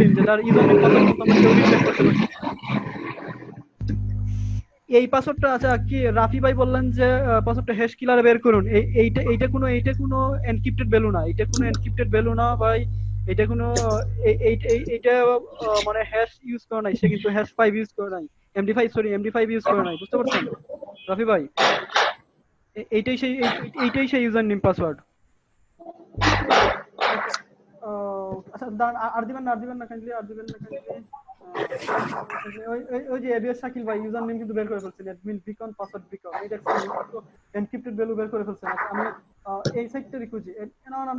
দিন যেটার ইউজার নেম পাসওয়ার্ড কিন্তু আমরা কেউ রিসেট করতে পারছি। এই পাসওয়ার্ডটা আচ্ছা কি রাফি ভাই বললেন যে পাসওয়ার্ডটা হ্যাশ কিলারে বের করুন, এইটা কোনো এনক্রিপ্টেড ভ্যালু না, এটা কোনো এনক্রিপ্টেড ভ্যালু না ভাই, এটা কোনো এইটা মানে হ্যাশ ইউজ করে নাই, সে কিন্তু হ্যাশ 5 ইউজ করে নাই, এমডি5 ইউজ করে নাই। বুঝতে পারছেন রাফি ভাই? এইটাই সেই ইউজার নেম পাসওয়ার্ড। আচ্ছা আর দিবেন না কাইন্ডলি, ওই যে এবিএস শাকিল ভাই ইউজার নেম কিন্তু বের করে ফেলছেন, অ্যাডমিন বিকন পাসওয়ার্ড বিকন, এই দেখছেন এনক্রিপ্টেড ভ্যালু বের করে ফেলছেন। আমি এই সাইটটা খুঁজি,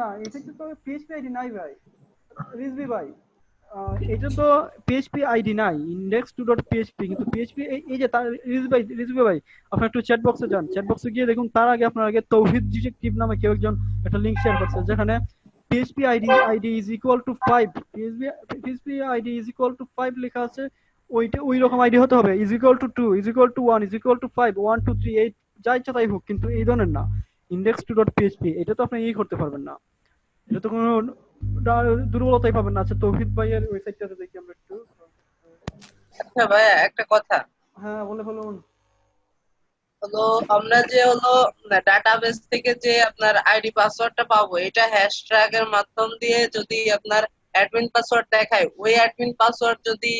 না এই সাইটটা তো পিএইচপি আইডি নাই ভাই, রিজভি ভাই, এটা তো পিএইচপি আইডি নাই, index2.php, কিন্তু পিএইচপি এই যে তার রিজভি ভাই আপনি একটু চ্যাট বক্সে যান, চ্যাট বক্সে গিয়ে দেখুন তার আগে আপনার আগে তৌহিদ ডিটেকটিভ নামে কেউ একজন একটা লিংক শেয়ার করছে, যেখানে PHP ID is equal to 5, PHP ID is equal to 5 লেখা আছে, ওই রকম আইডি হতে হবে, is equal to 2, is equal to 1, is equal to 5, 1 2 3 8 যা ইচ্ছা তাই হোক, কিন্তু এই ধরনের না, index2.php এটা তো আপনি করতে পারবেন না, এটা তো কোনো দুর্বলতাই পাবেন না। আচ্ছা তৌহিদ ভাইয়ের ওয়েবসাইটটাতে দেখি আমরা একটু। আচ্ছা ভাই একটা কথা, হ্যাঁ বলুন। হলো আমরা যে হলো ডাটাবেস থেকে যে আপনার আইডি পাসওয়ার্ডটা পাবো, এটা হ্যাশট্যাগ এর মাধ্যম দিয়ে যদি আপনার অ্যাডমিন পাসওয়ার্ড দেখায়, ওই অ্যাডমিন পাসওয়ার্ড যদি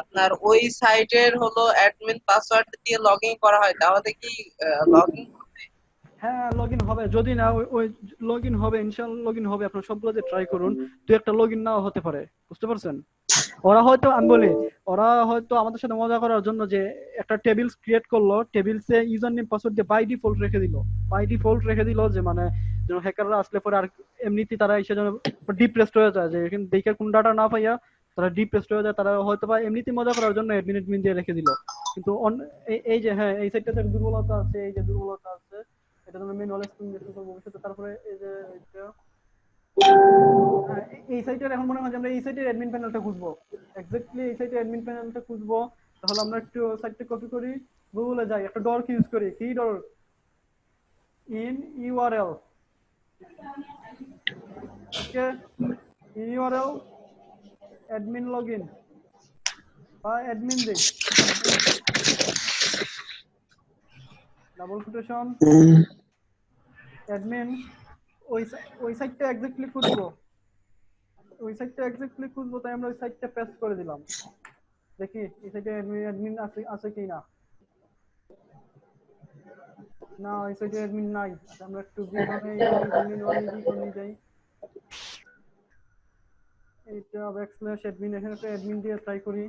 আপনার ওই সাইটের হলো অ্যাডমিন পাসওয়ার্ড দিয়ে লগইন করা হয়, তাহলে কি লগইন? হ্যাঁ লগইন হবে, যদি না ওই লগইন হবে, ইনশাআল্লাহ লগইন হবে। আপনারা সবগুলোতে ট্রাই করুন, দুই একটা লগইন নাও হতে পারে। বুঝতে পারছেন? ওরা হয়তো আমি বলি, ওরা হয়তো আমাদের সাথে মজা করার জন্য যে একটা টেবিলস ক্রিয়েট করলো, টেবিলসে ইউজার নেম পাসওয়ার্ড দিয়ে বাই ডিফল্ট রেখে দিল, যে মানে যেন হ্যাকাররা আসলে পরে আর এমনিতেই তারা এসে যেন ডিপ্রেসড হয়ে যায়, যে এখানে দেখে কোন ডাটা না পাইয়া তারা ডিপ্রেসড হয়ে যায়, তারা হয়তো বা এমনিতেই মজা করার জন্য অ্যাডমিন দিয়ে রেখে দিল। কিন্তু এই যে হ্যাঁ এই সাইটটাতে দুর্বলতা আছে, এটা তোমরা ম্যানুয়াল এক্সপ্লেনেশন করব ভবিষ্যতে। তারপরে এই যে এই সাইটের এখন মনে হয় যে আমরা এই সাইটের অ্যাডমিন প্যানেলটা খুঁজবো, এক্স্যাক্টলি এই সাইটের অ্যাডমিন প্যানেলটা খুঁজবো। তাহলে আমরা একটু সাইটটা কপি করি, গুগলে যাই, একটা ডর্ক ইউজ করি, কি dork in URL, okay in URL admin login বা অ্যাডমিন দিই, ডাবল কোটেশন অ্যাডমিন, ওই সাইটটা এক্স্যাক্টলি খুঁজবো, তাই আমরা ওই সাইটটা পেস্ট করে দিলাম। দেখি এই সাইটে অ্যাডমিন আছে কি না। না এই সাইটে অ্যাডমিন নাই। আচ্ছা আমরা একটু বিকনে যাই, এটা /admin, এখানে একটা অ্যাডমিন দিয়ে ট্রাই করি।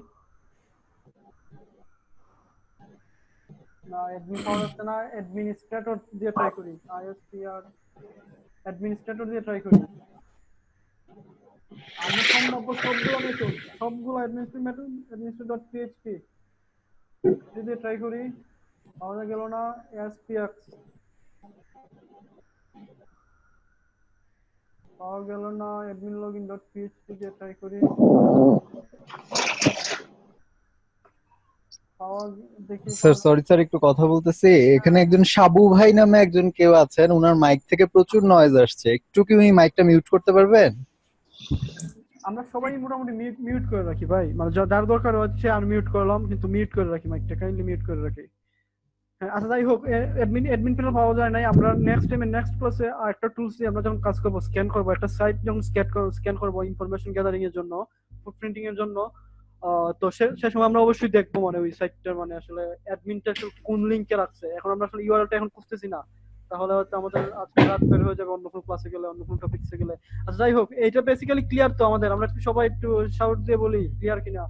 না অ্যাডমিন পাওয়া যাচ্ছে না, অ্যাডমিনিস্ট্রেটর দিয়ে ট্রাই করি, ISPR অ্যাডমিনিস্ট্রেটর দিয়ে ট্রাই করি। আমরা সম্ভাব্য সবগুলো মেথড, সবগুলো administrator.php দিয়ে ট্রাই করি, পাওয়া গেল না। ASPX পাওয়া গেল না, adminlogin.php দিয়ে ট্রাই করি, স্যার সরি স্যার একটু কথা বলতেছি। এখানে একজন সাবু ভাই নামে একজন কেউ আছেন, ওনার মাইক থেকে প্রচুর নয়েজ আসছে, একটু কি উনি মাইকটা মিউট করতে পারবেন? আমরা সবাই মোটামুটি মিউট করে রাখি ভাই, মানে যার দরকার হচ্ছে আমি মিউট করলাম, কিন্তু মিউট করে রাখি, মাইকটা কাইন্ডলি মিউট করে রাখি। হ্যাঁ আচ্ছা যাই হোক, অ্যাডমিন প্যানেল পাওয়া যায় নাই। আমরা নেক্সট ক্লাসে একটা টুলস দিয়ে আমরা যখন কাজ করব, স্ক্যান করব একটা সাইট, যখন স্ক্যান করব ইনফরমেশন গ্যাদারিং এর জন্য, ফুটপ্রিন্টিং এর জন্য, তো সে সময় আমরা অবশ্যই দেখবো মানে ওই সাইটটার মানে আসলে অ্যাডমিনটা কোন লিংকে রাখছে। এখন আমরা আসলে ইউআরএলটা এখন খুঁজতেছি না, তাহলে হয়তো আমাদের আজকে রাত বের হয়ে যাবে অন্য কোনো ক্লাসে গেলে, অন্য কোনো টপিকসে গেলে। আচ্ছা যাই হোক, এইটা বেসিক্যালি ক্লিয়ার তো আমাদের? আমরা একটু সবাই একটু শাউট দিয়ে বলি ক্লিয়ার কিনা।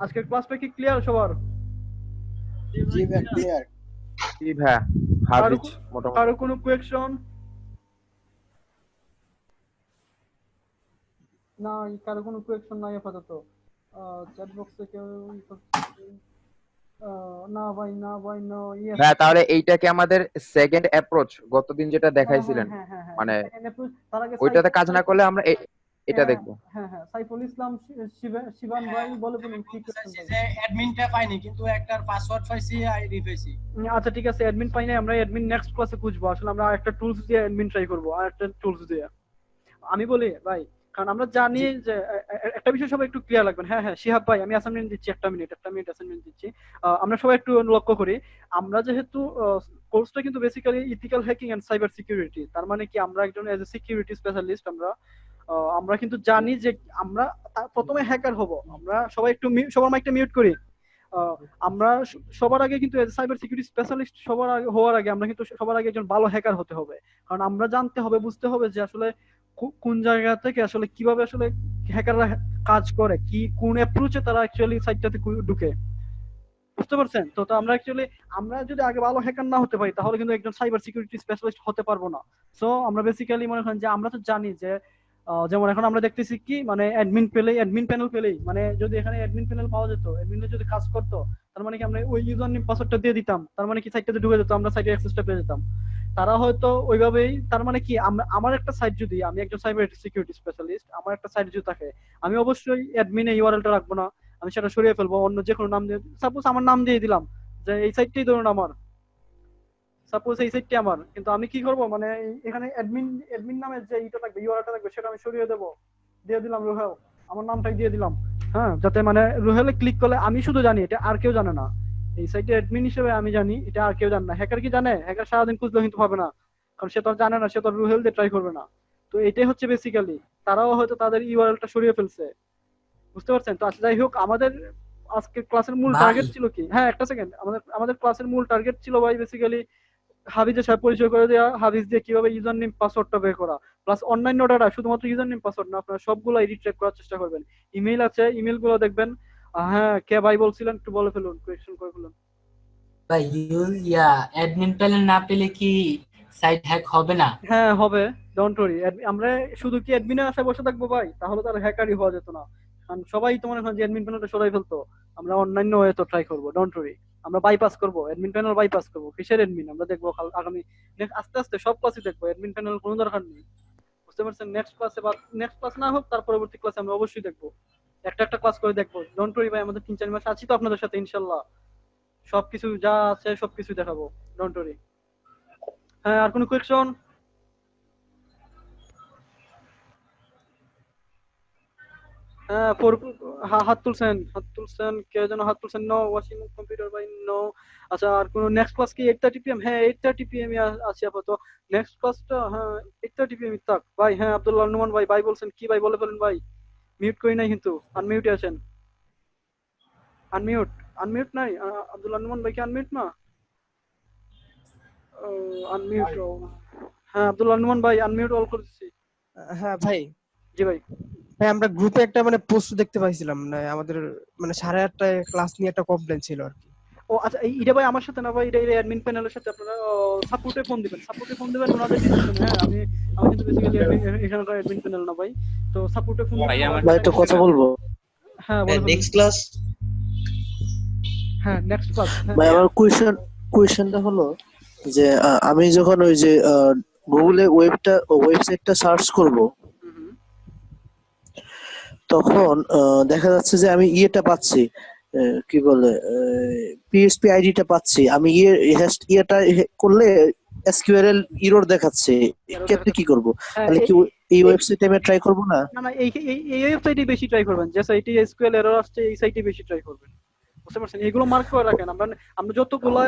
আজকের ক্লাসটা কি ক্লিয়ার সবার? জি ভাই ক্লিয়ার। জি ভাই হাবিজ মোটামুটি। কারো কোনো কোয়েশ্চন? না কারো কোনো কোয়েশ্চন নাই আপাতত। চ্যাট বক্সে কেউ না ভাই নো। হ্যাঁ তাহলে এইটাকে আমাদের সেকেন্ড অ্যাপ্রোচ গতদিন যেটা দেখাইছিলেন, মানে ওইটাতে কাজ না করলে আমরা এটা দেখব। হ্যাঁ সাইফুল ইসলাম শিবান ভাই বলে বলুন কি কোশ্চেন ভাই? যে অ্যাডমিনটা পাইনি কিন্তু একটার পাসওয়ার্ড পাইছি, আইডি পাইছি। আচ্ছা ঠিক আছে, অ্যাডমিন পাইনি, আমরা অ্যাডমিন নেক্সট ক্লাসে খুঁজবো। আসলে আমরা একটা টুলস দিয়ে অ্যাডমিন ট্রাই করব, আর একটা টুলস দিয়ে। আমি বলি ভাই, কারণ আমরা জানি যে একটা বিষয় সবাই একটু ক্লিয়ার লাগবেন। হ্যাঁ শিহাব ভাই আমি অ্যাসাইনমেন্ট দিচ্ছি, একটা মিনিট অ্যাসাইনমেন্ট দিচ্ছি। আমরা সবাই একটু লক্ষ্য করি, আমরা যেহেতু কোর্সটা কিন্তু basically ethical hacking and cyber security, তার মানে কি আমরা একজন এজ এ সিকিউরিটি স্পেশালিস্ট, আমরা কিন্তু জানি যে আমরা প্রথমে হ্যাকার হব। আমরা সবাই একটু সবার মাইকটা মিউট করি। আমরা সবার আগে কিন্তু সাইবার সিকিউরিটি স্পেশালিস্ট হওয়ার আগে আমরা কিন্তু সবার আগে একজন ভালো হ্যাকার হতে হবে। কারণ আমরা জানতে হবে, বুঝতে হবে যে আসলে কোন জায়গা থেকে আসলে কিভাবে আসলে হ্যাকাররা কাজ করে, কি কোন অ্যাপ্রোচে তারা অ্যাকচুয়ালি সাইটটাতে ঢুকে, বুঝতে পারছেন তো? আমরা যদি আগে ভালো হ্যাকার না হতে পারি, তাহলে কিন্তু একজন সাইবার সিকিউরিটি স্পেশালিস্ট হতে পারবো না। সো আমরা বেসিক্যালি মনে করেন যে আমরা তো জানি যে যেমন এখন আমরা দেখতেছি কি মানে অ্যাডমিন প্যানেল পেলেই, মানে যদি এখানে অ্যাডমিন প্যানেল পাওয়া যেত, অ্যাডমিনে যদি কাজ করতো, তার মানে কি আমরা ওই ইউজার নেম পাসওয়ার্ডটা দিয়ে দিতাম, তার মানে কি সাইটটাতে ঢুকে যেত, আমরা সাইটের অ্যাক্সেসটা পেয়ে যেতাম। তারা হয়তো ওইভাবেই, তার মানে কি আমার একটা সাইট, যদি আমি একজন সাইবার সিকিউরিটি স্পেশালিস্ট, আমার একটা সাইট যদি থাকে, আমি অবশ্যই অ্যাডমিনে ইউআরএলটা রাখবো না, আমি সেটা সরিয়ে ফেলবো, অন্য যে কোনো নাম দিয়ে, সাপোজ আমার নাম দিয়ে দিলাম যে এই সাইটটাই ধরুন আমার, সাপোজ এই সাইটটি আমার, কিন্তু আমি কি করব মানে এখানে অ্যাডমিন নামের যে এটা থাকবে, ইউআরএলটা থাকবে, সেটা আমি সরিয়ে দেবো, দিয়ে দিলাম রুহেল, আমার নামটাই দিয়ে দিলাম। হ্যাঁ, যাতে মানে রুহেলে ক্লিক করলে আমি শুধু জানি, এটা আর কেউ জানে না। এই সাইটে অ্যাডমিন হিসেবে আমি জানি, এটা আর কেউ জানে না। হ্যাকার কি জানে? হ্যাকার সারাদিন খুঁজলেও কিন্তু পাবে না, কারণ সে তো জানে না, সে তো রুহেল দিয়ে ট্রাই করবে না। তো এটাই হচ্ছে বেসিক্যালি, তারাও হয়তো তাদের ইউআরএলটা সরিয়ে ফেলছে, বুঝতে পারছেন তো? আচ্ছা যাই হোক, আমাদের আজকের ক্লাসের মূল টার্গেট ছিল কি? হ্যাঁ একটা সেকেন্ড, আমাদের ক্লাসের মূল টার্গেট ছিল ভাই বেসিক্যালি হাফিজের সাথে পরিচয় করে দেওয়া, হাফিজ দিয়ে কিভাবে ইউজার নেম পাসওয়ার্ডটা বের করা, প্লাস অন্যান্য ডাটা, শুধুমাত্র ইউজার নেম পাসওয়ার্ড না, আপনারা সবগুলো রিট্রাক করার চেষ্টা করবেন। ইমেইল আছে, ইমেইল গুলো দেখবেন। হ্যাঁ কে ভাই বলছিলেন একটু বলে ফেলুন, কোয়েশ্চেন করে ফেলুন ভাই। অ্যাডমিন প্যানেল না পেলে কি সাইট হ্যাক হবে না? হ্যাঁ হবে, ডোন্ট ওয়ারি। আমরা শুধু কি অ্যাডমিনের আশায় বসে থাকবো ভাই? তাহলে তার হ্যাকারই হওয়া যেত না। কারণ সবাই তো মনে হয় যে অ্যাডমিন প্যানেলটা সরাই ফেলতো, আমরা অন্যান্য ওয়ে তো ট্রাই করবো, ডোন্ট ওয়ারি। আমরা বাইপাস করবো অ্যাডমিন প্যানেল, বাইপাস করবো। কিসের অ্যাডমিন? আমরা দেখবো আগামী আস্তে আস্তে সব ক্লাসে দেখবো অ্যাডমিন প্যানেল কোনো দরকার নেই, বুঝতে পারছেন? নেক্সট ক্লাসে বা নেক্সট ক্লাস না হোক তার পরবর্তী ক্লাসে আমরা অবশ্যই দেখবো, একটা ক্লাস করে দেখবো, ডোন্ট ওয়ারি ভাই। আমাদের 3-4 মাস আছি তো আপনাদের সাথে, ইনশাল্লাহ সবকিছু যা আছে সবকিছু দেখাবো, ডোন্ট ওয়ারি। হ্যাঁ আর কোনো কোয়েশ্চন? হাত তুলছেন কে যেন হাত তুলছেন? No washing computer by no. আচ্ছা আর কোন নেক্সট ক্লাস কি 8:30 PM? হ্যাঁ 8:30 PM আছি আপাতত। নেক্সট ক্লাসটা হ্যাঁ 8:30 PM থাক ভাই। হ্যাঁ আব্দুল্লাহ নুমান ভাই বলছেন কি ভাই? বলে ফেলেন ভাই, মিউট করি নাই কিন্তু, আনমিউটে আছেন। আনমিউট নাই আব্দুল্লাহ নুমান ভাই, কি আনমিউট না? আনমিউট। হ্যাঁ আব্দুল্লাহ নুমান ভাই আনমিউট অল করে দিচ্ছি। হ্যাঁ ভাই। জি ভাই। ভাই আমরা গ্রুপে একটা মানে পোস্ট দেখতে পাইছিলাম, না আমাদের মানে 8:30টায় ক্লাস নিয়ে একটা কমপ্লেন ছিল আর কি। ও আচ্ছা, এটা ভাই আমার সাথে না ভাই, এটা অ্যাডমিন প্যানেলের সাথে আপনারা সাপোর্টে ফোন দিবেন, ওনাদের ডিসিশন। হ্যাঁ, আমি কিন্তু বেসিক্যালি এখানকার অ্যাডমিন প্যানেল না ভাই, তো সাপোর্টে ফোন ভাই একটু কথা বলবো। হ্যাঁ বলুন। Next class. হ্যাঁ নেক্সট ক্লাস। ভাই আমার কোয়েশ্চেনটা হলো যে আমি যখন ওই যে গুগলে ওয়েবসাইটটা সার্চ করব, তখন দেখা যাচ্ছে যে আমি ইয়েটা পাচ্ছি, কি বলে পিএসপি আইডিটা পাচ্ছি। আমি ইয়েটা করলে এসকিউএল এরর দেখাচ্ছে, ক্ষেত্রে কি করব? তাহলে কি এই ওয়েবসাইটে আমি ট্রাই করব না? না না, এই ওয়েবসাইটে বেশি ট্রাই করবেন, যে সাইটে এসকিউএল এরর আসছে এই সাইটে বেশি ট্রাই করবেন, বুঝতে পারছেন? এগুলো মার্ক করে রাখেন। আমরা যতগুলো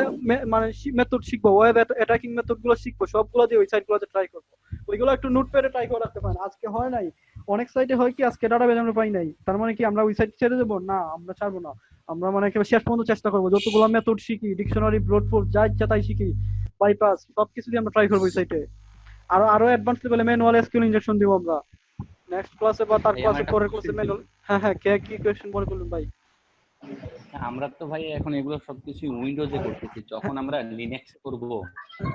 মানে মেথড শিখবো, ওয়েব অ্যাটাকিং মেথড গুলো শিখবো, সবগুলো দিয়ে ওই সাইটগুলোতে ট্রাই করবো। ওইগুলো একটু নোট পেরে ট্রাই করে রাখতে পারেন। আজকে হয় নাই, অনেক সাইটে হয় কি আজকে ডাটাবেজ আমরা পাই নাই, তার মানে কি আমরা ওই সাইট ছেড়ে দেবো? না, আমরা ছাড়বো না। আমরা মানে শেষ পর্যন্ত চেষ্টা করবো, যতগুলো মেথড শিখি, ডিকশনারি, ব্রড ফোর্স, যা ইচ্ছা তাই শিখি, বাইপাস, সবকিছু দিয়ে আমরা ট্রাই করবো ওই সাইটে। আরো অ্যাডভান্স লেভেলে ম্যানুয়াল এসকিউএল ইনজেকশন দিব আমরা নেক্সট ক্লাসে বা তার ক্লাসে, পরের ক্লাসে ম্যানুয়াল। হ্যাঁ কি কোয়েশ্চেন মনে করলেন ভাই? আমরা তো ভাই এখন এগুলো সবকিছু উইন্ডোজে করতেছি, যখন আমরা লিনাক্স করব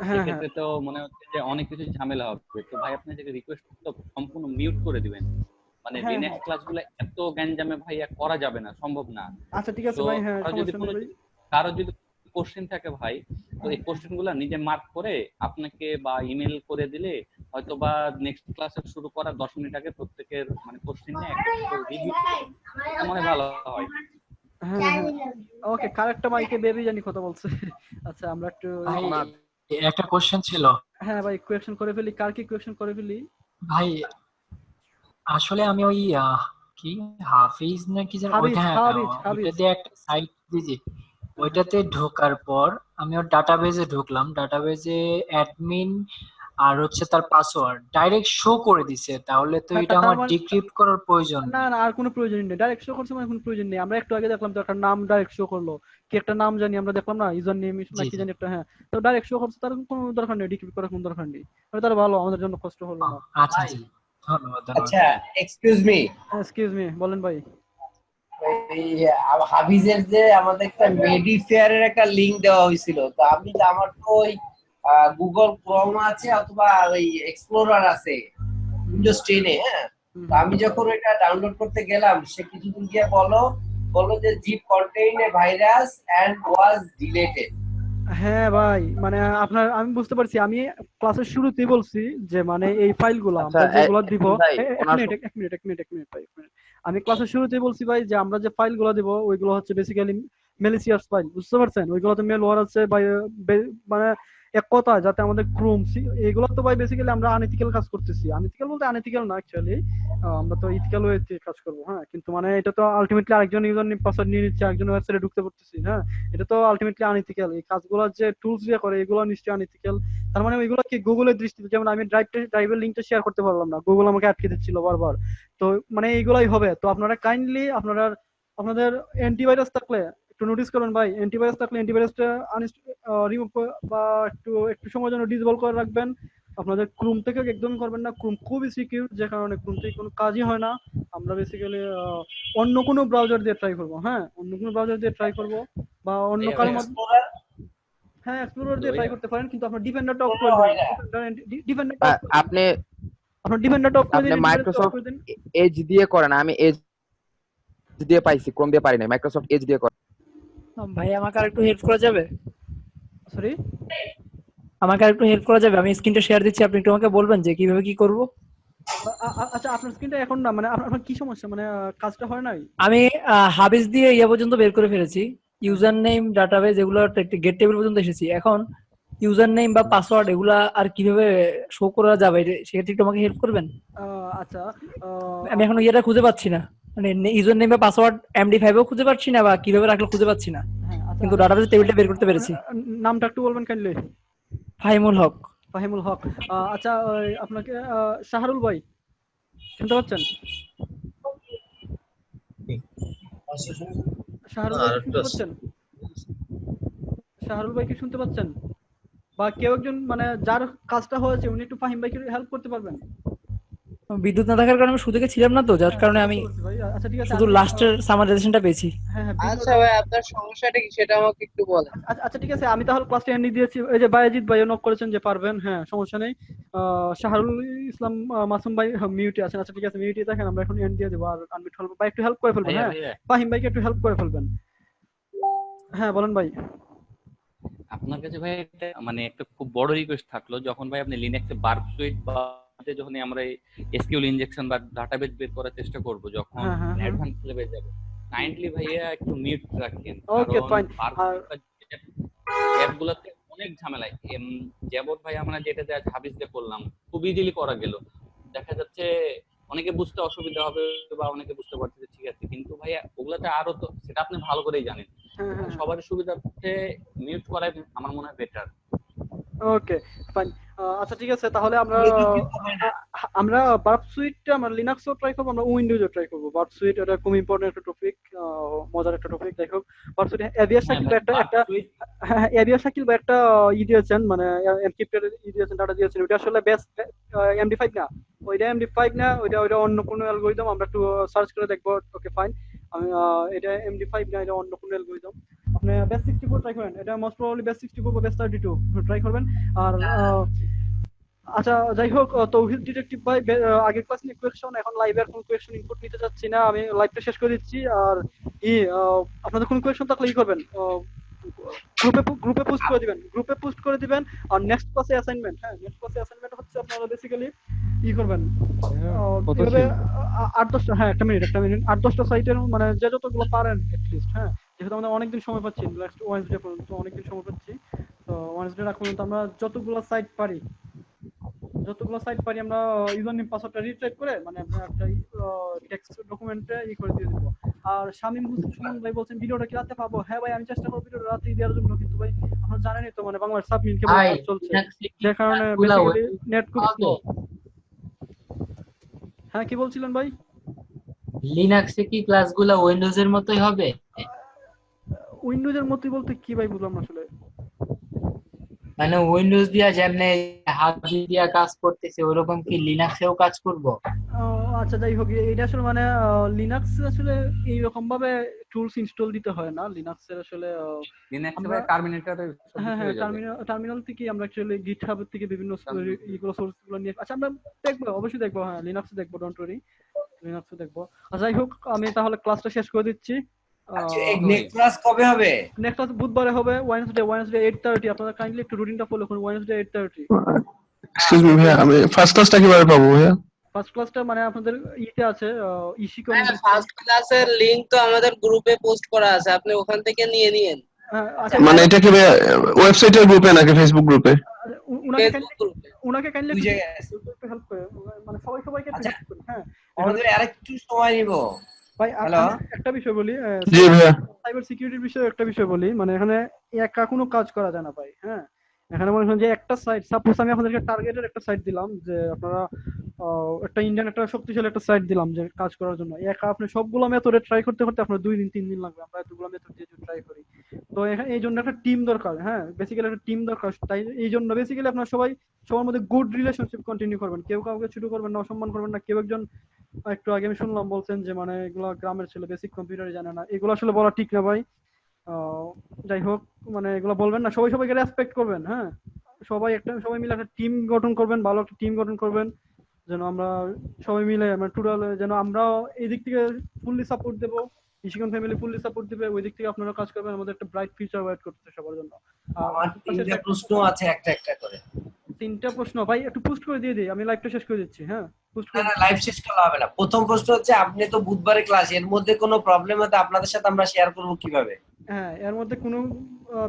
সেক্ষেত্রে তো মনে হচ্ছে যে অনেক কিছু ঝামেলা হবে। তো ভাই আপনি যে রিকোয়েস্ট তো সম্পূর্ণ মিউট করে দিবেন, মানে লিনাক্স ক্লাসগুলো এত গ্যাঞ্জামে ভাই করা যাবে না, সম্ভব না। আচ্ছা ঠিক আছে ভাই। হ্যাঁ, কারো যদি কোশ্চেন থাকে ভাই, তো এই কোশ্চেনগুলো নিজে মার্ক করে আপনাকে বা ইমেল করে দিলে হয়তো বা নেক্সট ক্লাসে শুরু করার 10 মিনিট আগে প্রত্যেকের মানে কোশ্চেন নিয়ে একটা রিভিউ মনে ভালো হয়। ওকে, কারেক্টটা মাইকে বেবি জানি কথা বলছে। আচ্ছা আমরা একটু একটা কোশ্চেন ছিল। হ্যাঁ ভাই, কোয়েশ্চেন করে ফেলি। কার কি কোয়েশ্চেন করে ফেলি ভাই? আসলে আমি ওই কি হাফিজ না কি জানি, ওইটাতে একটা সাইট দিয়েছি, ওইটাতে ঢোকার পর আমি ওর ডাটাবেজে ঢুকলাম, ডাটাবেজে অ্যাডমিন আর হচ্ছে তার পাসওয়ার্ড ডাইরেক্ট শো করে দিছে। তাহলে তো এটা আমার ডিক্রিপ্ট করার প্রয়োজন না। না, আর কোনো প্রয়োজন নেই, ডাইরেক্ট শো করছে মানে কোনো প্রয়োজন নেই। আমরা একটু আগে দেখলাম তো একটা নাম ডাইরেক্ট শো করলো, কি একটা নাম জানি আমরা দেখলাম না, ইউজার নেম না কি জানি একটা। হ্যাঁ, তো ডাইরেক্ট শো করছে, তার কোনো দরকার নেই ডিক্রিপ্ট করার, কোনো দরকার নেই। তার ভালো, আমাদের জন্য কষ্ট হলো না। আচ্ছা ধন্যবাদ। আচ্ছা এক্সকিউজ মি, বলেন ভাই। হাফিজের যে আমাদের একটা মেডিফেয়ার এর একটা লিংক দেওয়া হয়েছিল, তো আমি আমার তো ওই গুগল ক্রোম আছে অথবা ওই এক্সপ্লোরার আছে উইন্ডোজ 10 এ। হ্যাঁ, আমি যখন এটা ডাউনলোড করতে গেলাম, সে কিছুদিন গিয়ে বললো যে zip contain a virus and was deleted. হ্যাঁ ভাই, মানে আমি বুঝতে পারছি। আমি ক্লাসের শুরুতেই বলছি যে মানে এই ফাইলগুলো আমরা যেগুলো দিব, এক মিনিট ভাই। আমি ক্লাসের শুরুতেই বলছি ভাই যে আমরা যে ফাইলগুলো দিব ওইগুলো হচ্ছে বেসিক্যালি ম্যালিসিয়াস ফাইল, বুঝতে পারছেন? ওইগুলোতে মেলওয়্যার আছে ভাই, মানে এক কথা যাতে আমাদের ক্রোম এগুলো তো ভাই বেসিক্যালি আমরা আনএথিক্যাল কাজ করতেছি। আনএথিক্যাল বলতে আনএথিক্যাল না, অ্যাকচুয়ালি আমরা তো ইথিক্যাল ওয়েতে কাজ করবো। হ্যাঁ, কিন্তু মানে এটা তো আলটিমেটলি আরেকজন ইউজার নেম পাসওয়ার্ড নিয়ে নিচ্ছে, আরেকজন ওয়েবসাইটে ঢুকতে পারতেছি। হ্যাঁ, এটা তো আলটিমেটলি আনএথিক্যাল। এই কাজগুলো যে টুলস দিয়ে করে এগুলো নিশ্চয়ই আনএথিক্যাল। তার মানে ওইগুলো কি গুগলের দৃষ্টিতে, যেমন আমি ড্রাইভের লিঙ্কটা শেয়ার করতে পারলাম না, গুগল আমাকে আটকে দিচ্ছিল বারবার। তো মানে এইগুলাই হবে। তো আপনারা কাইন্ডলি আপনাদের অ্যান্টিভাইরাস থাকলে একটু নোটিস করবেন ভাই, অ্যান্টিভাইরাস থাকলে অ্যান্টিভাইরাসটা রিমুভ বা একটু সময়ের জন্য ডিসেবল করে রাখবেন। আপনাদের ক্রোম থেকে একদম করবেন না, ক্রোম খুবই সিকিউর, যে কারণে ক্রোম থেকে কোনো কাজই হয় না। আমরা বেসিক্যালি অন্য কোনো ব্রাউজার দিয়ে ট্রাই করব। হ্যাঁ, অন্য কোনো ব্রাউজার দিয়ে ট্রাই করব বা অন্য কারোর মধ্যে। হ্যাঁ, এক্সপ্লোরার দিয়ে ট্রাই করতে পারেন, কিন্তু আপনার ডিফেন্ডারটা অফ করে দিন। আপনার ডিফেন্ডারটা অফ করে দিন। মাইক্রোসফট এজ দিয়ে করেন, আমি এজ দিয়ে পাইছি, ক্রোম দিয়ে পারি না। মাইক্রোসফট এজ দিয়ে করেন। ভাই আমাকে আরেকটু হেল্প করা যাবে? সরি, আমাকে আরেকটু হেল্প করা যাবে? আমি স্ক্রিনটা শেয়ার দিচ্ছি, আপনি একটু আমাকে বলবেন যে কিভাবে কি করব। আচ্ছা, আপনার স্ক্রিনটা এখন না, মানে আপনার কি সমস্যা, মানে কাজটা হয় নাই? আমি হাবিস দিয়ে ইয়া পর্যন্ত বের করে ফেলেছি, ইউজার নেম, ডাটাবেজ, এগুলো গেট টেবিল পর্যন্ত এসেছি। এখন ইউজার নেম বা পাসওয়ার্ড এগুলা আর কিভাবে শো করা যাবে সেক্ষেত্রে একটু আমাকে হেল্প করবেন? আচ্ছা, আমি এখন ইয়েটা খুঁজে পাচ্ছি না, মানে ইউজার নেম বা পাসওয়ার্ড MD5-ও খুঁজে পাচ্ছি না, বা কিভাবে রাখলে খুঁজে পাচ্ছি না, কিন্তু ডাটাবেজ টেবিলটা বের করতে পেরেছি। নামটা একটু বলবেন কাইন্ডলি? ফাহিমুল হক। আচ্ছা, আপনাকে শাহরুল ভাই শুনতে পাচ্ছেন? শাহরুল ভাই কি শুনতে পাচ্ছেন? বা কেউ একজন মানে যার কাজটা হয়েছে উনি একটু ফাহিম ভাইকে হেল্প করতে পারবেন? বিদ্যুৎ না থাকার কারণে আমি সুযোগে ছিলাম না তো, যার কারণে আমি ভাই আচ্ছা ঠিক আছে, শুধু লাস্টের সামারাইজেশনটা পেয়েছি। হ্যাঁ আচ্ছা ভাই, আপনার সমস্যাটা কি সেটা আমাকে একটু বলেন। আচ্ছা ঠিক আছে, আমি তাহলে ক্লাসটা এন্ড দিয়েছি। এই যে বায়েজিৎ ভাই নক করেছেন যে পারবেন, হ্যাঁ সমস্যা নেই। শাহরুল ইসলাম মাসুম ভাই মিউটে আছেন। আচ্ছা ঠিক আছে, মিউটে দেখেন, আমরা এখন এন্ড দিয়ে দেবো। আর আনমিউট হল ভাই একটু হেল্প করে ফেলবেন। ভাইয়া, হ্যাঁ ভাইয়া। ফাহিম ভাইকে একটু হেল্প করে ফেলবেন। হ্যাঁ বলেন ভাই। আপনার কাছে ভাই মানে একটা খুব বড় রিকোয়েস্ট থাকলো, যখন ভাই আপনি লিনাক্সে বার্ব সুইট বা যখন আমরা এসকিউএল ইনজেকশন বা ডাটাবেস বের করার চেষ্টা করব, যখন অ্যাডভান্স লেভেলে যাব, কাইন্ডলি ভাইয়া একটু মিউট রাখেন। Okay fine. অ্যাপগুলোতে অনেক ঝামেলা। যেমন ভাই আমরা যেটা হাবিস দিয়ে করলাম, খুব ইজিলি করা গেল। দেখা যাচ্ছে অনেকে বুঝতে অসুবিধা হবে বা অনেকে বুঝতে পারছে ঠিক আছে, কিন্তু ভাইয়া ওগুলাতে আরো তো সেটা আপনি ভালো করেই জানেন। সবার সুবিধার্থে মিউট করাই আমার মনে হয় বেটার। ওকে ফাইন। আচ্ছা ঠিক আছে, তাহলে আমরা বার্ব সুইটটা আমরা লিনাক্সও ট্রাই করবো, আমরা উইন্ডোজও ট্রাই করবো। বার্ব সুইট এটা খুব ইম্পর্টেন্ট একটা টপিক, মজার একটা টপিক। যাই হোক, বার্ব সুইট এভিয়াস শাকিল এভিয়াস শাকিল বা একটা দিয়েছেন, মানে এনক্রিপ্টেড দিয়েছেন, ডাটা দিয়েছেন। ওটা আসলে বেস্ট MD5 না, ওইটা MD5 না, ওইটা অন্য কোনো অ্যালগরিদম। আমরা একটু সার্চ করে দেখবো। ওকে ফাইন, আমি এটা MD5 না, এটা অন্য কোনো অ্যালগরিদম। আপনি বেস 64 ট্রাই করেন, এটা মোস্ট প্রবাবলি বেস 64 বা বেস 32 ট্রাই করবেন। আর আচ্ছা যাই হোক, তৌহিদ ডিটেকটিভ ভাই আগের ক্লাস নিয়ে কোয়েশ্চন, এখন লাইভে আর কোনো কোয়েশ্চন ইনপুট নিতে যাচ্ছি না, আমি লাইভটা শেষ করে দিচ্ছি। আর আপনাদের কোনো কোয়েশ্চন থাকলে কি করবেন, গ্রুপে পোস্ট করে দিবেন। আর নেক্সট ক্লাসে অ্যাসাইনমেন্ট, হ্যাঁ নেক্সট ক্লাসে অ্যাসাইনমেন্ট হচ্ছে আপনারা বেসিক্যালি কি করবেন, কিভাবে 8-10টা, হ্যাঁ একটা মিনিট 8-10টা সাইটের মানে যে যতগুলো পারেন এটলিস্ট, হ্যাঁ যেহেতু আমরা অনেকদিন সময় পাচ্ছি, লাস্ট ওয়েডনেসডে পর্যন্ত অনেকদিন সময় পাচ্ছি, তো ওয়েডনেসডে রাখ পর্যন্ত আমরা যতগুলো সাইট পারি আমরা ইউজার নেম পাসওয়ার্ডটা রিটাইপ করে মানে আমরা একটা টেক্সট ডকুমেন্টে করে দিয়ে দেবো। আর শামীম হোসেন সুমন ভাই বলছেন ভিডিওটা কি রাতে পাবো? হ্যাঁ ভাই, আমি চেষ্টা করব ভিডিওটা রাতে দেওয়ার জন্য, কিন্তু ভাই আপনারা জানেনই তো মানে বাংলার সাবমিট কেবল চলছে, যে কারণে বেসিক্যালি নেট খুব স্লো। হ্যাঁ কি বলছিলেন ভাই? লিনাক্সে কি ক্লাসগুলো উইন্ডোজের মতোই হবে? উইন্ডোজের মতোই বলতে কি ভাই, বুঝলাম না আসলে। মানে উইন্ডোজ দিয়া যেমনে হাবি দিয়া কাজ করতেছে ওরকম কি লিনাক্সেও কাজ করব? আচ্ছা যাই হোক, এটা আসলে মানে লিনাক্স আসলে এই রকম ভাবে টুলস ইনস্টল দিতে হয় না। লিনাক্সের আসলে লিনাক্সে টার্মিনেটরে টার্মিনাল থেকে আমরা অ্যাকচুয়ালি গিটহাব থেকে বিভিন্ন ইগুলো সোর্সগুলো নিয়ে, আচ্ছা আমরা দেখবো, অবশ্যই দেখবো। হ্যাঁ লিনাক্সে দেখবো, ডোন্ট ওয়ারি, লিনাক্সে দেখবো। যাই হোক, আমি তাহলে ক্লাসটা শেষ করে দিচ্ছি। নেক্সট ক্লাস কবে হবে? নেক্সট ক্লাস বুধবারে হবে, ওয়েডনেসডে 8:30। আপনারা কাইন্ডলি একটু রুটিনটা ফলো করুন, ওয়েডনেসডে 8:30। এক্সকিউজ মি ভাইয়া, আমি ফার্স্ট ক্লাসটা কিভাবে পাবো ভাইয়া? ফার্স্ট ক্লাসটা মানে আপনাদের ইতে আছে, ইসি কমিউনিটি। ফার্স্ট ক্লাসের লিংক তো আমাদের গ্রুপে পোস্ট করা আছে, আপনি ওখান থেকে নিয়ে নিন। মানে এটা কি ওয়েবসাইটের গ্রুপে নাকি ফেসবুক গ্রুপে? উনাকে কাইন্ডলি একটু হেল্প করে, মানে সবাইকে একটু হেল্প করুন। হ্যাঁ আমাদের আরেকটু সময় নিব ভাই। একটা বিষয় বলি, জি ভাইয়া, সাইবার সিকিউরিটির বিষয়ে একটা বিষয় বলি, মানে এখানে একা কোনো কাজ করা যায় না ভাই। হ্যাঁ এখানে মনে হয় যে একটা সাইট, সাপোজ আমি আপনাদেরকে টার্গেটের একটা সাইট দিলাম, যে আপনারা একটা ইন্ডিয়ান একটা শক্তিশালী একটা সাইট দিলাম যে কাজ করার জন্য, একা আপনি সবগুলো মেথডে ট্রাই করতে আপনার 2-3 দিন লাগবে। আমরা এতগুলো মেথড দিয়ে ট্রাই করি, তো এখানে এই জন্য একটা টিম দরকার। হ্যাঁ বেসিক্যালি একটা টিম দরকার, তাই এই জন্য বেসিক্যালি আপনারা সবার মধ্যে গুড রিলেশনশিপ কন্টিনিউ করবেন, কেউ কাউকে ছোট করবেন না, অসম্মান করবেন না। কেউ একজন একটু আগে আমি শুনলাম বলছেন যে মানে এগুলা গ্রামের ছেলে বেসিক কম্পিউটারই জানে না, এগুলো আসলে বলা ঠিক না ভাই। যাই হোক, মানে এগুলো বলবেন না, সবাইকে রেসপেক্ট করবেন। হ্যাঁ সবাই মিলে একটা টিম গঠন করবেন, ভালো একটা টিম গঠন করবেন, যেন আমরা সবাই মিলে মানে টোটাল যেন আমরা এই দিক থেকে ফুললি সাপোর্ট দেবো, ইশিকন ফ্যামিলি ফুললি সাপোর্ট দিবে, ওই দিক থেকে আপনারা কাজ করবেন, আমাদের একটা ব্রাইট ফিউচার ওয়েট করতেছে সবার জন্য। আমার 3টা প্রশ্ন আছে, একটা করে। 3টা প্রশ্ন ভাই একটু পোস্ট করে দিয়ে দিই, আমি লাইভটা শেষ করে দিচ্ছি। হ্যাঁ পোস্ট করে, না লাইভ শেষ করা হবে না। প্রথম প্রশ্ন হচ্ছে, আপনি তো বুধবারে ক্লাস, এর মধ্যে কোনো প্রবলেম হতে আপনাদের সাথে আমরা শেয়ার করব কিভাবে? হ্যাঁ এর মধ্যে কোনো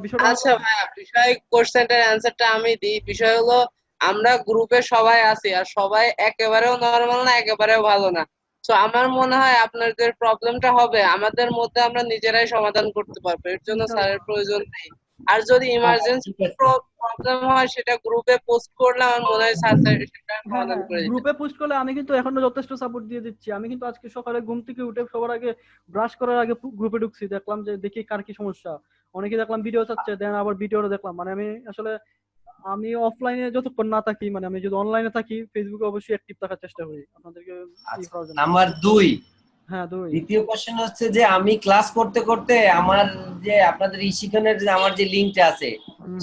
বিষয়। আচ্ছা ভাই, বিষয় কোশ্চেনটার অ্যানসারটা আমি দিই। বিষয় হলো আমরা গ্রুপে সবাই আছি, আর সবাই একেবারেও নরমাল না, একেবারেও ভালো না। তো আমার মনে হয় আপনাদের প্রবলেমটা হবে আমাদের মধ্যে, আমরা নিজেরাই সমাধান করতে পারবো, এর জন্য স্যারের প্রয়োজন নেই। আর যদি ইমার্জেন্সি প্রবলেম হয় সেটা গ্রুপে পোস্ট করলে আমার মনে হয় স্যার সেটা সমাধান করে দিবেন। গ্রুপে পোস্ট করলে আমি কিন্তু এখনো যথেষ্ট সাপোর্ট দিয়ে দিচ্ছি। আমি কিন্তু আজকে সকালে ঘুম থেকে উঠে সবার আগে ব্রাশ করার আগে গ্রুপে ঢুকছি, দেখলাম যে দেখি কার কি সমস্যা। অনেকে দেখলাম ভিডিও চাচ্ছে, দেন আবার ভিডিওটা দেখলাম, মানে আমি আসলে আমি অফলাইনে যতক্ষণ না থাকি, মানে আমি যদি অনলাইনে থাকি ফেসবুকে অবশ্যই অ্যাক্টিভ থাকার চেষ্টা করি আপনাদেরকে ই করার জন্য। নাম্বার 2, হ্যাঁ 2। দ্বিতীয় কোশ্চেন হচ্ছে যে আমি ক্লাস করতে করতে আমার যে আপনাদের ইশিকনের যে আমার যে লিংকটা আছে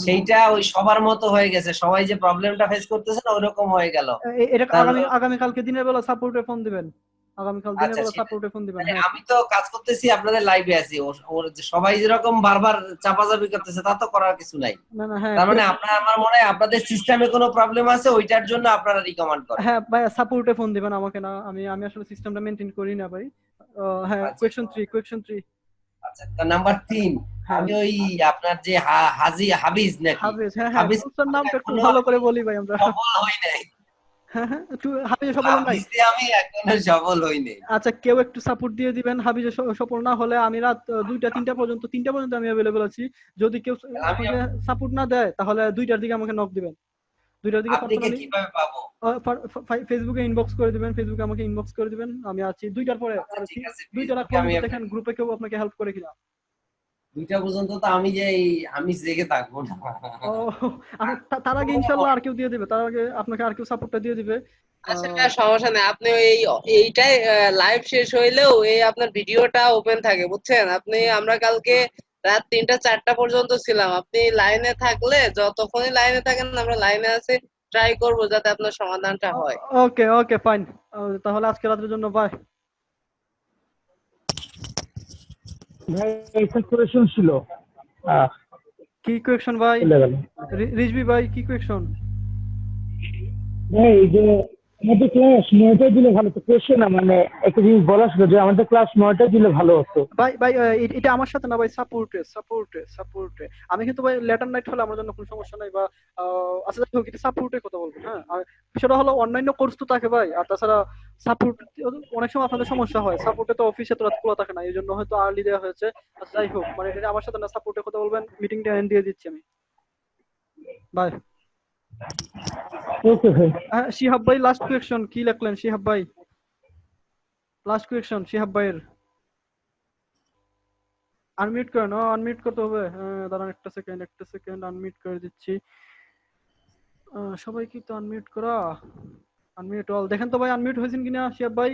সেইটা ওই সবার মতো হয়ে গেছে, সবাই যে প্রবলেমটা ফেস করতেছে না ওরকম হয়ে গেল। এটা আগামী কালকে দিনের বেলা সাপোর্টে ফোন দিবেন, আগামীকাল দিনের বেলা সাপোর্টে ফোন দিবেন। হ্যাঁ আমি তো কাজ করতেছি, আপনাদের লাইভে আছি, সবাই যেরকম বারবার চাপাচাপি করতেছে তা তো করার কিছু নাই। না না, হ্যাঁ তার মানে আমার মনে হয় আপনাদের সিস্টেমে কোনো প্রবলেম আছে, ওইটার জন্য আপনারা রিকমেন্ড করেন। হ্যাঁ ভাই সাপোর্টে ফোন দিবেন আমাকে, না আমি আসলে সিস্টেমটা মেইনটেইন করি না ভাই। হ্যাঁ কোয়েশ্চন 3। আচ্ছা নাম্বার 3, আমি ওই আপনার যে হাবিজ নাকি হাবিজ নামটা একটু ভালো করে বলি ভাই, আমরা সফল হই নাই। হ্যাঁ একটু হাবিজে সফল হন নাই? আমি এখনো সফল হই নাই। আচ্ছা কেউ একটু সাপোর্ট দিয়ে দিবেন, হাবিজে সফল না হলে আমি রাত 2টা 3টা পর্যন্ত আমি अवेलेबल আছি। যদি কেউ সাপোর্ট না দেয় তাহলে 2টার দিকে আমাকে নক দিবেন। 2টার দিকে পার্সোনালি কিভাবে পাবো? ফেসবুকে ইনবক্স করে দিবেন, ফেসবুকে আমাকে ইনবক্স করে দিবেন, আমি আছি 2টার পরে। 2টার আগে দেখেন গ্রুপে কেউ আপনাকে হেল্প করে কিনা। 2টা পর্যন্ত তো আমি জেগে থাকবো না। ও তার আগে ইনশাআল্লাহ আর কেউ দিয়ে দিবে, তার আগে আপনাকে আর কেউ সাপোর্টটা দিয়ে দিবে। আচ্ছা সমস্যা নেই, আপনি এইটাই লাইভ শেষ হইলেও আপনার ভিডিওটা ওপেন থাকে বুঝছেন। আমরা কালকে রাত 3টা 4টা পর্যন্ত ছিলাম, আপনি লাইনে থাকলে যতক্ষণই লাইনে থাকেন আমরা লাইনে আছি, ট্রাই করব যাতে আপনার সমাধানটা হয়। ওকে ফাইন, তাহলে আজকে রাতের জন্য বাই ভাই। একটা কোয়েশ্চন ছিল। কি কোয়েশ্চন ভাই? রিজবি ভাই কি কোয়েশ্চন? ভাই যে আমাদের ক্লাস 9টায় দিলে ভালো হতো। কোয়েশ্চেন না, মানে একটা জিনিস বলা ছিল যে আমাদের ক্লাস 9টায় দিলে ভালো হতো। ভাই এটা আমার সাথে না ভাই, সাপোর্টে আমি কিন্তু ভাই লেটার নাইট হলে আমার জন্য কোনো সমস্যা নাই, বা আচ্ছা যাই হোক এটা সাপোর্টে কথা বলবো। হ্যাঁ আর বিষয়টা হলো অন্যান্য কোর্স তো থাকে ভাই, আর তাছাড়া সাপোর্ট অনেক সময় আপনাদের সমস্যা হয়, সাপোর্টে তো অফিসে তো রাত খোলা থাকে না, এই জন্য হয়তো আর্লি দেওয়া হয়েছে। আচ্ছা যাই হোক, মানে এটা আমার সাথে না, সাপোর্টে কথা বলবেন। মিটিংটা এন্ড দিয়ে দিচ্ছি আমি, বাই। ওকে ভাই। হ্যাঁ শিহাব ভাই লাস্ট কোয়েশ্চন কি লিখলেন? শিহাব ভাই লাস্ট কোয়েশ্চন, শিহাব ভাইয়ের আনমিউট করেন। আনমিউট করতে হবে, দাঁড়ান একটা সেকেন্ড আনমিউট করে দিচ্ছি। সবাই কি তো আনমিউট করা? আনমিউট অল দেখেন তো ভাই, আনমিউট হয়েছেন কিনা শিহাব ভাই?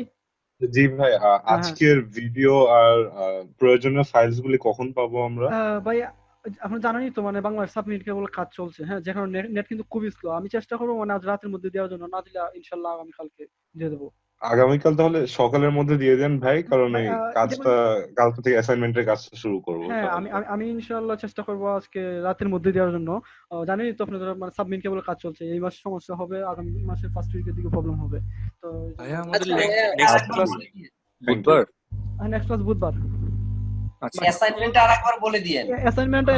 জি ভাই, আজকের ভিডিও আর প্রয়োজনীয় ফাইলস গুলি কখন পাবো আমরা? ভাই আপনি জানেনই তো, মানে বাংলাদেশ সাবমিট কেবল কাজ চলছে। হ্যাঁ যেখানে নেট কিন্তু খুবই স্লো। আমি চেষ্টা করবো মানে আজ রাতের মধ্যে দেওয়ার জন্য, না দিলে ইনশাআল্লাহ আগামী কালকে দিয়ে দেবো। আগামীকাল তাহলে সকালের মধ্যে দিয়ে দেন ভাই, কারণ এই কাজটা কালকে থেকে অ্যাসাইনমেন্টের কাজটা শুরু করব। হ্যাঁ আমি ইনশাআল্লাহ চেষ্টা করবো আজকে রাতের মধ্যে দেওয়ার জন্য। জানেনই তো আপনাদের মানে সাবমিট কেবল কাজ চলছে, এই মাসে সমস্যা হবে, আগামী মাসের ফার্স্ট উইকের দিকে প্রবলেম হবে। তো আমাদের নেক্সট ক্লাস বুধবার। নেক্সট ক্লাস বুধবার। আচ্ছা অ্যাসাইনমেন্টটা আরেকবার বলে দিয়েন। অ্যাসাইনমেন্টটা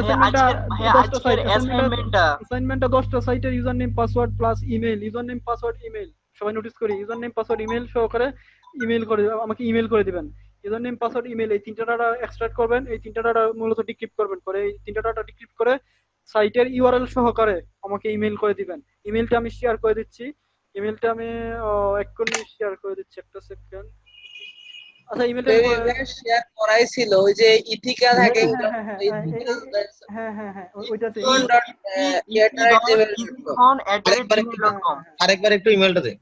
10টা সাইটের user name password plus email, user name password email সবাই নোটিস করি। ইউজার নেম পাসওয়ার্ড ইমেল সহকারে আমাকে ইমেল করে দিবেন। ইউজার নেম পাসওয়ার্ড ইমেল এই 3টা ডাটা এক্সট্রাক্ট করবেন, এই 3টা ডাটা মূলত ডিক্রিপ্ট করবেন, করে এই 3টা ডাটা ডিক্রিপ্ট করে সাইটের ইউআরএল সহকারে আমাকে ইমেল করে দিবেন। ইমেলটা আমি শেয়ার করে দিচ্ছি, ইমেলটা আমি এক্ষুনি শেয়ার করে দিচ্ছি, একটা সেকেন্ড। আচ্ছা ইমেলটা শেয়ার করাই ছিল ওই যে ইথিক্যাল হ্যাকিং। হ্যাঁ ওইটাতে আরেকবার একটু ইমেলটা দে।